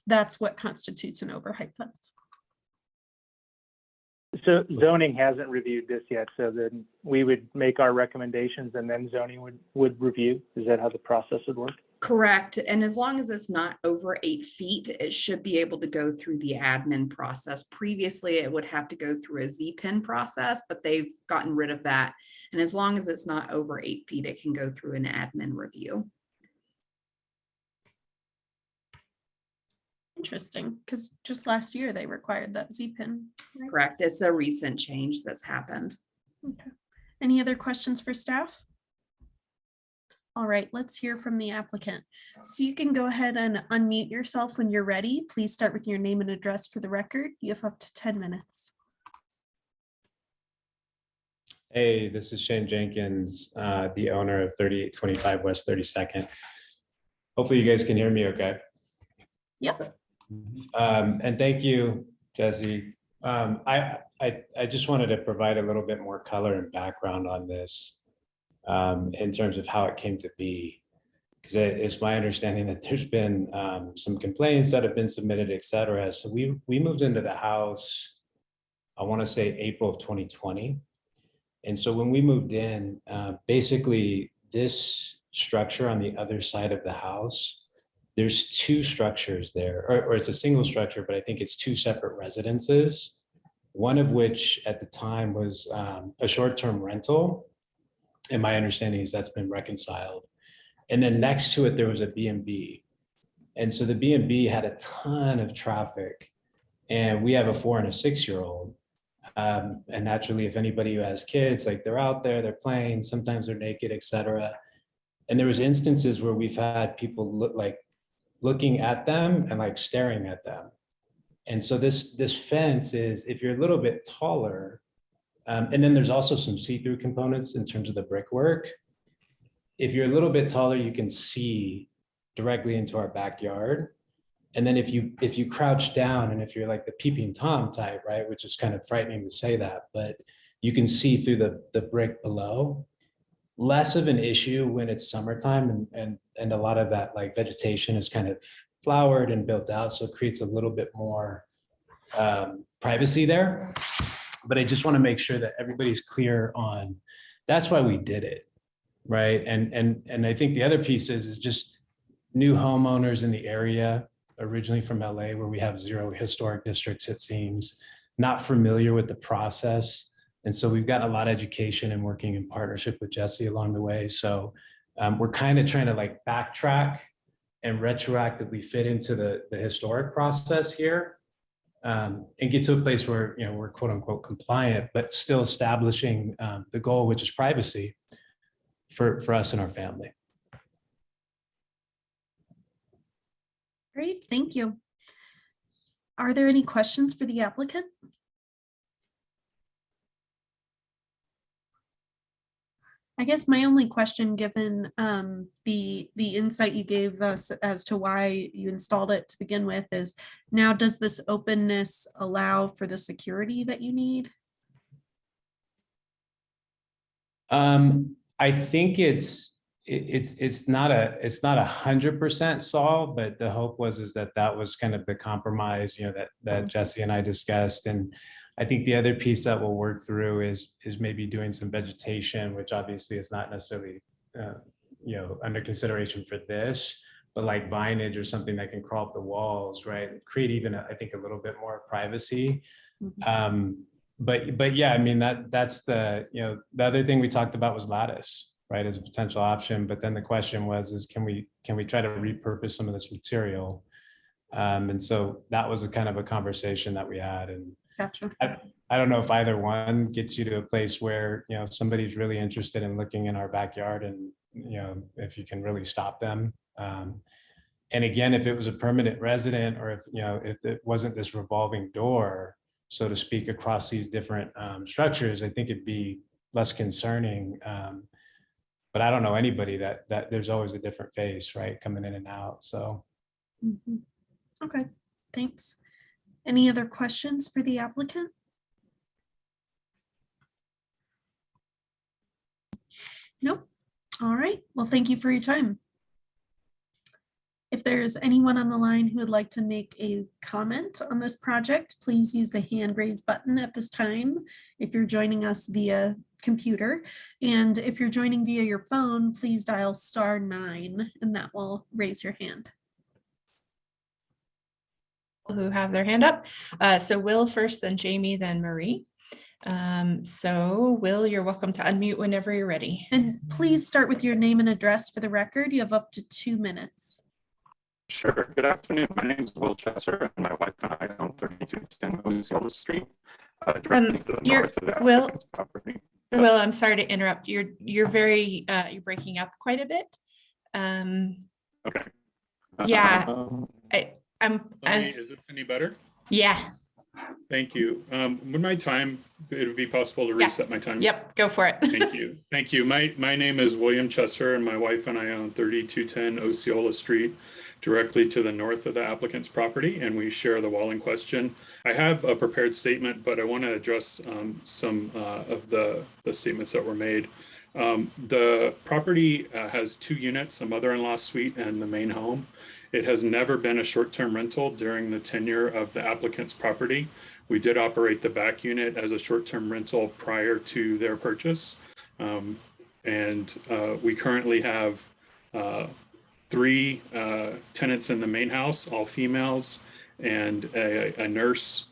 that's what constitutes an overheight fence. So zoning hasn't reviewed this yet, so then we would make our recommendations and then zoning would review. Is that how the process would work? Correct. And as long as it's not over 8 feet, it should be able to go through the admin process. Previously, it would have to go through a Z-pin process, but they've gotten rid of that. And as long as it's not over 8 feet, it can go through an admin review. Interesting, because just last year they required that Z-pin. Right? Correct. It's a recent change that's happened. Okay. Any other questions for staff? All right, let's hear from the applicant. So you can go ahead and unmute yourself when you're ready. Please start with your name and address for the record. You have up to 10 minutes. Hey, this is Shane Jenkins, the owner of 3825 West 32nd. Hopefully you guys can hear me okay. Yep. And thank you, Jesse. I just wanted to provide a little bit more color and background on this in terms of how it came to be. Because it's my understanding that there's been some complaints that have been submitted, et cetera. So we moved into the house, I want to say April of 2020. And so when we moved in, basically this structure on the other side of the house, there's two structures there, or it's a single structure, but I think it's two separate residences. One of which at the time was a short-term rental. And my understanding is that's been reconciled. And then next to it, there was a B&B. And so the B&B had a ton of traffic. And we have a 4 and a 6-year-old. And naturally, if anybody who has kids, like they're out there, they're playing, sometimes they're naked, et cetera. And there was instances where we've had people looking at them and like staring at them. And so this fence is, if you're a little bit taller, and then there's also some see-through components in terms of the brickwork. If you're a little bit taller, you can see directly into our backyard. And then if you crouch down and if you're like the peeping Tom type, right, which is kind of frightening to say that, but you can see through the brick below. Less of an issue when it's summertime and a lot of that like vegetation is kind of flowered and built out. So it creates a little bit more privacy there. But I just want to make sure that everybody's clear on that's why we did it, right? And I think the other piece is just new homeowners in the area, originally from LA, where we have 0 historic districts, it seems, not familiar with the process. And so we've got a lot of education and working in partnership with Jesse along the way. So we're kind of trying to like backtrack and retroactively fit into the historic process here and get to a place where, you know, we're quote unquote compliant, but still establishing the goal, which is privacy for us and our family. Great, thank you. Are there any questions for the applicant? I guess my only question, given the insight you gave us as to why you installed it to begin with, is now does this openness allow for the security that you need? I think it's not 100% solved, but the hope was that was kind of the compromise, you know, that Jesse and I discussed. And I think the other piece that we'll work through is maybe doing some vegetation, which obviously is not necessarily you know, under consideration for this, but like vinage or something that can crawl up the walls, right? And create even I think a little bit more privacy. But yeah, I mean that's the, you know, the other thing we talked about was lattice, right, as a potential option. But then the question was can we try to repurpose some of this material? And so that was a kind of a conversation that we had. And gotcha. I don't know if either one gets you to a place where, you know, somebody's really interested in looking in our backyard and, you know, if you can really stop them. And again, if it was a permanent resident or if, you know, if it wasn't this revolving door, so to speak, across these different structures, I think it'd be less concerning. But I don't know anybody that there's always a different face, right, coming in and out. So. Okay, thanks. Any other questions for the applicant? Nope. All right. Well, thank you for your time. If there's anyone on the line who would like to make a comment on this project, please use the hand raise button at this time if you're joining us via computer. And if you're joining via your phone, please dial *9 and that will raise your hand. Who have their hand up. So Will first, then Jamie, then Marie. So Will, you're welcome to unmute whenever you're ready. And please start with your name and address for the record. You have up to 2 minutes. Sure. Good afternoon. My name is Will Chesser, and my wife and I own 3210 Osceola Street, directly to the north of the applicant's property. Yes. Will, I'm sorry to interrupt. You're very you're breaking up quite a bit. Okay. Yeah. Is this any better? Yeah. Thank you. Would my time, it would be possible to Yeah. reset my time? Yep, go for it. Thank you. Thank you. My name is William Chesser, and my wife and I own 3210 Osceola Street, directly to the north of the applicant's property, and we share the wall in question. I have a prepared statement, but I want to address some of the statements that were made. The property has 2 units, a mother-in-law suite and the main home. It has never been a short-term rental during the tenure of the applicant's property. We did operate the back unit as a short-term rental prior to their purchase. We currently have 3 tenants in the main house, all females, and a nurse,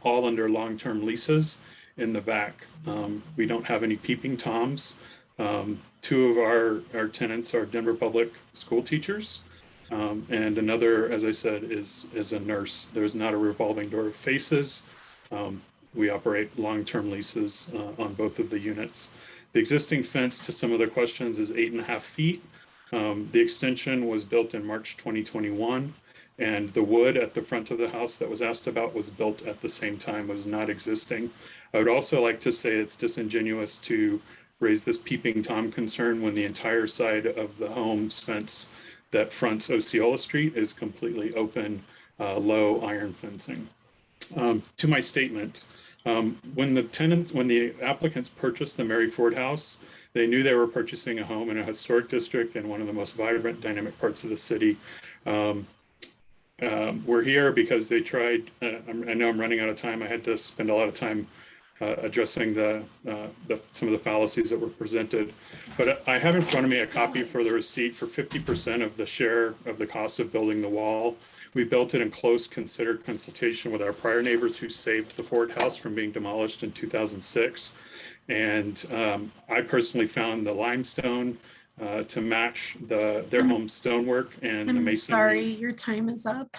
all under long-term leases in the back. We don't have any peeping Toms. 2 of our tenants are Denver Public School teachers. And another, as I said, is a nurse. There's not a revolving door of faces. We operate long-term leases on both of the units. The existing fence, to some of the questions, is 8.5 feet. The extension was built in March 2021, and the wood at the front of the house that was asked about was built at the same time, was not existing. I would also like to say it's disingenuous to raise this peeping Tom concern when the entire side of the home's fence that fronts Osceola Street is completely open, low iron fencing. To my statement, when the applicants purchased the Mary Ford house, they knew they were purchasing a home in a historic district in one of the most vibrant, dynamic parts of the city. We're here because they tried, I know I'm running out of time. I had to spend a lot of time addressing some of the fallacies that were presented. But I have in front of me a copy for the receipt for 50% of the share of the cost of building the wall. We built it in close considered consultation with our prior neighbors who saved the Ford house from being demolished in 2006. And I personally found the limestone to match their home stonework and the I'm masonry. sorry, your time is up.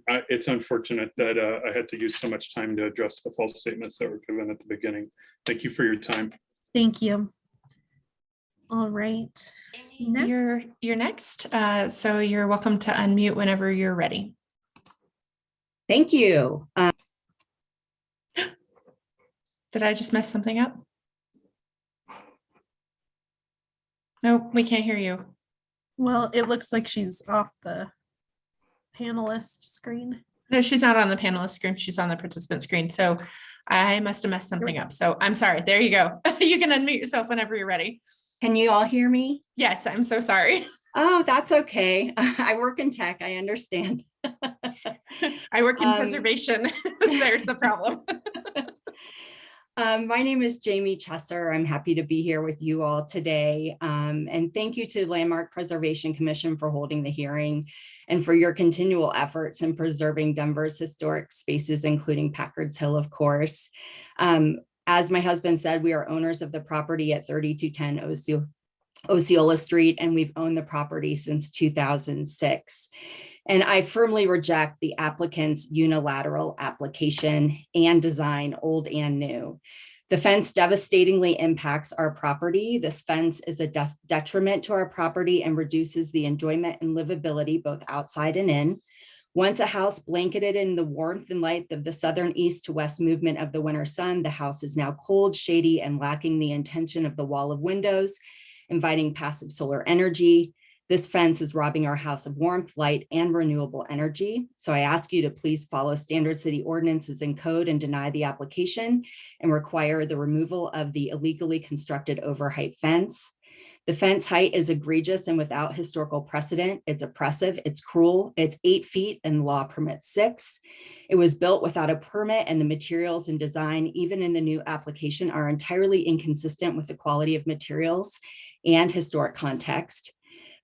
It's unfortunate that I had to use so much time to address the false statements that were given at the beginning. Thank you for your time. Thank you. All right. Next. You're next. So you're welcome to unmute whenever you're ready. Thank you. Did I just mess something up? No, we can't hear you. Well, it looks like she's off the panelist screen. No, she's not on the panelist screen. She's on the participant screen. So I must have messed something up. So I'm sorry. There you go. You can unmute yourself whenever you're ready. Can you all hear me? Yes, I'm so sorry. Oh, that's okay. I work in tech. I understand. I work in preservation. There's the problem. My name is Jamie Chesser. I'm happy to be here with you all today. And thank you to the Landmark Preservation Commission for holding the hearing and for your continual efforts in preserving Denver's historic spaces, including Packard's Hill, of course. As my husband said, we are owners of the property at 3210 Osceola Street, and we've owned the property since 2006. And I firmly reject the applicant's unilateral application and design, old and new. The fence devastatingly impacts our property. This fence is a detriment to our property and reduces the enjoyment and livability both outside and in. Once a house blanketed in the warmth and light of the southern east to west movement of the winter sun, the house is now cold, shady, and lacking the intention of the wall of windows, inviting passive solar energy. This fence is robbing our house of warmth, light, and renewable energy. So I ask you to please follow standard city ordinances and code and deny the application and require the removal of the illegally constructed overheight fence. The fence height is egregious and without historical precedent. It's oppressive, it's cruel, it's 8 feet and the law permits 6. It was built without a permit, and the materials and design, even in the new application, are entirely inconsistent with the quality of materials and historic context.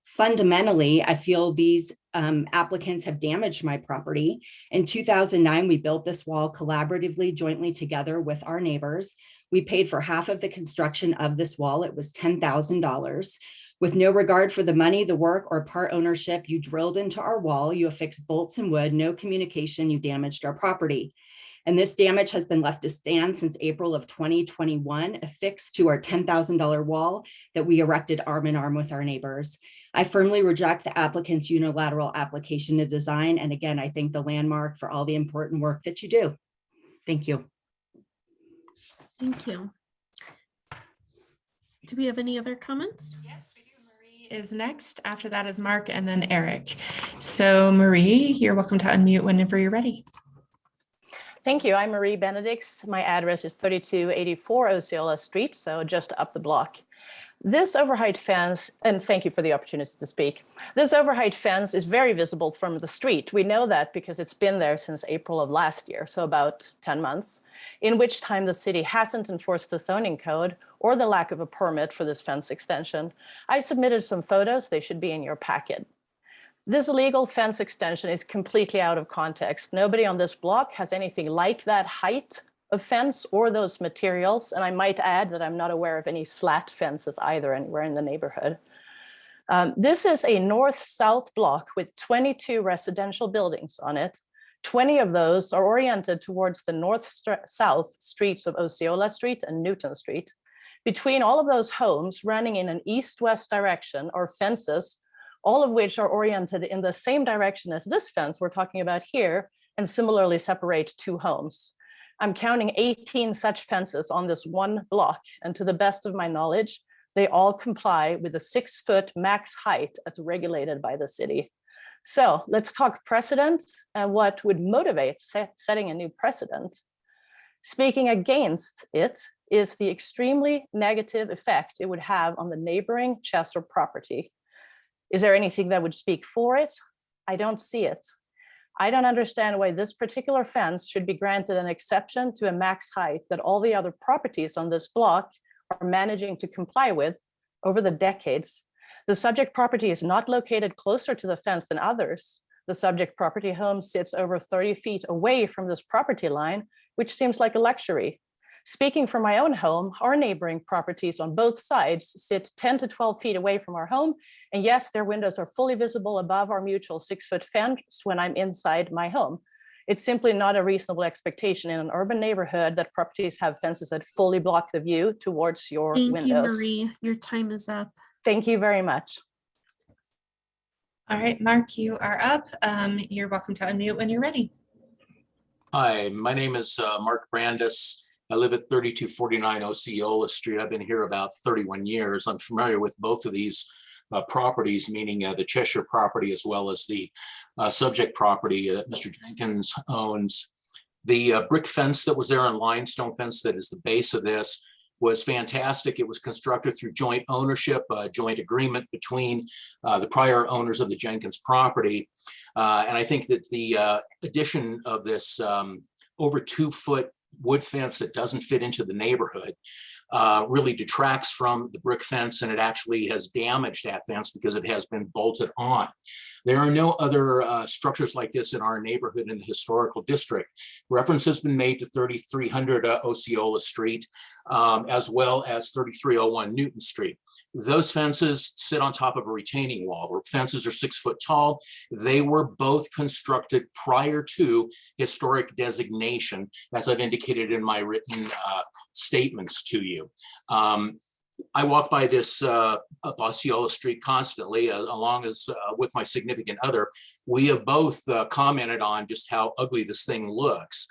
Fundamentally, I feel these applicants have damaged my property. In 2009, we built this wall collaboratively, jointly together with our neighbors. We paid for half of the construction of this wall. It was $10,000. With no regard for the money, the work, or part ownership, you drilled into our wall, you affixed bolts and wood, no communication, you damaged our property. And this damage has been left to stand since April of 2021, affixed to our $10,000 wall that we erected arm in arm with our neighbors. I firmly reject the applicant's unilateral application to design. And again, I thank the Landmark for all the important work that you do. Thank you. Thank you. Do we have any other comments? Yes, we do. Marie is next. After that is Mark and then Eric. So Marie, you're welcome to unmute whenever you're ready. Thank you. I'm Marie Benedicts. My address is 3284 Osceola Street, so just up the block. This overheight fence, and thank you for the opportunity to speak. This overheight fence is very visible from the street. We know that because it's been there since April of last year, so about 10 months, in which time the city hasn't enforced the zoning code or the lack of a permit for this fence extension. I submitted some photos. They should be in your packet. This illegal fence extension is completely out of context. Nobody on this block has anything like that height of fence or those materials. And I might add that I'm not aware of any slat fences either anywhere in the neighborhood. This is a north-south block with 22 residential buildings on it. 20 of those are oriented towards the north-south streets of Osceola Street and Newton Street. Between all of those homes running in an east-west direction are fences, all of which are oriented in the same direction as this fence we're talking about here, and similarly separate two homes. I'm counting 18 such fences on this one block, and to the best of my knowledge, they all comply with the 6-foot max height as regulated by the city. So let's talk precedent and what would motivate setting a new precedent. Speaking against it is the extremely negative effect it would have on the neighboring Chester property. Is there anything that would speak for it? I don't see it. I don't understand why this particular fence should be granted an exception to a max height that all the other properties on this block are managing to comply with over the decades. The subject property is not located closer to the fence than others. The subject property home sits over 30 feet away from this property line, which seems like a luxury. Speaking for my own home, our neighboring properties on both sides sit 10 to 12 feet away from our home. And yes, their windows are fully visible above our mutual 6-foot fence when I'm inside my home. It's simply not a reasonable expectation in an urban neighborhood that properties have fences that fully block the view towards your windows. Thank you, Marie. Your time is up. Thank you very much. All right, Mark, you are up. You're welcome to unmute when you're ready. Hi, my name is Mark Brandis. I live at 3249 Osceola Street. I've been here about 31 years. I'm familiar with both of these properties, meaning the Cheshire property as well as the subject property that Mr. Jenkins owns. The brick fence that was there, and limestone fence that is the base of this, was fantastic. It was constructed through joint ownership, joint agreement between the prior owners of the Jenkins property. And I think that the addition of this over 2-foot wood fence that doesn't fit into the neighborhood really detracts from the brick fence, and it actually has damaged that fence because it has been bolted on. There are no other structures like this in our neighborhood in the historical district. Reference has been made to 3300 Osceola Street, as well as 3301 Newton Street. Those fences sit on top of a retaining wall. The fences are 6 foot tall. They were both constructed prior to historic designation, as I've indicated in my written statements to you. I walk by this Osceola Street constantly, along as with my significant other. We have both commented on just how ugly this thing looks.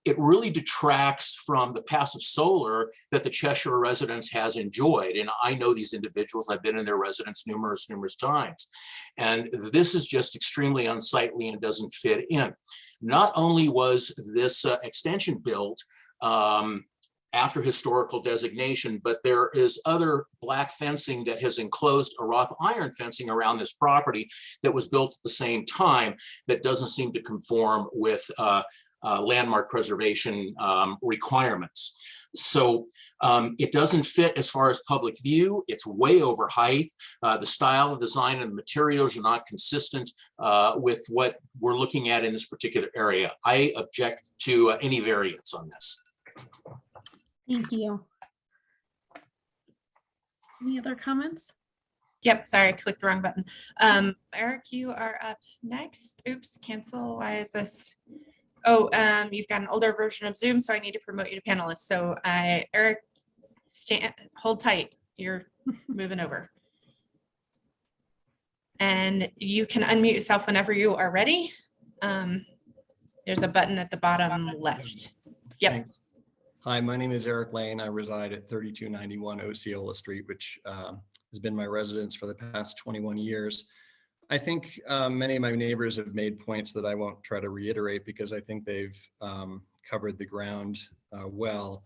It really detracts from the passive solar that the Cheshire residents has enjoyed. And I know these individuals. I've been in their residence numerous times. And this is just extremely unsightly and doesn't fit in. Not only was this extension built after historical designation, but there is other black fencing that has enclosed a wrought iron fencing around this property that was built at the same time that doesn't seem to conform with landmark preservation requirements. So it doesn't fit as far as public view. It's way over height. The style, the design, and the materials are not consistent with what we're looking at in this particular area. I object to any variance on this. Thank you. Any other comments? Yep, sorry, I clicked the wrong button. Eric, you are up next. Oops, cancel. Why is this? Oh, you've got an older version of Zoom, so I need to promote you to panelist. So Eric, hold tight. You're moving over. And you can unmute yourself whenever you are ready. There's a button at the bottom left. Yep. Thanks. Hi, my name is Eric Lane. I reside at 3291 Osceola Street, which has been my residence for the past 21 years. I think many of my neighbors have made points that I won't try to reiterate because I think they've covered the ground well.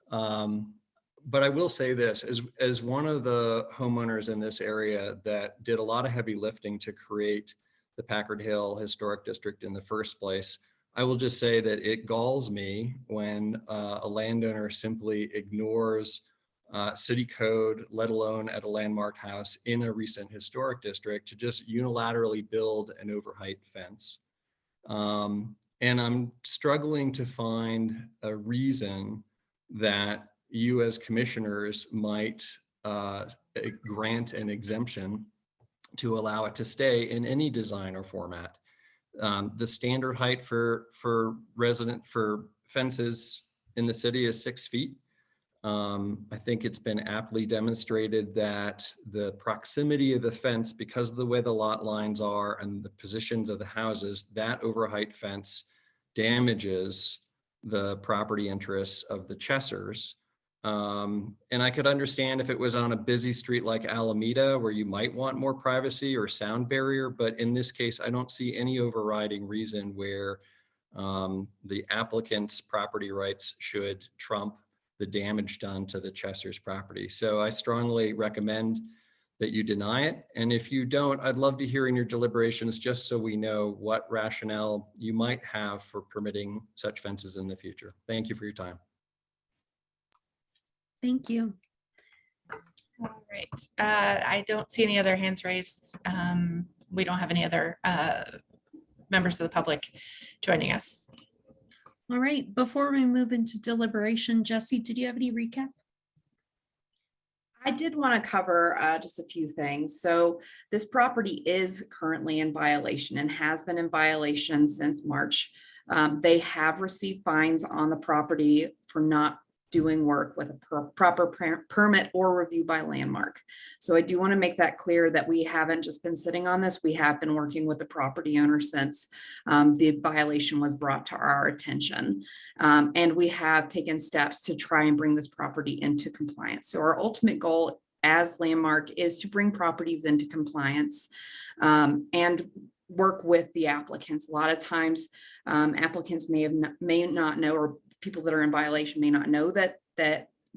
But I will say this, as one of the homeowners in this area that did a lot of heavy lifting to create the Packard Hill Historic District in the first place, I will just say that it galls me when a landowner simply ignores city code, let alone at a landmarked house in a recent historic district, to just unilaterally build an overheight fence. And I'm struggling to find a reason that you as commissioners might grant an exemption to allow it to stay in any design or format. The standard height for fences in the city is 6 feet. I think it's been aptly demonstrated that the proximity of the fence, because of the way the lot lines are and the positions of the houses, that overheight fence damages the property interests of the Chessers. And I could understand if it was on a busy street like Alameda, where you might want more privacy or sound barrier, but in this case, I don't see any overriding reason where the applicant's property rights should trump the damage done to the Chessers property. So I strongly recommend that you deny it. And if you don't, I'd love to hear in your deliberations, just so we know what rationale you might have for permitting such fences in the future. Thank you for your time. Thank you. All right. I don't see any other hands raised. We don't have any other members of the public joining us. All right, before we move into deliberation, Jesse, did you have any recap? I did want to cover just a few things. So this property is currently in violation and has been in violation since March. They have received fines on the property for not doing work with a proper permit or review by Landmark. So I do want to make that clear that we haven't just been sitting on this. We have been working with the property owner since the violation was brought to our attention. And we have taken steps to try and bring this property into compliance. So our ultimate goal as Landmark is to bring properties into compliance and work with the applicants. A lot of times applicants may not know, or people that are in violation may not know that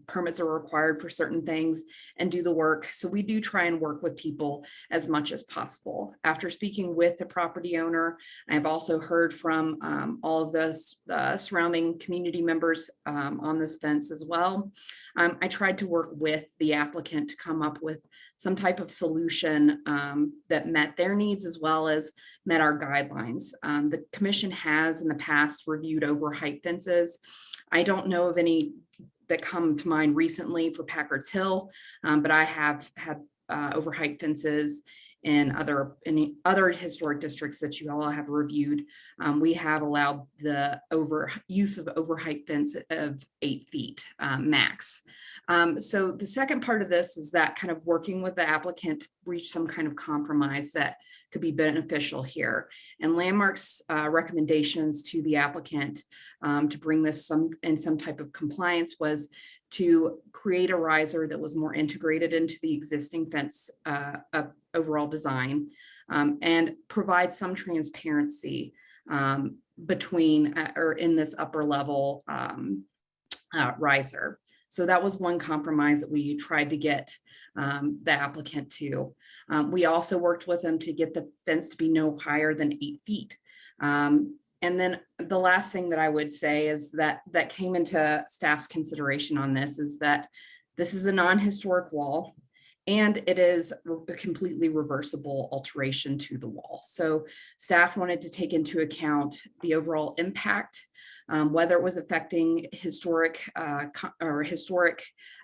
permits are required for certain things and do the work. So we do try and work with people as much as possible. After speaking with the property owner, I've also heard from all of the surrounding community members on this fence as well. I tried to work with the applicant to come up with some type of solution that met their needs as well as met our guidelines. The commission has in the past reviewed overheight fences. I don't know of any that come to mind recently for Packard's Hill, but I have had overheight fences in other historic districts that you all have reviewed. We have allowed the use of overheight fence of 8 feet max. So the second part of this is that kind of working with the applicant to reach some kind of compromise that could be beneficial here. And Landmark's recommendations to the applicant to bring this in some type of compliance was to create a riser that was more integrated into the existing fence overall design and provide some transparency between or in this upper level riser. So that was one compromise that we tried to get the applicant to. We also worked with them to get the fence to be no higher than 8 feet. And then the last thing that I would say is that came into staff's consideration on this is that this is a non-historic wall and it is a completely reversible alteration to the wall. So staff wanted to take into account the overall impact, whether it was affecting historic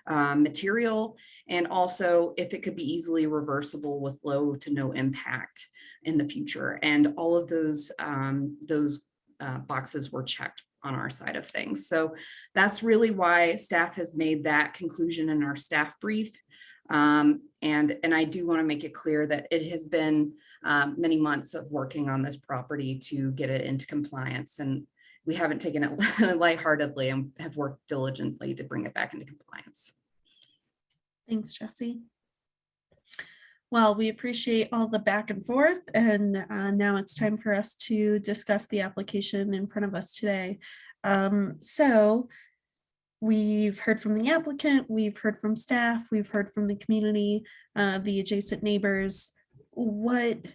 material, and also if it could be easily reversible with low to no impact in the future. And all of those boxes were checked on our side of things. So that's really why staff has made that conclusion in our staff brief. And I do want to make it clear that it has been many months of working on this property to get it into compliance. And we haven't taken it lightheartedly and have worked diligently to bring it back into compliance. Thanks, Jesse. Well, we appreciate all the back and forth, and now it's time for us to discuss the application in front of us today. So we've heard from the applicant, we've heard from staff, we've heard from the community, the adjacent neighbors. What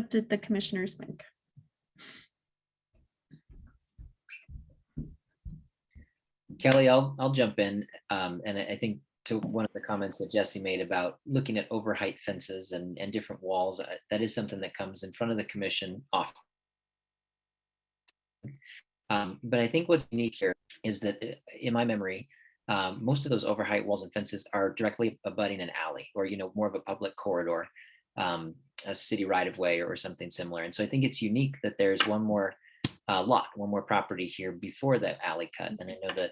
did the commissioners think? Kelly, I'll jump in. And I think to one of the comments that Jesse made about looking at overheight fences and different walls, that is something that comes in front of the commission often. But I think what's unique here is that in my memory, most of those overheight walls and fences are directly abutting an alley or, more of a public corridor, a city right of way or something similar. And so I think it's unique that there's one more lot, one more property here before the alley cut. And I know that,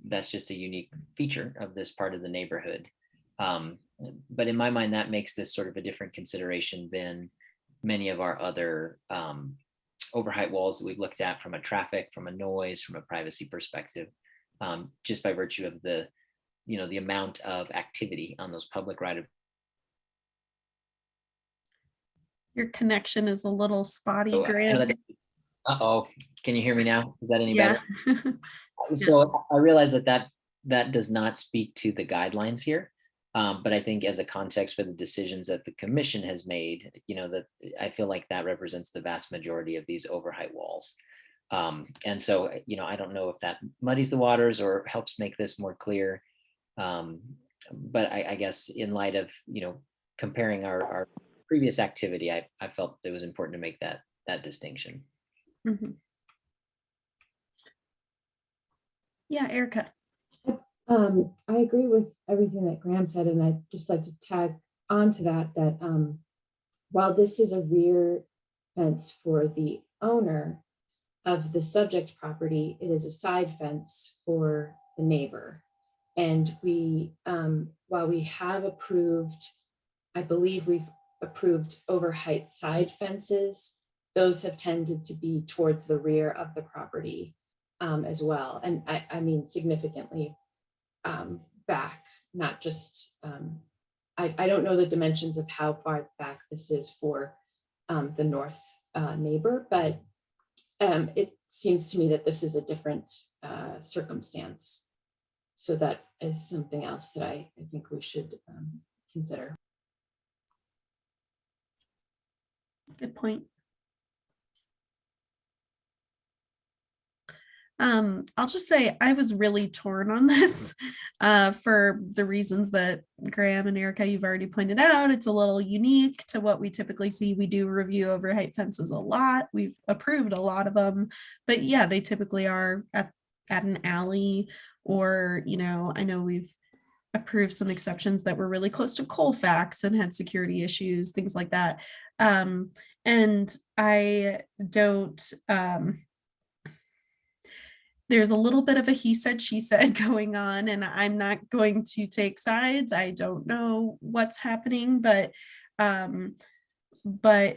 that's just a unique feature of this part of the neighborhood. But in my mind, that makes this sort of a different consideration than many of our other overheight walls that we've looked at from a traffic, from a noise, from a privacy perspective, just by virtue of the amount of activity on those public right of. Your connection is a little spotty, Grant. Uh-oh, can you hear me now? Is that any Yeah. better? So I realize that does not speak to the guidelines here. But I think as a context for the decisions that the commission has made, that I feel like that represents the vast majority of these overheight walls. And so, I don't know if that muddies the waters or helps make this more clear. But I guess in light of, comparing our previous activity, I felt it was important to make that distinction. Mm-hmm. Yeah, Erica. I agree with everything that Graham said, and I'd just like to tag on to that, while this is a rear fence for the owner of the subject property, it is a side fence for the neighbor. And while we have approved, I believe we've approved overheight side fences, those have tended to be towards the rear of the property as well. And I mean significantly back, not just, I don't know the dimensions of how far back this is for the north neighbor, but it seems to me that this is a different circumstance. So that is something else that I think we should consider. Good point. I'll just say I was really torn on this for the reasons that Graham and Erica, you've already pointed out. It's a little unique to what we typically see. We do review overheight fences a lot. We've approved a lot of them, but yeah, they typically are at an alley or, I know we've approved some exceptions that were really close to Colfax and had security issues, things like that. And I don't, there's a little bit of a he said, she said going on, and I'm not going to take sides. I don't know what's happening, but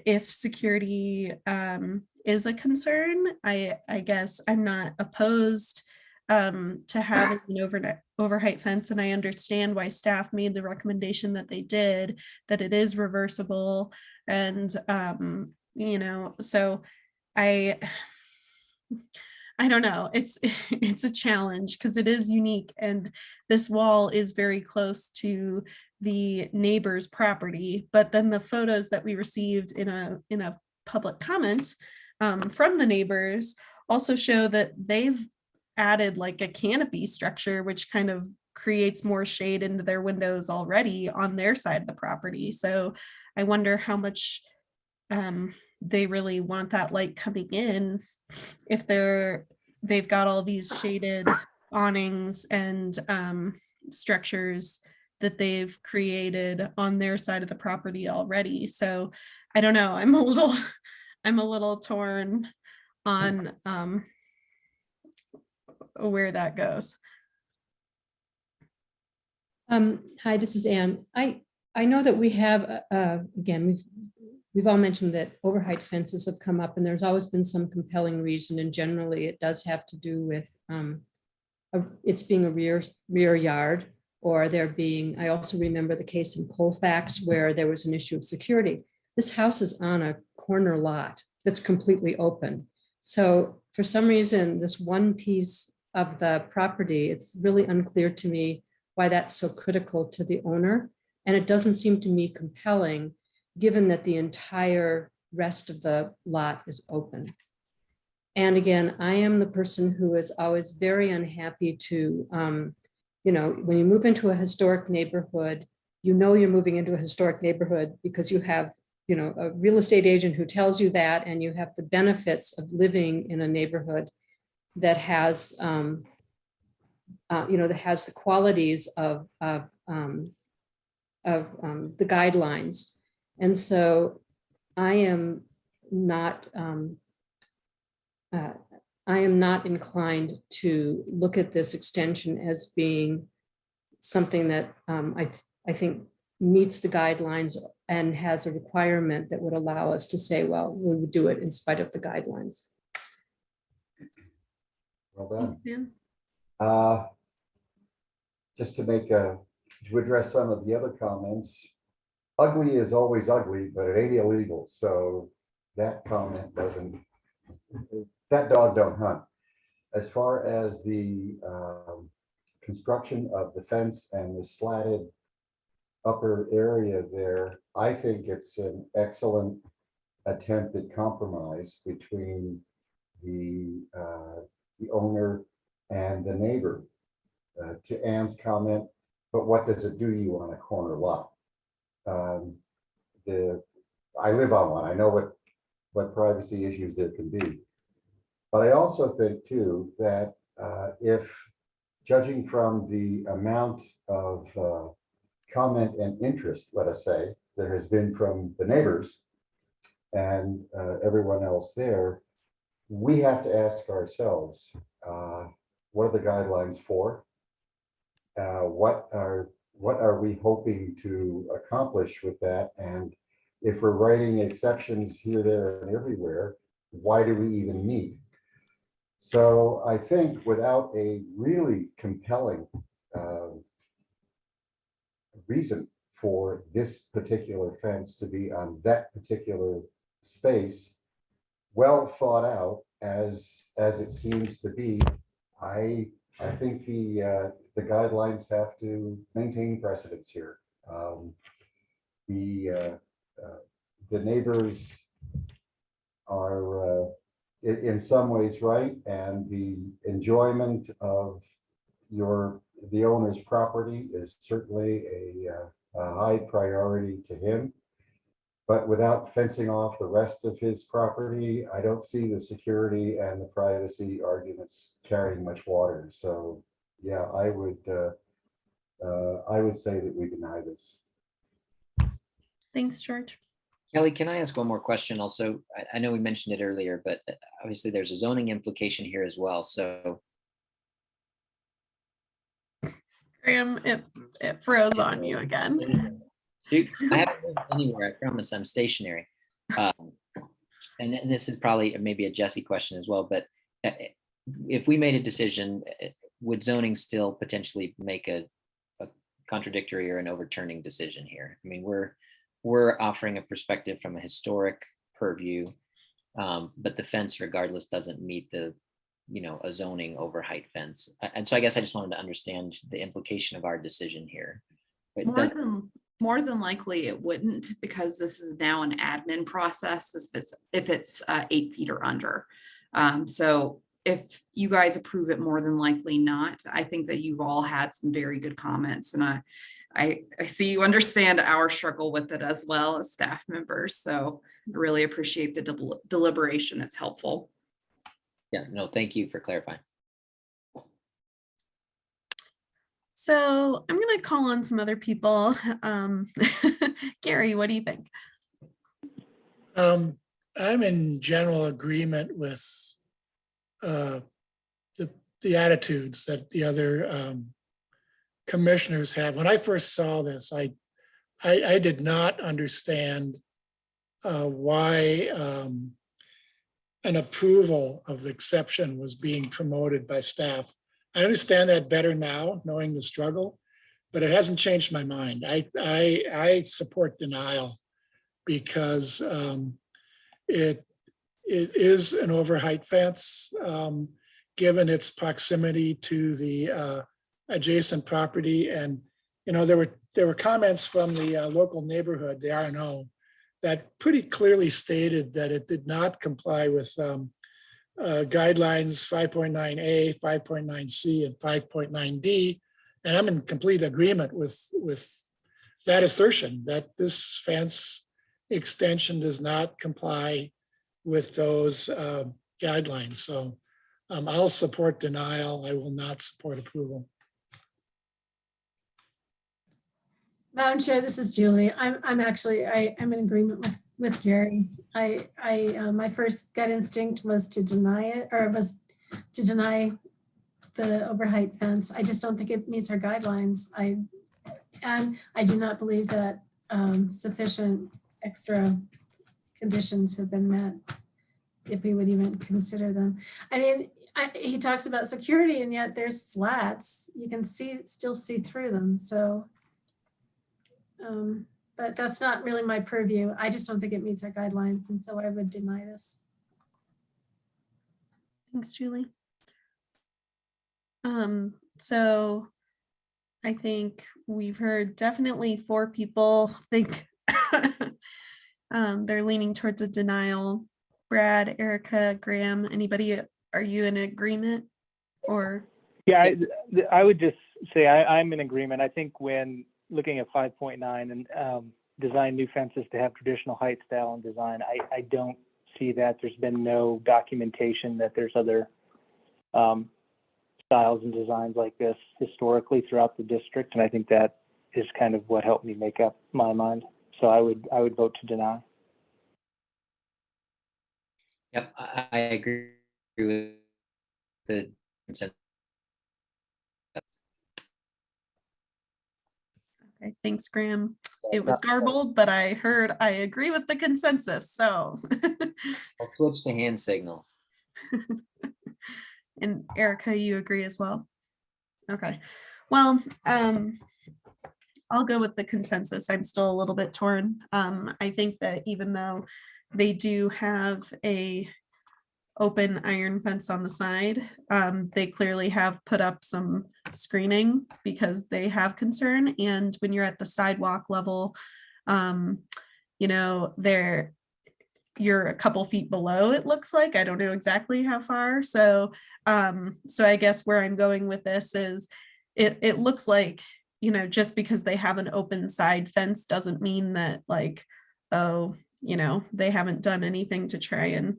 if security is a concern, I guess I'm not opposed to having an overheight fence, and I understand why staff made the recommendation that they did, that it is reversible, and so I don't know. It's a challenge because it is unique, and this wall is very close to the neighbor's property. But then the photos that we received in a public comment from the neighbors also show that they've added like a canopy structure, which kind of creates more shade into their windows already on their side of the property. So I wonder how much they really want that light coming in if they've got all these shaded awnings and structures that they've created on their side of the property already. So I don't know, I'm a little torn on where that goes. Hi, this is Ann. I know that we have, again, we've all mentioned that overheight fences have come up, and there's always been some compelling reason, and generally it does have to do with it's being a rear yard, or there being, I also remember the case in Colfax where there was an issue of security. This house is on a corner lot that's completely open. So for some reason, this one piece of the property, it's really unclear to me why that's so critical to the owner. And it doesn't seem to me compelling, given that the entire rest of the lot is open. And again, I am the person who is always very unhappy to, when you move into a historic neighborhood, you're moving into a historic neighborhood because you have, a real estate agent who tells you that, and you have the benefits of living in a neighborhood that has, that has the qualities of the guidelines. And so I am not inclined to look at this extension as being something that I think meets the guidelines and has a requirement that would allow us to say, well, we would do it in spite of the guidelines. Well done. Yeah. Just to address some of the other comments, ugly is always ugly, but it ain't illegal. So that comment that dog don't hunt. As far as the construction of the fence and the slatted upper area there, I think it's an excellent attempt at compromise between the owner and the neighbor. To Ann's comment, but what does it do you on a corner lot? I live on one. I know what privacy issues there can be. But I also think too that if, judging from the amount of comment and interest, let us say, there has been from the neighbors and everyone else there, we have to ask ourselves, what are the guidelines for? What are we hoping to accomplish with that? And if we're writing exceptions here, there, and everywhere, why do we even need? So I think without a really compelling reason for this particular fence to be on that particular space, well thought out as it seems to be, I think the guidelines have to maintain precedence here. The neighbors are in some ways right, and the enjoyment of the owner's property is certainly a high priority to him. But without fencing off the rest of his property, I don't see the security and the privacy arguments carrying much water. So yeah, I would say that we deny this. Thanks, George. Kelly, can I ask one more question also? I know we mentioned it earlier, but obviously there's a zoning implication here as well. So Graham, it froze on you again. I haven't moved anywhere. I promise I'm stationary. And this is probably maybe a Jesse question as well, but if we made a decision, would zoning still potentially make a contradictory or an overturning decision here? I mean, we're offering a perspective from a historic purview, but the fence regardless doesn't meet the, a zoning over height fence. And so I guess I just wanted to understand the implication of our decision here. More than likely it wouldn't, because this is now an admin process if it's 8 feet or under. So if you guys approve it, more than likely not. I think that you've all had some very good comments, and I see you understand our struggle with it as well as staff members. So I really appreciate the deliberation. It's helpful. Yeah, no, thank you for clarifying. So I'm going to call on some other people. Gary, what do you think? I'm in general agreement with the attitudes that the other commissioners have. When I first saw this, I did not understand why an approval of the exception was being promoted by staff. I understand that better now, knowing the struggle, but it hasn't changed my mind. I support denial because it is an overheight fence, given its proximity to the adjacent property. And, you know, there were comments from the local neighborhood, the R&O, that pretty clearly stated that it did not comply with guidelines 5.9A, 5.9C, and 5.9D. And I'm in complete agreement with that assertion that this fence extension does not comply with those guidelines. So I'll support denial. I will not support approval. Madam Chair, this is Julie. I'm in agreement with Gary. My first gut instinct was to deny it, or was to deny the overheight fence. I just don't think it meets our guidelines. And I do not believe that sufficient extra conditions have been met, if we would even consider them. I mean, he talks about security, and yet there's slats. You can still see through them. So, but that's not really my purview. I just don't think it meets our guidelines, and so I would deny this. Thanks, Julie. So I think we've heard definitely 4 people think they're leaning towards a denial. Brad, Erica, Graham, anybody, are you in agreement or? Yeah, I would just say I'm in agreement. I think when looking at 5.9 and design new fences to have traditional height, style, and design, I don't see that. There's been no documentation that there's other styles and designs like this historically throughout the district, and I think that is kind of what helped me make up my mind. So I would vote to deny. Yep, I agree with the consent. Okay, thanks, Graham. It was garbled, but I heard I agree with the consensus, so. I'll switch to hand signals. And Erica, you agree as well? Okay, well, I'll go with the consensus. I'm still a little bit torn. I think that even though they do have a open iron fence on the side, they clearly have put up some screening because they have concern. And when you're at the sidewalk level, you know, you're a couple feet below, it looks like. I don't know exactly how far. So I guess where I'm going with this is it looks like, you know, just because they have an open side fence doesn't mean that, like, oh, you know, they haven't done anything to try and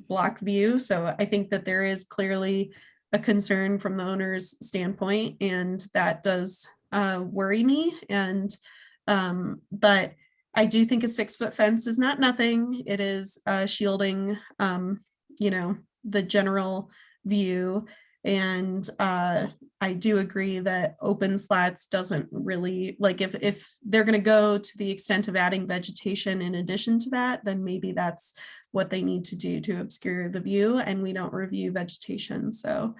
block view. So I think that there is clearly a concern from the owner's standpoint, and that does worry me. And but I do think a 6-foot fence is not nothing. It is shielding, you know, the general view. And I do agree that open slats doesn't really, like, if they're going to go to the extent of adding vegetation in addition to that, then maybe that's what they need to do to obscure the view, and we don't review vegetation. So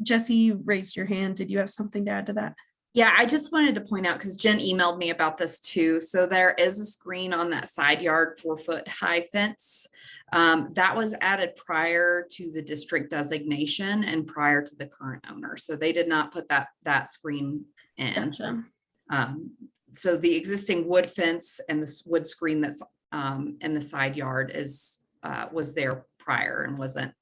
Jesse raised your hand. Did you have something to add to that? Yeah, I just wanted to point out, because Jen emailed me about this too. So there is a screen on that side yard 4-foot high fence. That was added prior to the district designation and prior to the current owner. So they did not put that screen in. Gotcha. So the existing wood fence and the wood screen that's in the side yard was there prior and wasn't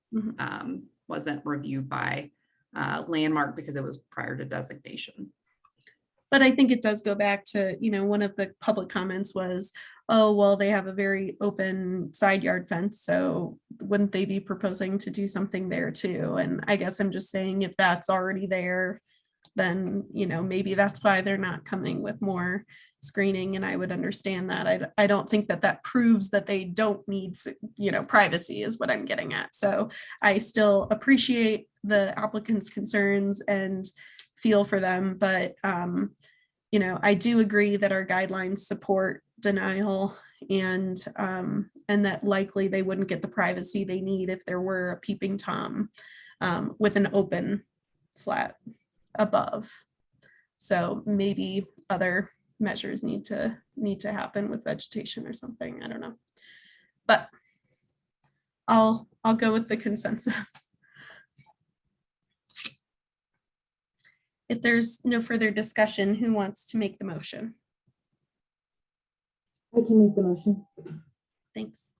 reviewed by Landmark because it was prior to designation. But I think it does go back to, you know, one of the public comments was, oh, well, they have a very open side yard fence, so wouldn't they be proposing to do something there too? And I guess I'm just saying, if that's already there, then, you know, maybe that's why they're not coming with more screening, and I would understand that. I don't think that proves that they don't need, you know, privacy is what I'm getting at. So I still appreciate the applicant's concerns and feel for them, but I do agree that our guidelines support denial, and that likely they wouldn't get the privacy they need if there were a peeping Tom with an open slat above. So maybe other measures need to happen with vegetation or something. I don't know, but I'll go with the consensus. If there's no further discussion, who wants to make the motion? I can make the motion. Thanks.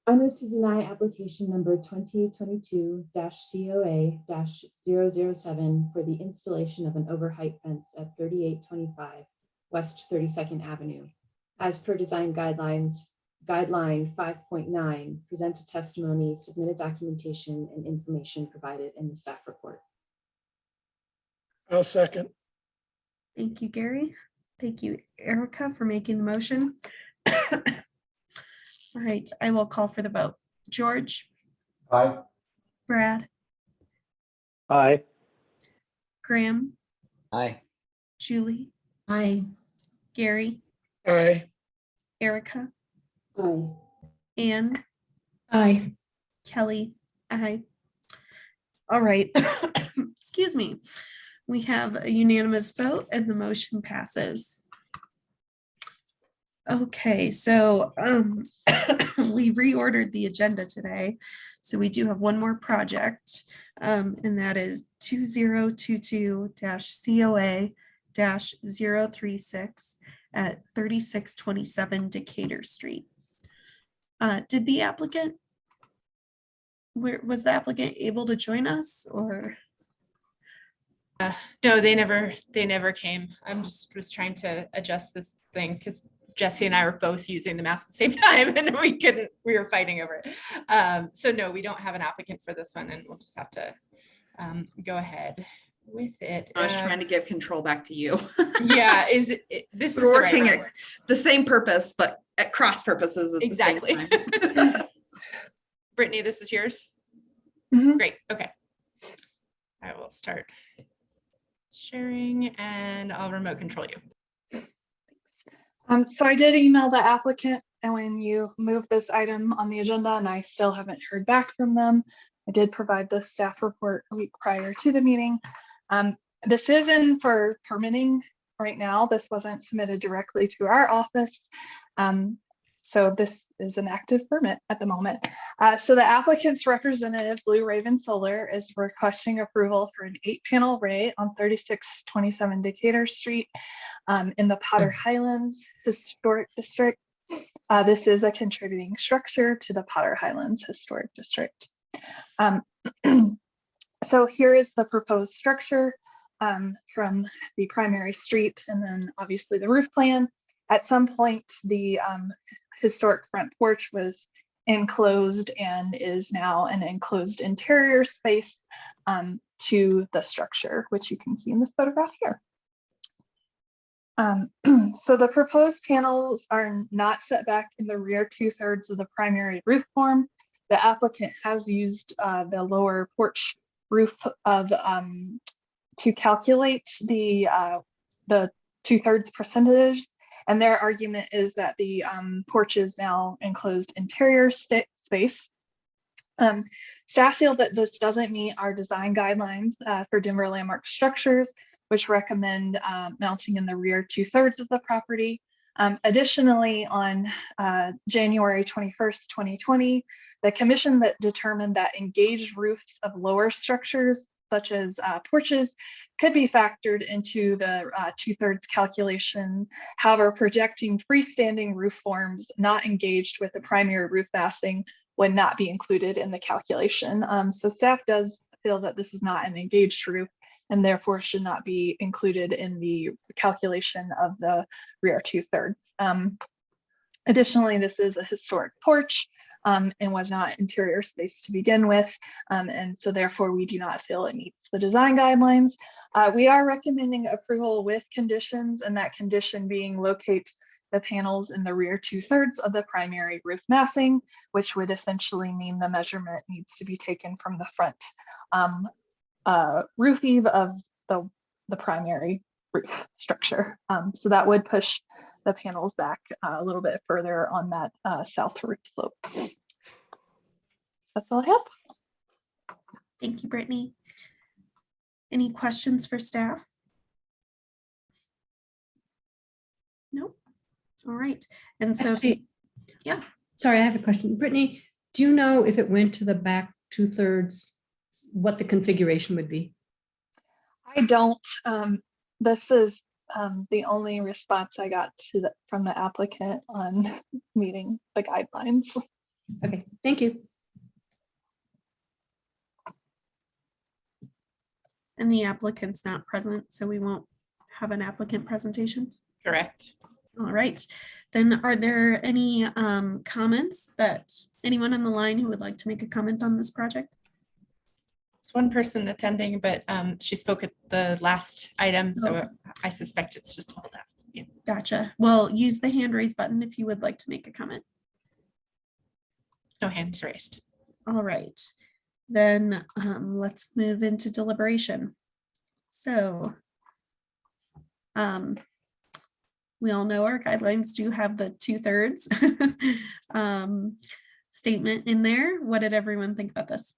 I move to deny application number 2022-COA-007 for the installation of an overheight fence at 3825 West 32nd Avenue. As per design guidelines, guideline 5.9, presented testimony, submitted documentation, and information provided in the staff report. I'll second. Thank you, Gary. Thank you, Erica, for making the motion. All right, I will call for the vote. George? Aye. Brad? Aye. Graham? Aye. Julie? Aye. Gary? Aye. Erica? Aye. Anne? Aye. Kelly? Aye. All right. Excuse me. We have a unanimous vote and the motion passes. Okay, so we reordered the agenda today. So we do have one more project, and that is 2022-COA-036 at 3627 Decatur Street. Did the applicant, was the applicant able to join us, or? No, they never came. I'm just was trying to adjust this thing because Jesse and I were both using the mouse at the same time and we were fighting over it. So no, we don't have an applicant for this one, and we'll just have to go ahead with it. I was trying to give control back to you. Yeah, this is working right at the same purpose, but at cross purposes at exactly. the same time. Brittany, this is yours. Mhm. Great. Okay. I will start sharing and I'll remote control you. So I did email the applicant, and when you moved this item on the agenda and I still haven't heard back from them, I did provide the staff report a week prior to the meeting. This is in for permitting right now. This wasn't submitted directly to our office. So this is an active permit at the moment. So the applicant's representative, Blue Raven Solar, is requesting approval for an 8-panel array on 3627 Decatur Street in the Potter Highlands Historic District. This is a contributing structure to the Potter Highlands Historic District. So here is the proposed structure from the primary street, and then obviously the roof plan. At some point, the historic front porch was enclosed and is now an enclosed interior space to the structure, which you can see in this photograph here. So the proposed panels are not set back in the rear 2/3 of the primary roof form. The applicant has used the lower porch roof of to calculate the 2/3 percentage. And their argument is that the porch is now enclosed interior space. Staff feel that this doesn't meet our design guidelines for Denver landmark structures, which recommend mounting in the rear 2/3 of the property. Additionally, on January 21st, 2020, the commission that determined that engaged roofs of lower structures such as porches could be factored into the 2/3 calculation. However, projecting freestanding roof forms not engaged with the primary roof massing would not be included in the calculation. So staff does feel that this is not an engaged roof and therefore should not be included in the calculation of the rear 2/3. Additionally, this is a historic porch and was not interior space to begin with. And so therefore we do not feel it meets the design guidelines. We are recommending approval with conditions, and that condition being locate the panels in the rear 2/3 of the primary roof massing, which would essentially mean the measurement needs to be taken from the front roof eave of the primary roof structure. So that would push the panels back a little bit further on that south roof slope. That's all I have. Thank you, Brittany. Any questions for staff? Nope. All right. And so, Actually, yeah. Sorry, I have a question. Brittany, do you know if it went to the back 2/3, what the configuration would be? I don't. This is the only response I got from the applicant on meeting the guidelines. Okay, thank you. And the applicant's not present, so we won't have an applicant presentation. Correct. All right, then are there any comments that anyone on the line who would like to make a comment on this project? It's one person attending, but she spoke at the last item, so Oh. I suspect it's just all that. Yeah. Gotcha. Well, use the hand raise button if you would like to make a comment. No hands raised. All right, then let's move into deliberation. So we all know our guidelines do have the 2/3 statement in there. What did everyone think about this?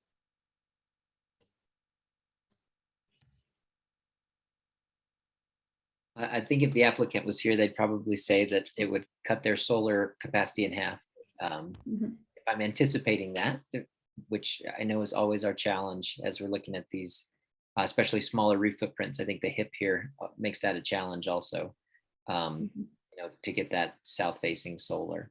I think if the applicant was here, they'd probably say that it would cut their solar capacity in half. If I'm anticipating that, which I know is always our challenge as we're looking at these, especially smaller roof footprints. I think the hip here makes that a challenge also, you know, to get that south-facing solar.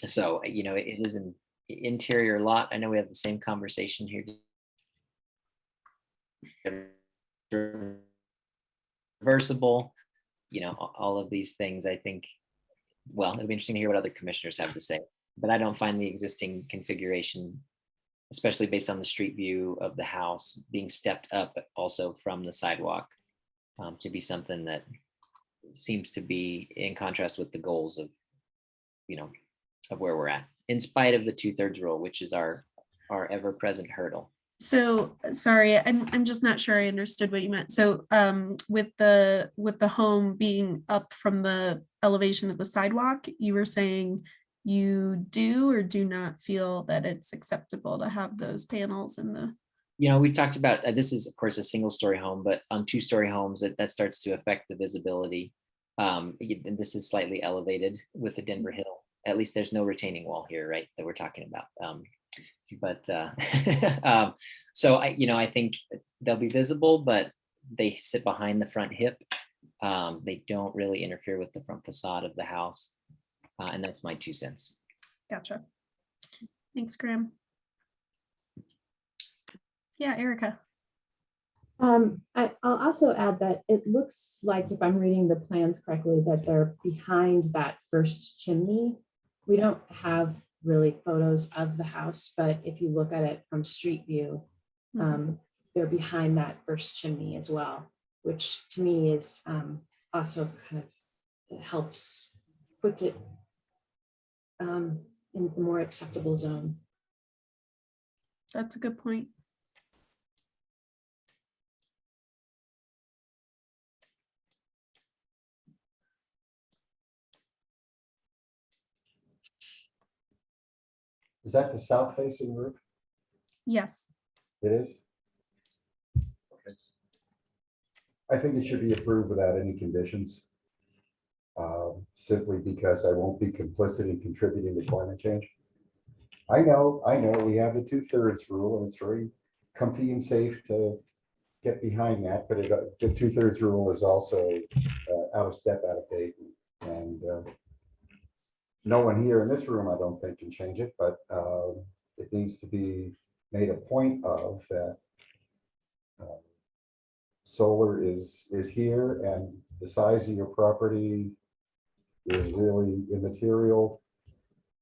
So, you know, it is an interior lot. I know we have the same conversation here. Reversible, you know, all of these things, I think, well, it'll be interesting to hear what other commissioners have to say, but I don't find the existing configuration, especially based on the street view of the house being stepped up also from the sidewalk, to be something that seems to be in contrast with the goals of, you know, of where we're at, in spite of the 2/3 rule, which is our ever-present hurdle. So sorry, I'm just not sure I understood what you meant. So with the home being up from the elevation of the sidewalk, you were saying you do or do not feel that it's acceptable to have those panels in the. You know, we've talked about, this is of course a single-story home, but on 2-story homes, that starts to affect the visibility. And this is slightly elevated with the Denver Hill. At least there's no retaining wall here, right, that we're talking about. So I think they'll be visible, but they sit behind the front hip. They don't really interfere with the front facade of the house. And that's my 2 cents. Gotcha. Thanks, Graham. Yeah, Erica. I'll also add that it looks like, if I'm reading the plans correctly, that they're behind that first chimney. We don't have really photos of the house, but if you look at it from street view, they're behind that first chimney as well, which to me is also kind of helps, puts it in the more acceptable zone. That's a good point. Is that the south facing roof? Yes. It is? Okay. I think it should be approved without any conditions. Simply because I won't be complicit in contributing to climate change. I know, we have the 2/3 rule and it's very comfy and safe to get behind that, but the 2/3 rule is also out of step, out of date. And no one here in this room, I don't think, can change it, but it needs to be made a point of that solar is here, and the size of your property is really immaterial.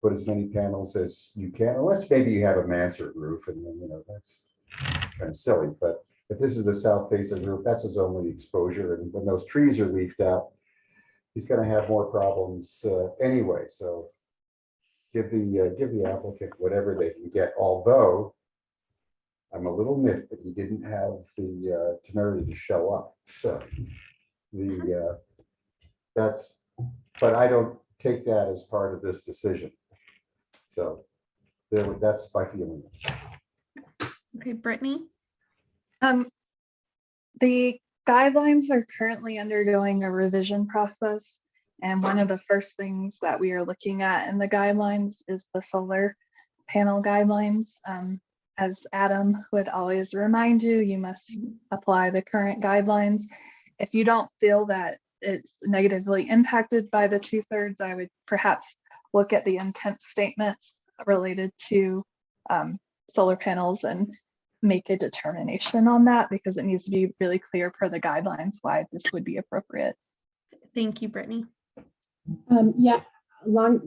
Put as many panels as you can, unless maybe you have a mansard roof, and then, you know, that's kind of silly. But if this is the south face of the roof, that's his only exposure, and when those trees are leafed out, he's going to have more problems anyway. So give the applicant whatever they can get. Although I'm a little miffed that he didn't have the temerity to show up. So but I don't take that as part of this decision. So that's my feeling. Okay, Brittany. The guidelines are currently undergoing a revision process. And one of the first things that we are looking at in the guidelines is the solar panel guidelines. As Adam would always remind you, you must apply the current guidelines. If you don't feel that it's negatively impacted by the 2/3, I would perhaps look at the intent statements related to solar panels and make a determination on that, because it needs to be really clear per the guidelines why this would be appropriate. Thank you, Brittany. Yeah, not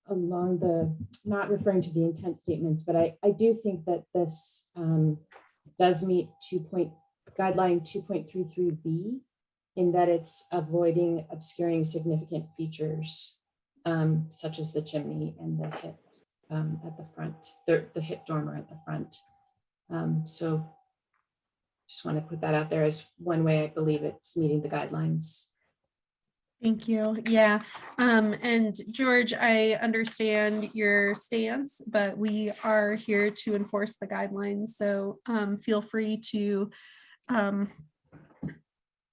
referring to the intent statements, but I do think that this does meet guideline 2.33b in that it's avoiding obscuring significant features such as the chimney and the hip at the front, the hip dormer at the front. So just want to put that out there as one way I believe it's meeting the guidelines. Thank you. Yeah. And George, I understand your stance, but we are here to enforce the guidelines. So feel free to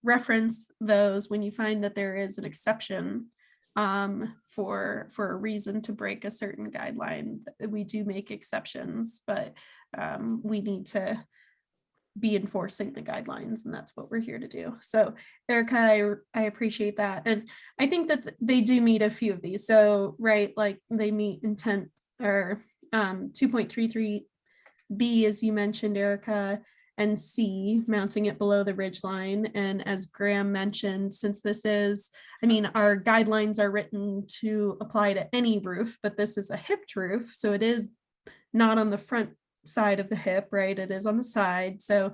reference those when you find that there is an exception for a reason to break a certain guideline. We do make exceptions, but we need to be enforcing the guidelines, and that's what we're here to do. So Erica, I appreciate that. And I think that they do meet a few of these. So, right, like they meet intent or 2.33b, as you mentioned, Erica, and C, mounting it below the ridge line. And as Graham mentioned, since this is, I mean, our guidelines are written to apply to any roof, but this is a hipped roof. So it is not on the front side of the hip, right? It is on the side. So,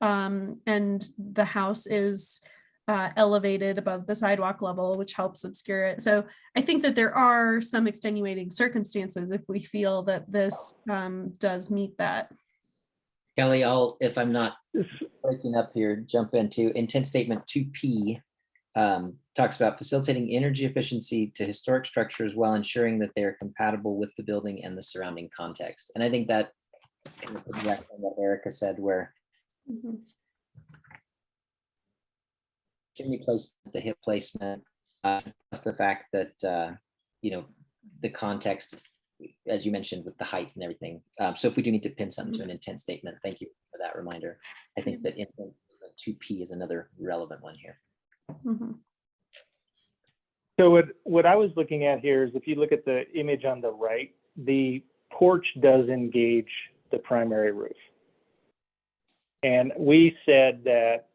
and the house is elevated above the sidewalk level, which helps obscure it. So I think that there are some extenuating circumstances if we feel that this does meet that. Kelly, if I'm not breaking up here, jump into intent statement 2P. Talks about facilitating energy efficiency to historic structures while ensuring that they are compatible with the building and the surrounding context. And I think that exactly what Erica said, where chimney placement, the hip placement, plus the fact that the context, as you mentioned, with the height and everything. So if we do need to pin something to an intent statement, thank you for that reminder. I think that intent statement 2P is another relevant one here. So what I was looking at here is if you look at the image on the right, the porch does engage the primary roof. And we said that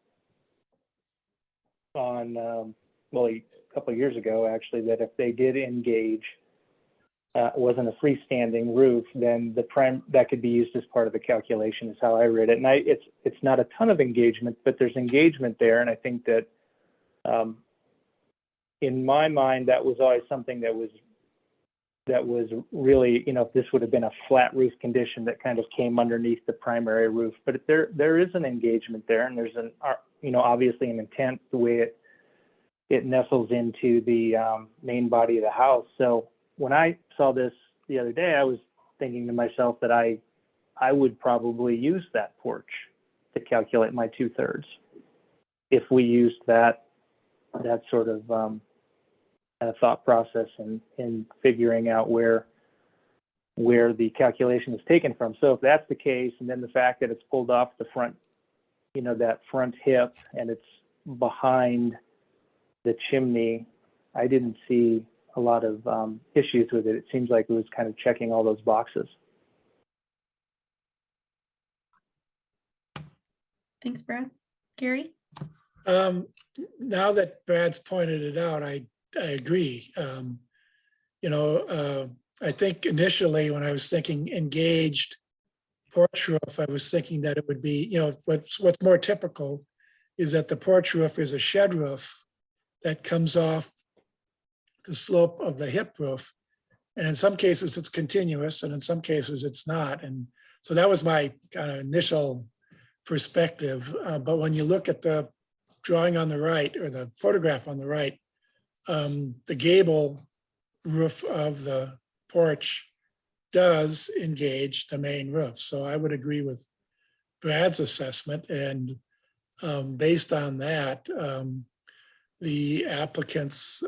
on, a couple of years ago, actually, that if they did engage, wasn't a freestanding roof, then that could be used as part of the calculation is how I read it. And it's not a ton of engagement, but there's engagement there. And I think that in my mind, that was always something that was really, if this would have been a flat roof condition that kind of came underneath the primary roof, but there is an engagement there, and there's obviously an intent the way it nestles into the main body of the house. So when I saw this the other day, I was thinking to myself that I would probably use that porch to calculate my 2/3 if we used that sort of thought process in figuring out where the calculation is taken from. So if that's the case, and then the fact that it's pulled off the front, that front hip, and it's behind the chimney, I didn't see a lot of issues with it. It seems like it was kind of checking all those boxes. Thanks, Brad. Gary? Now that Brad's pointed it out, I agree. I think initially when I was thinking engaged porch roof, I was thinking that it would be, what's more typical is that the porch roof is a shed roof that comes off the slope of the hip roof. And in some cases it's continuous and in some cases it's not. And So that was my kind of initial perspective. But when you look at the drawing on the right or the photograph on the right, the gable roof of the porch does engage the main roof. So I would agree with Brad's assessment. And based on that, the applicant's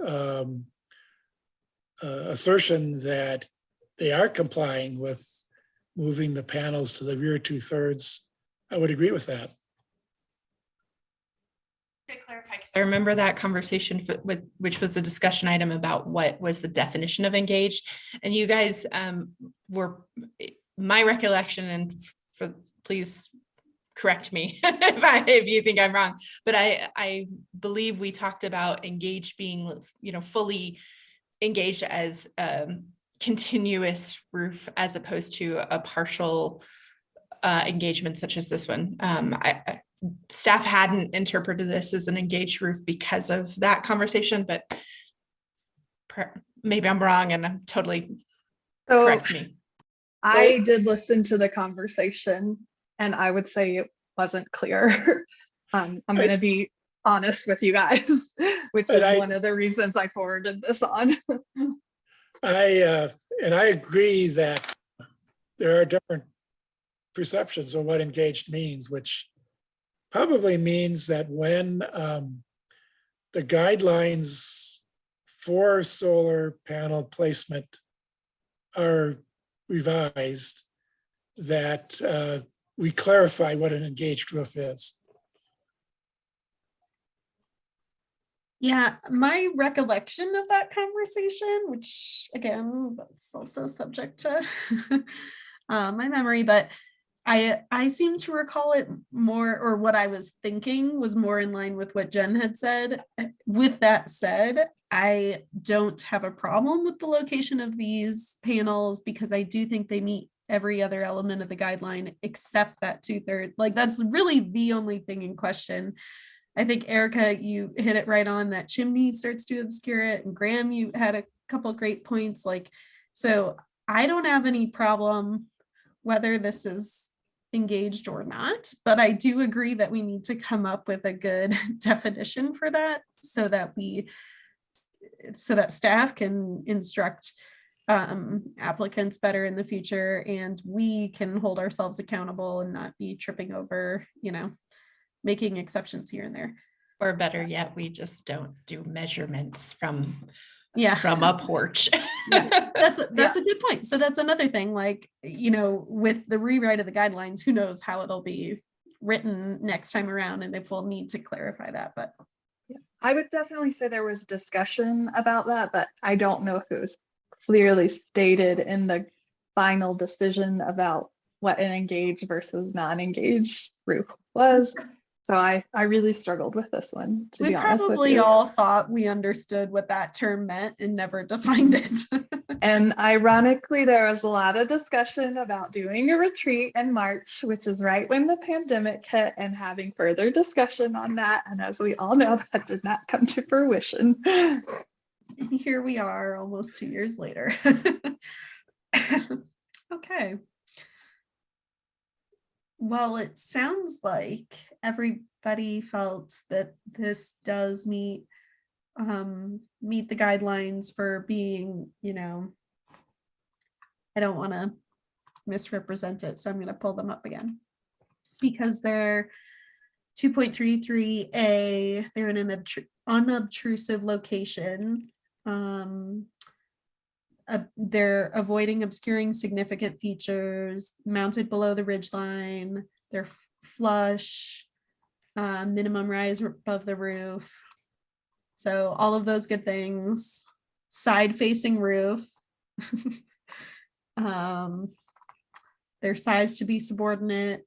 assertion that they are complying with moving the panels to the rear 2/3, I would agree with that. To clarify, because I remember that conversation which was a discussion item about what was the definition of engaged, and you guys were, my recollection, and please correct me if you think I'm wrong, but I believe we talked about engaged being, fully engaged as continuous roof as opposed to a partial engagement such as this one. Staff hadn't interpreted this as an engaged roof because of that conversation, but maybe I'm wrong and I'm totally correct me. I did listen to the conversation and I would say it wasn't clear. I'm going to be honest with you guys, which is one of the reasons I forwarded this on. I agree that there are different perceptions of what engaged means, which probably means that when the guidelines for solar panel placement are revised, that we clarify what an engaged roof is. Yeah, my recollection of that conversation, which again, that's also subject to my memory, but I seem to recall it more, or what I was thinking was more in line with what Jen had said. With that said, I don't have a problem with the location of these panels because I do think they meet every other element of the guideline except that 2/3. Like that's really the only thing in question. I think Erica, you hit it right on, that chimney starts to obscure it, and Graham, you had a couple of great points. Like, so I don't have any problem whether this is engaged or not, but I do agree that we need to come up with a good definition for that so that staff can instruct applicants better in the future, and we can hold ourselves accountable and not be tripping over, making exceptions here and there. Or better yet, we just don't do measurements from from a porch. That's a good point. So that's another thing, like, with the rewrite of the guidelines, who knows how it'll be written next time around and if we'll need to clarify that. But I would definitely say there was discussion about that, but I don't know if it was clearly stated in the final decision about what an engaged versus non-engaged roof was. So I really struggled with this one, to be honest with you. We probably all thought we understood what that term meant and never defined it. And ironically, there was a lot of discussion about doing a retreat in March, which is right when the pandemic hit, and having further discussion on that. And as we all know, that did not come to fruition. Here we are almost 2 years later. Okay. Well, it sounds like everybody felt that this does meet the guidelines for being, I don't want to misrepresent it, so I'm going to pull them up again because they're 2.33A, they're in an unobtrusive location. They're avoiding obscuring significant features, mounted below the ridge line, they're flush, minimum rise above the roof. So all of those good things. Side facing roof. Their size to be subordinate,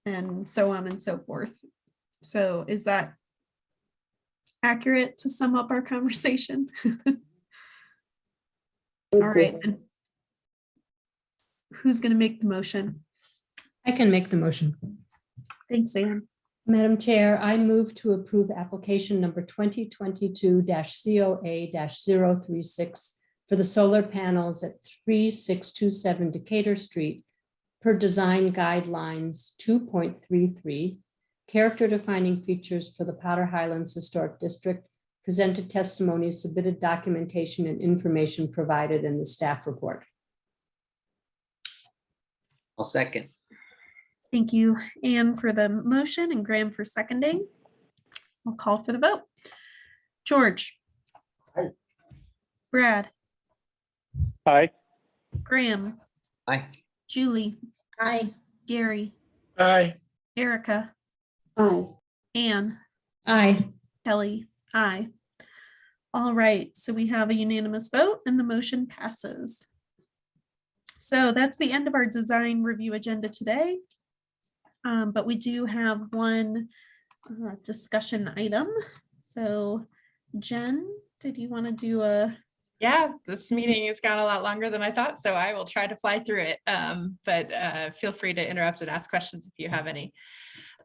and so on and so forth. So is that accurate to sum up our conversation? All right. And who's going to make the motion? I can make the motion. Thanks, Anne. Madam Chair, I move to approve application number 2022-COA-036 for the solar panels at 3627 Decatur Street per design guidelines 2.33, character defining features for the Powder Highlands Historic District, presented testimony, submitted documentation, and information provided in the staff report. I'll second. Thank you, Anne, for the motion and Graham for seconding. I'll call for the vote. George. Aye. Brad. Aye. Graham. Aye. Julie. Aye. Gary. Aye. Erica. Aye. Anne. Aye. Kelly. Aye. All right, so we have a unanimous vote and the motion passes. So that's the end of our design review agenda today. But we do have one discussion item. So Jen, did you want to do a? Yeah, this meeting has gone a lot longer than I thought, so I will try to fly through it. But feel free to interrupt and ask questions if you have any.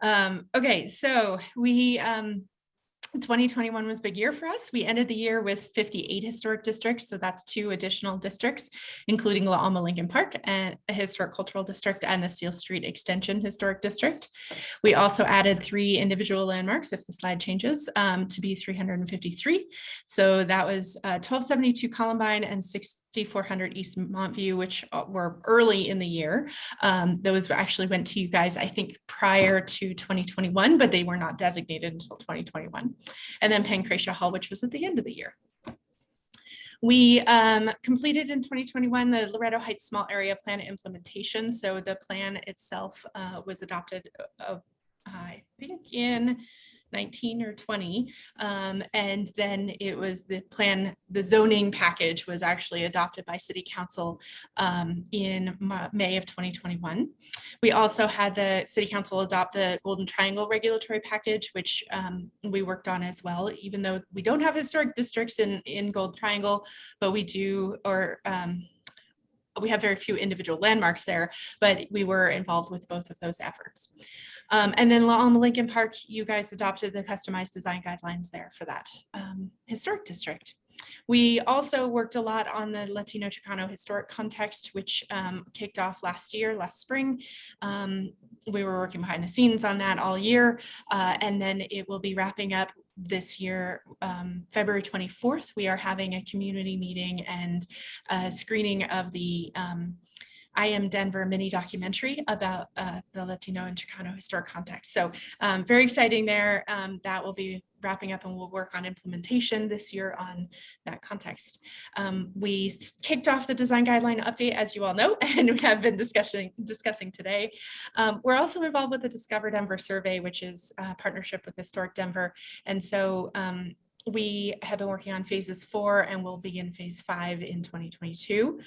Okay, so we 2021 was a big year for us. We ended the year with 58 historic districts. So that's 2 additional districts, including La Alma Lincoln Park and a historic cultural district and the Steel Street Extension Historic District. We also added 3 individual landmarks, if the slide changes, to be 353. So that was 1272 Columbine and 6400 East Montview, which were early in the year. Those actually went to you guys, I think, prior to 2021, but they were not designated until 2021. And then Pancratia Hall, which was at the end of the year. We completed in 2021 the Loretto Heights Small Area Plan implementation. So the plan itself was adopted, I think, in 19 or 20. And then it was the plan, the zoning package was actually adopted by City Council in May of 2021. We also had the City Council adopt the Golden Triangle regulatory package, which we worked on as well, even though we don't have historic districts in Golden Triangle, but we do, or we have very few individual landmarks there, but we were involved with both of those efforts. And then La Alma Lincoln Park, you guys adopted the customized design guidelines there for that historic district. We also worked a lot on the Latino Chicano historic context, which kicked off last spring. We were working behind the scenes on that all year, and then it will be wrapping up this year, February 24th. We are having a community meeting and a screening of the I Am Denver mini documentary about the Latino and Chicano historic context. So very exciting there. That will be wrapping up, and we'll work on implementation this year on that context. We kicked off the design guideline update, as you all know, and we have been discussing today. We're also involved with the Discover Denver survey, which is a partnership with Historic Denver. And so we have been working on phases 4 and we'll begin phase 5 in 2022.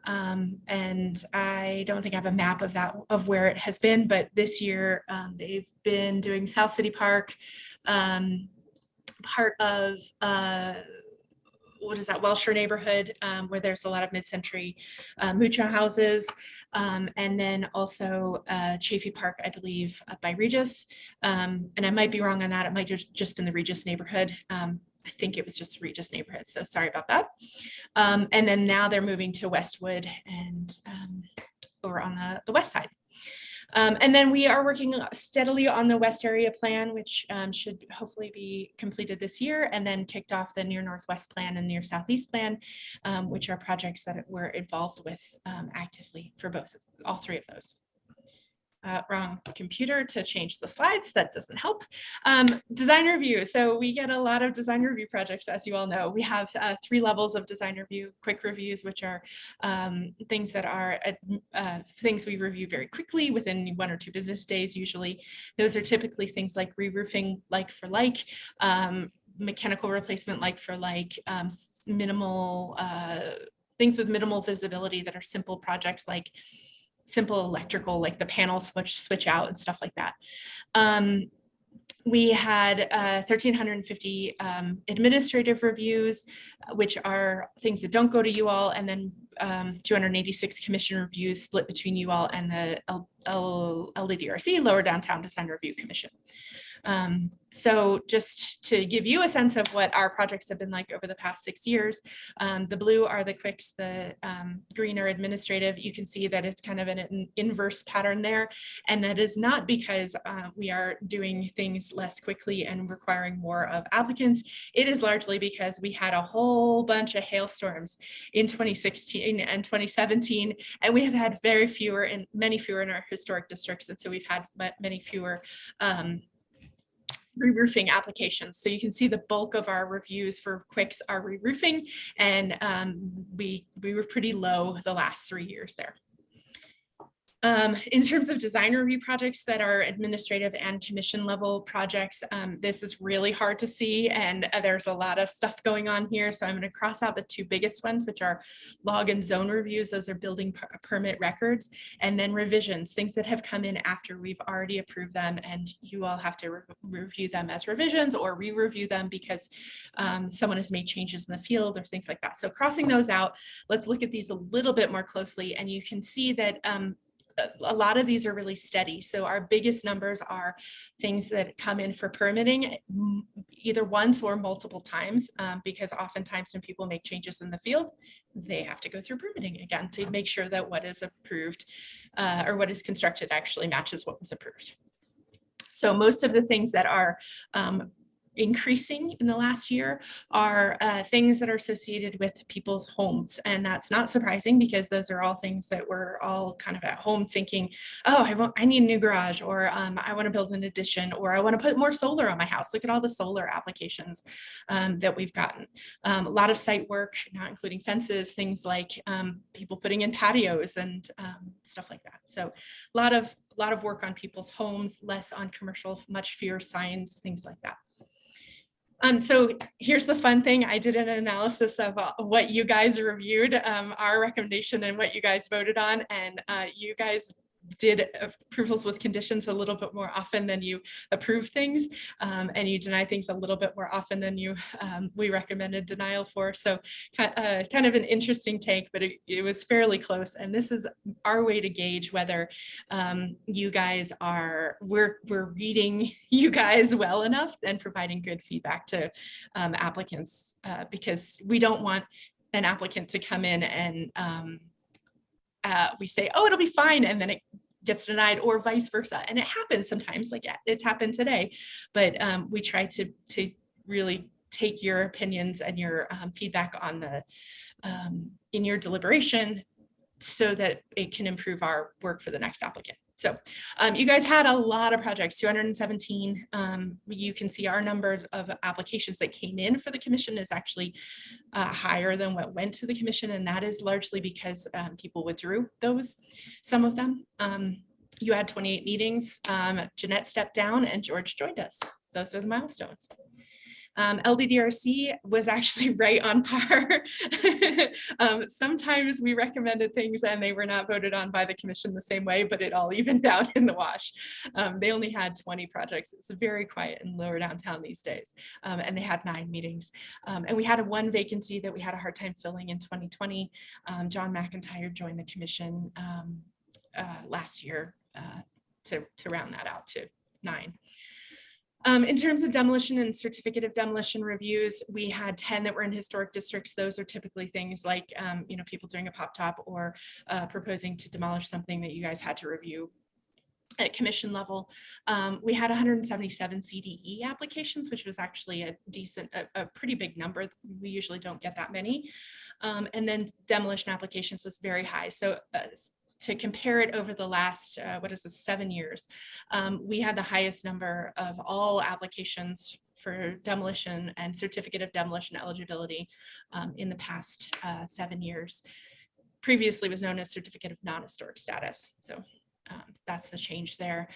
And I don't think I have a map of that, of where it has been, but this year they've been doing South City Park, part of what is that, Welshire neighborhood, where there's a lot of mid-century mucho houses, and then also Chafee Park, I believe, up by Regis. And I might be wrong on that. It might just been the Regis neighborhood. I think it was just the Regis neighborhood, so sorry about that. And then now they're moving to Westwood and over on the west side. And then we are working steadily on the West Area Plan, which should hopefully be completed this year, and then kicked off the Near Northwest Plan and Near Southeast Plan, which are projects that we're involved with actively for all 3 of those. Wrong computer to change the slides. That doesn't help. Design review. So we get a lot of design review projects, as you all know. We have 3 levels of design review: quick reviews, which are things that are things we review very quickly within 1 or 2 business days. Usually, those are typically things like re-roofing, like for like, mechanical replacement, like for like, minimal things with minimal visibility that are simple projects, like simple electrical, like the panels switch out and stuff like that. We had 1,350 administrative reviews, which are things that don't go to you all, and then 286 commission reviews split between you all and the LDRC, Lower Downtown Design Review Commission. So just to give you a sense of what our projects have been like over the past 6 years, the blue are the quicks, the green are administrative. You can see that it's kind of an inverse pattern there. And that is not because we are doing things less quickly and requiring more of applicants. It is largely because we had a whole bunch of hailstorms in 2016 and 2017, and we have had many fewer in our historic districts. And so we've had many fewer re-roofing applications. So you can see the bulk of our reviews for quicks are re-roofing, and we were pretty low the last 3 years there. In terms of design review projects that are administrative and commission level projects, this is really hard to see, and there's a lot of stuff going on here. So I'm going to cross out the two biggest ones, which are log and zone reviews. Those are building permit records, and then revisions, things that have come in after we've already approved them, and you all have to review them as revisions or re-review them because someone has made changes in the field or things like that. So crossing those out, let's look at these a little bit more closely, and you can see that a lot of these are really steady. So our biggest numbers are things that come in for permitting either once or multiple times, because oftentimes when people make changes in the field, they have to go through permitting again to make sure that what is approved or what is constructed actually matches what was approved. So most of the things that are increasing in the last year are things that are associated with people's homes. And that's not surprising because those are all things that we're all kind of at home thinking, oh, I need a new garage, or I want to build an addition, or I want to put more solar on my house. Look at all the solar applications that we've gotten. A lot of site work, not including fences, things like people putting in patios and stuff like that. So a lot of work on people's homes, less on commercial, much fewer signs, things like that. So here's the fun thing. I did an analysis of what you guys reviewed, our recommendation and what you guys voted on, and you guys did approvals with conditions a little bit more often than you approve things, and you deny things a little bit more often than we recommended denial for. So kind of an interesting take, but it was fairly close. And this is our way to gauge whether you guys we're reading you guys well enough and providing good feedback to applicants, because we don't want an applicant to come in and we say, oh, it'll be fine, and then it gets denied, or vice versa. And it happens sometimes, like it's happened today, but we try to really take your opinions and your feedback on the in your deliberation so that it can improve our work for the next applicant. So you guys had a lot of projects, 217. You can see our number of applications that came in for the commission is actually higher than what went to the commission. And that is largely because people withdrew some of them. You had 28 meetings. Jeanette stepped down and George joined us. Those are the milestones. LDDRC was actually right on par. Sometimes we recommended things and they were not voted on by the commission the same way, but it all evened out in the wash. They only had 20 projects. It's very quiet in lower downtown these days. And they had 9 meetings. And we had one vacancy that we had a hard time filling in 2020. John McIntyre joined the commission last year to round that out to 9. In terms of demolition and certificate of demolition reviews, we had 10 that were in historic districts. Those are typically things like, people doing a pop top or proposing to demolish something that you guys had to review at commission level. We had 177 CDE applications, which was actually a pretty big number. We usually don't get that many. And then demolition applications was very high. So to compare it over the last, 7 years, we had the highest number of all applications for demolition and certificate of demolition eligibility in the past 7 years. Previously was known as certificate of non-historic status. So that's the change there.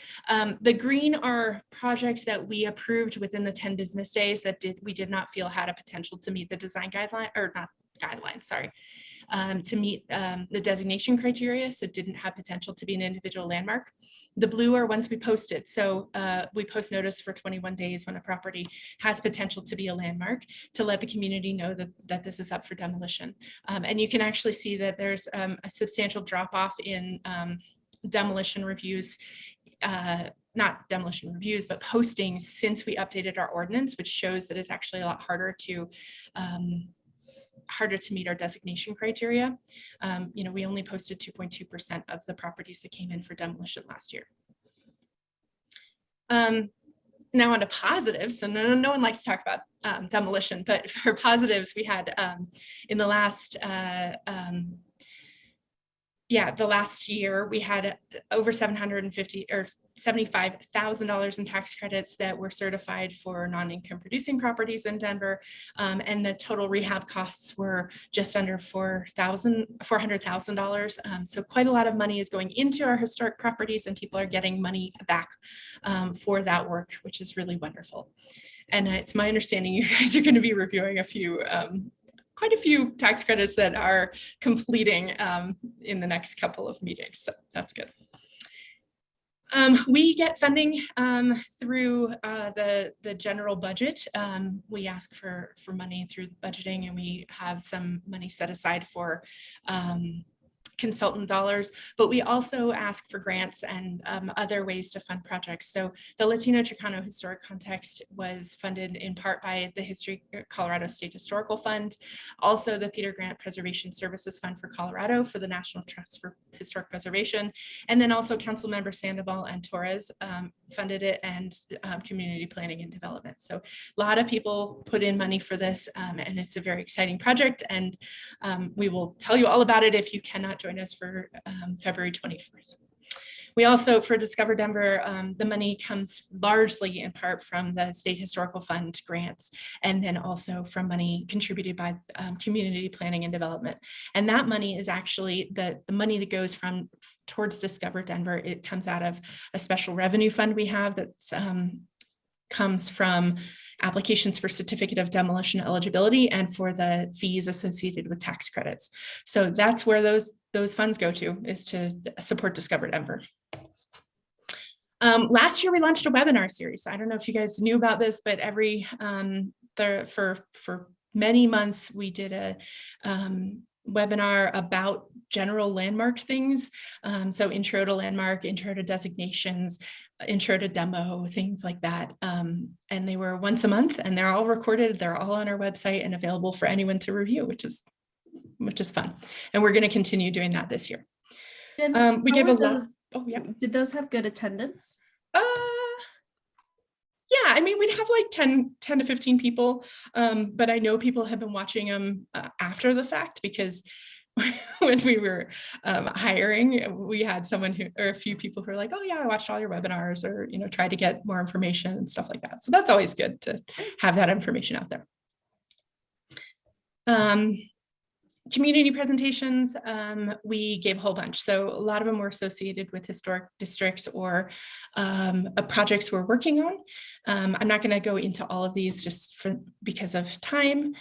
The green are projects that we approved within the 10 business days that we did not feel had a potential to meet the design guideline, or not guidelines, sorry, to meet the designation criteria, so didn't have potential to be an individual landmark. The blue are ones we posted. So we post notice for 21 days when a property has potential to be a landmark to let the community know that this is up for demolition. And you can actually see that there's a substantial drop off in demolition reviews not demolition reviews, but postings since we updated our ordinance, which shows that it's actually a lot harder to meet our designation criteria. We only posted 2.2% of the properties that came in for demolition last year. Now on to positives, so no one likes to talk about demolition, but for positives, we had in the last the last year, we had over $750 or $75,000 in tax credits that were certified for non-income producing properties in Denver. And the total rehab costs were just under $400,000. So quite a lot of money is going into our historic properties, and people are getting money back for that work, which is really wonderful. And it's my understanding you guys are going to be reviewing quite a few tax credits that are completing in the next couple of meetings. So that's good. We get funding through the general budget. We ask for money through budgeting, and we have some money set aside for consultant dollars, but we also ask for grants and other ways to fund projects. So the Latino Chicano Historic Context was funded in part by the Colorado State Historical Fund, also the Peter Grant Preservation Services Fund for Colorado for the National Trust for Historic Preservation, and then also Councilmember Sandoval and Torres funded it, and Community Planning and Development. So a lot of people put in money for this, and it's a very exciting project, and we will tell you all about it if you cannot join us for February 21st. We also, for Discover Denver, the money comes largely in part from the State Historical Fund grants, and then also from money contributed by Community Planning and Development. And that money is actually the money that goes towards Discover Denver. It comes out of a special revenue fund we have that's comes from applications for certificate of demolition eligibility and for the fees associated with tax credits. So that's where those funds go to, is to support Discover Denver. Last year we launched a webinar series. I don't know if you guys knew about this, but for many months we did a webinar about general landmark things. So intro to landmark, intro to designations, intro to demo, things like that. And they were once a month, and they're all recorded. They're all on our website and available for anyone to review, which is fun. And we're going to continue doing that this year. We give a lot. Oh yeah. Did those have good attendance? Yeah, I mean, we'd have like 10 to 15 people, but I know people have been watching them after the fact, because when we were hiring, we had a few people who were like, oh yeah, I watched all your webinars, or, try to get more information and stuff like that. So that's always good to have that information out there. Community presentations, we gave a whole bunch. So a lot of them were associated with historic districts or projects we're working on. I'm not going to go into all of these just because of time.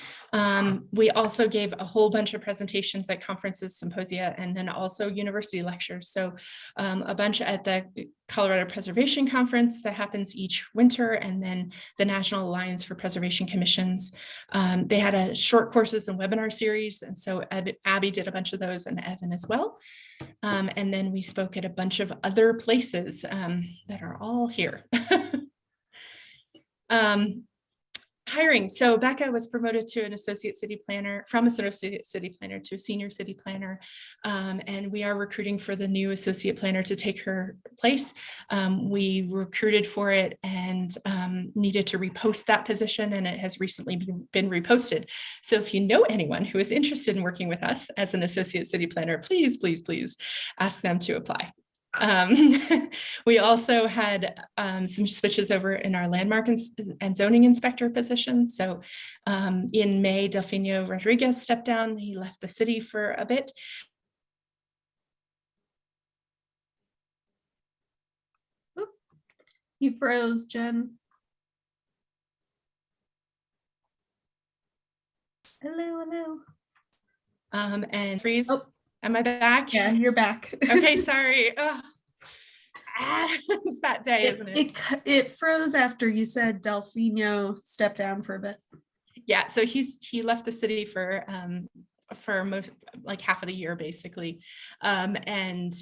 We also gave a whole bunch of presentations at conferences, symposia, and then also university lectures. So a bunch at the Colorado Preservation Conference that happens each winter, and then the National Alliance for Preservation Commissions. They had a short courses and webinar series, and so Abby did a bunch of those, and Evan as well. And then we spoke at a bunch of other places that are all here. Hiring. So Becca was promoted to an associate city planner, from associate city planner to a senior city planner. And we are recruiting for the new associate planner to take her place. We recruited for it and needed to repost that position, and it has recently been reposted. So if you know anyone who is interested in working with us as an associate city planner, please, please, please ask them to apply. We also had some switches over in our landmark and zoning inspector position. So in May, Delfino Rodriguez stepped down. He left the city for a bit. You froze, Jen. Hello, hello. And freeze. Oh. Am I back? Yeah, you're back. Okay, sorry. Oh. It's that day, isn't it? It froze after you said Delfino stepped down for a bit. Yeah, so he left the city for like half of the year basically. And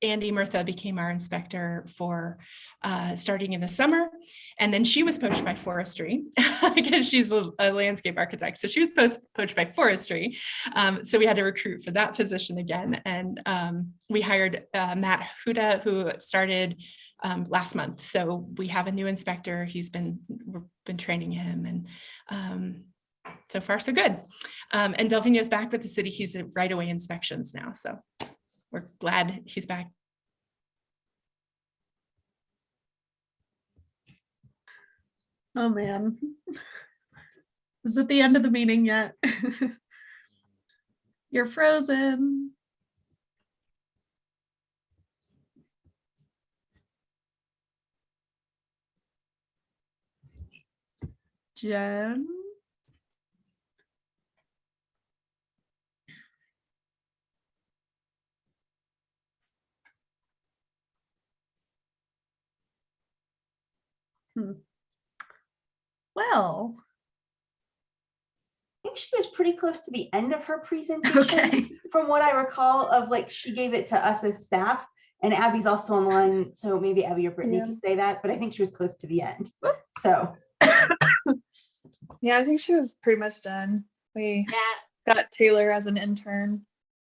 Andy Murtha became our inspector for starting in the summer. And then she was poached by forestry because she's a landscape architect. So she was poached by forestry. So we had to recruit for that position again. And we hired Matt Huda, who started last month. So we have a new inspector. We've been training him, and so far so good. And Delphino's back with the city. He's at right away inspections now. So we're glad he's back. Oh man. Is it the end of the meeting yet? You're frozen. Jen? Well, I think she was pretty close to the end of her presentation. From what I recall of like, she gave it to us as staff, and Abby's also on the line. So maybe Abby or Brittany can say that, but I think she was close to the end. So. Yeah, I think she was pretty much done. We got Taylor as an intern.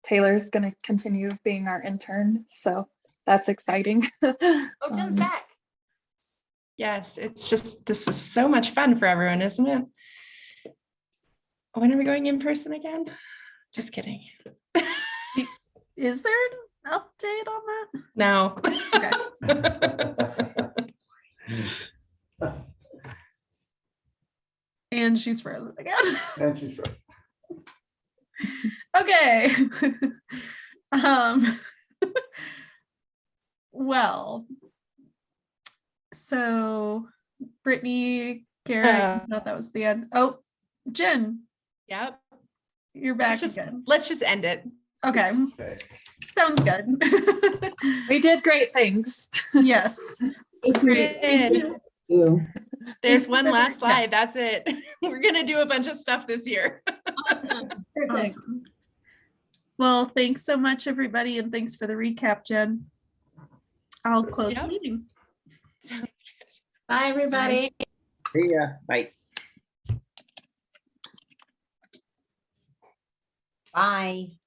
Taylor's going to continue being our intern. So that's exciting. Oh, Jen's back. Yes, it's just, this is so much fun for everyone, isn't it? When are we going in person again? Just kidding. Is there an update on that? No. Okay. And she's frozen again. And she's frozen. Okay. Well, so Brittany, Garrett, I thought that was the end. Oh, Jen. Yep. You're back again. Let's just end it. Okay. Sounds good. We did great things. Yes. There's one last slide. That's it. We're going to do a bunch of stuff this year. Awesome. Well, thanks so much, everybody. And thanks for the recap, Jen. I'll close the meeting. Sounds good. Bye, everybody. See ya. Bye. Bye.